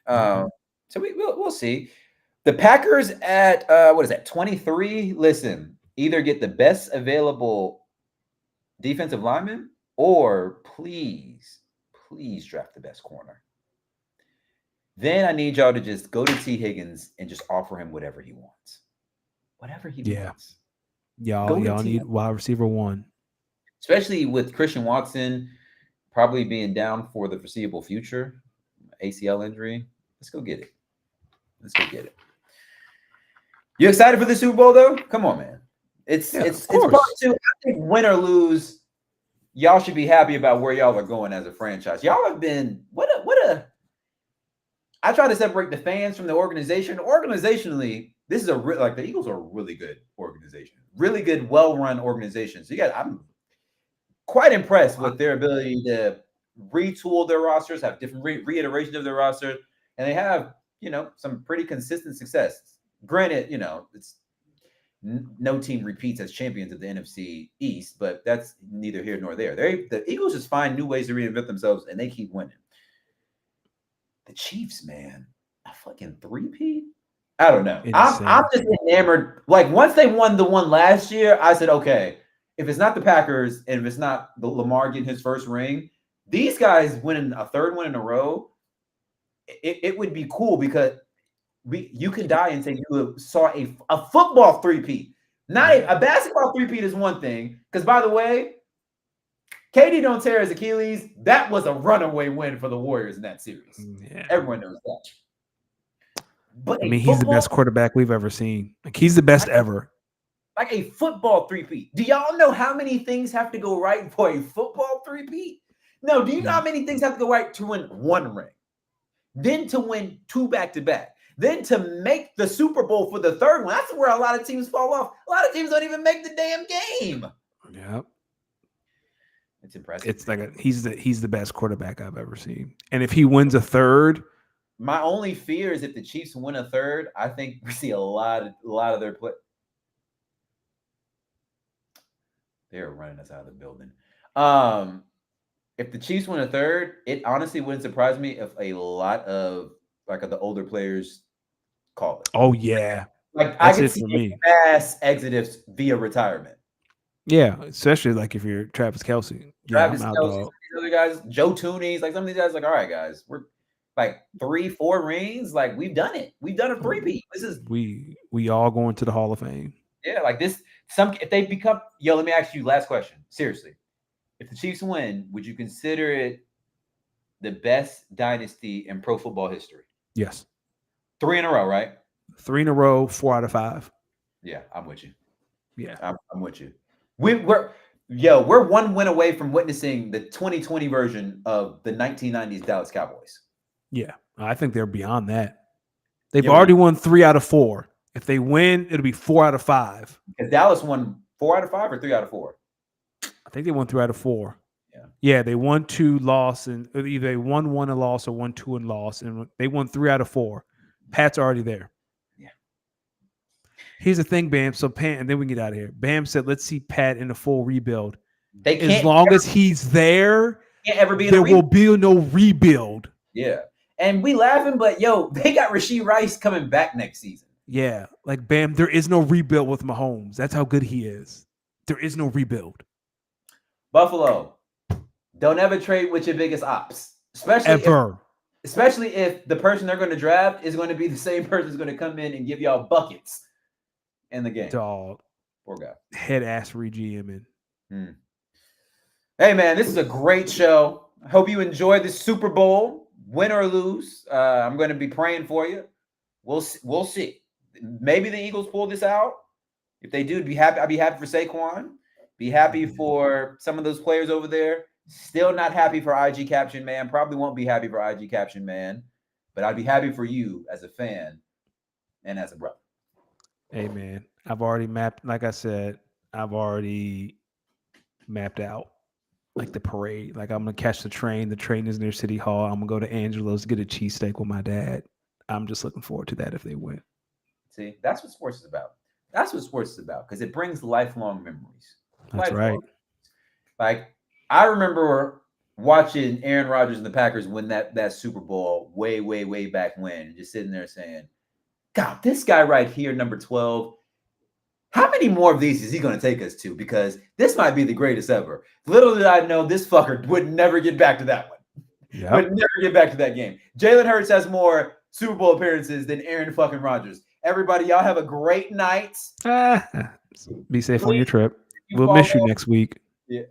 So we'll see. The Packers at what is that, 23? Listen, either get the best available defensive lineman or please draft the best corner. Then I need y'all to just go to T. Higgins and just offer him whatever he wants. Whatever he wants. Y'all need wide receiver 1. Especially with Christian Watson probably being down for the foreseeable future, ACL injury. Let's go get it. You excited for the Super Bowl though? Come on, man. It's part 2. I think win or lose, y'all should be happy about where y'all are going as a franchise. Y'all have been I try to separate the fans from the organization. Organizationally, this is the Eagles are a really good organization, really good, well-run organization. So I'm quite impressed with their ability to retool their rosters, have different reiteration of their roster, and they have, some pretty consistent success. Granted, it's no team repeats as champions of the NFC East, but that's neither here nor there. The Eagles just find new ways to reinvent themselves, and they keep winning. The Chiefs, man, a fucking 3-peat? I don't know. I'm just enamored. Like, once they won the one last year, I said, okay, if it's not the Packers and if it's not the Lamar getting his first ring, these guys winning a third one in a row, it would be cool because you can die and say you saw a football 3-peat. Not a basketball 3-peat is one thing. Because, by the way, KD don't tear his Achilles. That was a runaway win for the Warriors in that series. Yeah. Everyone knows that. But he's the best quarterback we've ever seen. Like, he's the best ever. Like a football 3-peat. Do y'all know how many things have to go right for a football 3-peat? No, do you know how many things have to go right to win one ring? Then to win 2 back-to-back. Then to make the Super Bowl for the third one. That's where a lot of teams fall off. A lot of teams don't even make the damn game. Yep. It's impressive. It's like he's the best quarterback I've ever seen. And if he wins a third, my only fear is if the Chiefs win a third, I think we see a lot of their play. They're running us out of the building. If the Chiefs win a third, it honestly wouldn't surprise me if a lot of the older players call it. Oh yeah, like that's I could see mass exodus via retirement. Yeah, especially like if you're Travis Kelce. Travis Kelce, these other guys, Joe Tooney's, like some of these guys, like, all right, guys, we're like 3-4 rings, like we've done it. We've done a 3-peat. This is we all going to the Hall of Fame. Yeah, like this. If they become, let me ask you last question. Seriously, if the Chiefs win, would you consider it the best dynasty in pro football history? Yes. 3 in a row, right? 3 in a row, 4 out of 5. Yeah, I'm with you. Yeah, I'm with you. We're one win away from witnessing the 2020 version of the 1990s Dallas Cowboys. Yeah, I think they're beyond that. They've already won 3 out of 4. If they win, it'll be 4 out of 5. Because Dallas won 4 out of 5 or 3 out of 4? I think they won 3 out of 4. Yeah, they won 2, lost, and either they won 1 and lost or 1, 2 and lost, and they won 3 out of 4. Pat's already there. Yeah. Here's the thing, Bam. So Pam, and then we can get out of here. Bam said, "Let's see Pat in a full rebuild. They can't As long as he's there, can't ever be in there a will be no rebuild." Yeah. And we laughing, but yo, they got Rashee Rice coming back next season. Yeah, like Bam, there is no rebuild with Mahomes. That's how good he is. There is no rebuild. Buffalo, don't ever trade with your biggest ops, especially if the person they're going to draft is going to be the same person who's going to come in and give y'all buckets in the game. Dog, poor guy, head ass re-GMing. Hey man, this is a great show. I hope you enjoyed the Super Bowl, win or lose. I'm going to be praying for you. We'll see. Maybe the Eagles pull this out. If they do, I'd be happy for Saquon. Be happy for some of those players over there. Still not happy for IG Caption Man. Probably won't be happy for IG Caption Man. But I'd be happy for you as a fan and as a brother. Hey man, I've already mapped. Like I said, I've already mapped out like the parade. Like I'm gonna catch the train. The train is near City Hall. I'm gonna go to Angelo's to get a cheesesteak with my dad. I'm just looking forward to that if they win. See, that's what sports is about. That's what sports is about because it brings lifelong memories. That's right. Like I remember watching Aaron Rodgers and the Packers win that Super Bowl way back when, and just sitting there saying, God, this guy right here, number 12, how many more of these is he going to take us to? Because this might be the greatest ever. Little did I know this fucker would never get back to that one. Yep. Would never get back to that game. Jalen Hurts has more Super Bowl appearances than Aaron fucking Rodgers. Everybody, y'all have a great night. Be safe on your trip. We'll miss you next week. Yeah.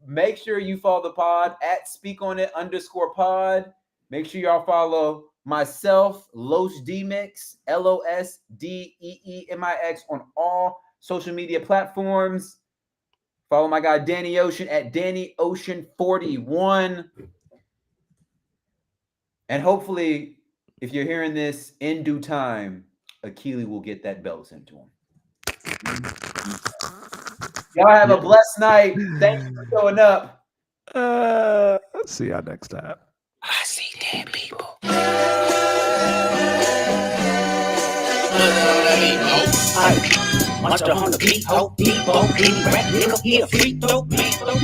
Make sure you follow the pod at @speakonit_pod. Make sure y'all follow myself, Los Demix, LOSDEEMIX on all social media platforms. Follow my guy Danny Ocean at DannyOcean41. And hopefully, if you're hearing this in due time, Akili will get that belt sent to him. Y'all have a blessed night. Thank you for showing up. See y'all next time. I see dead people. Watch the 100 people, rap, nigga, here, free throw.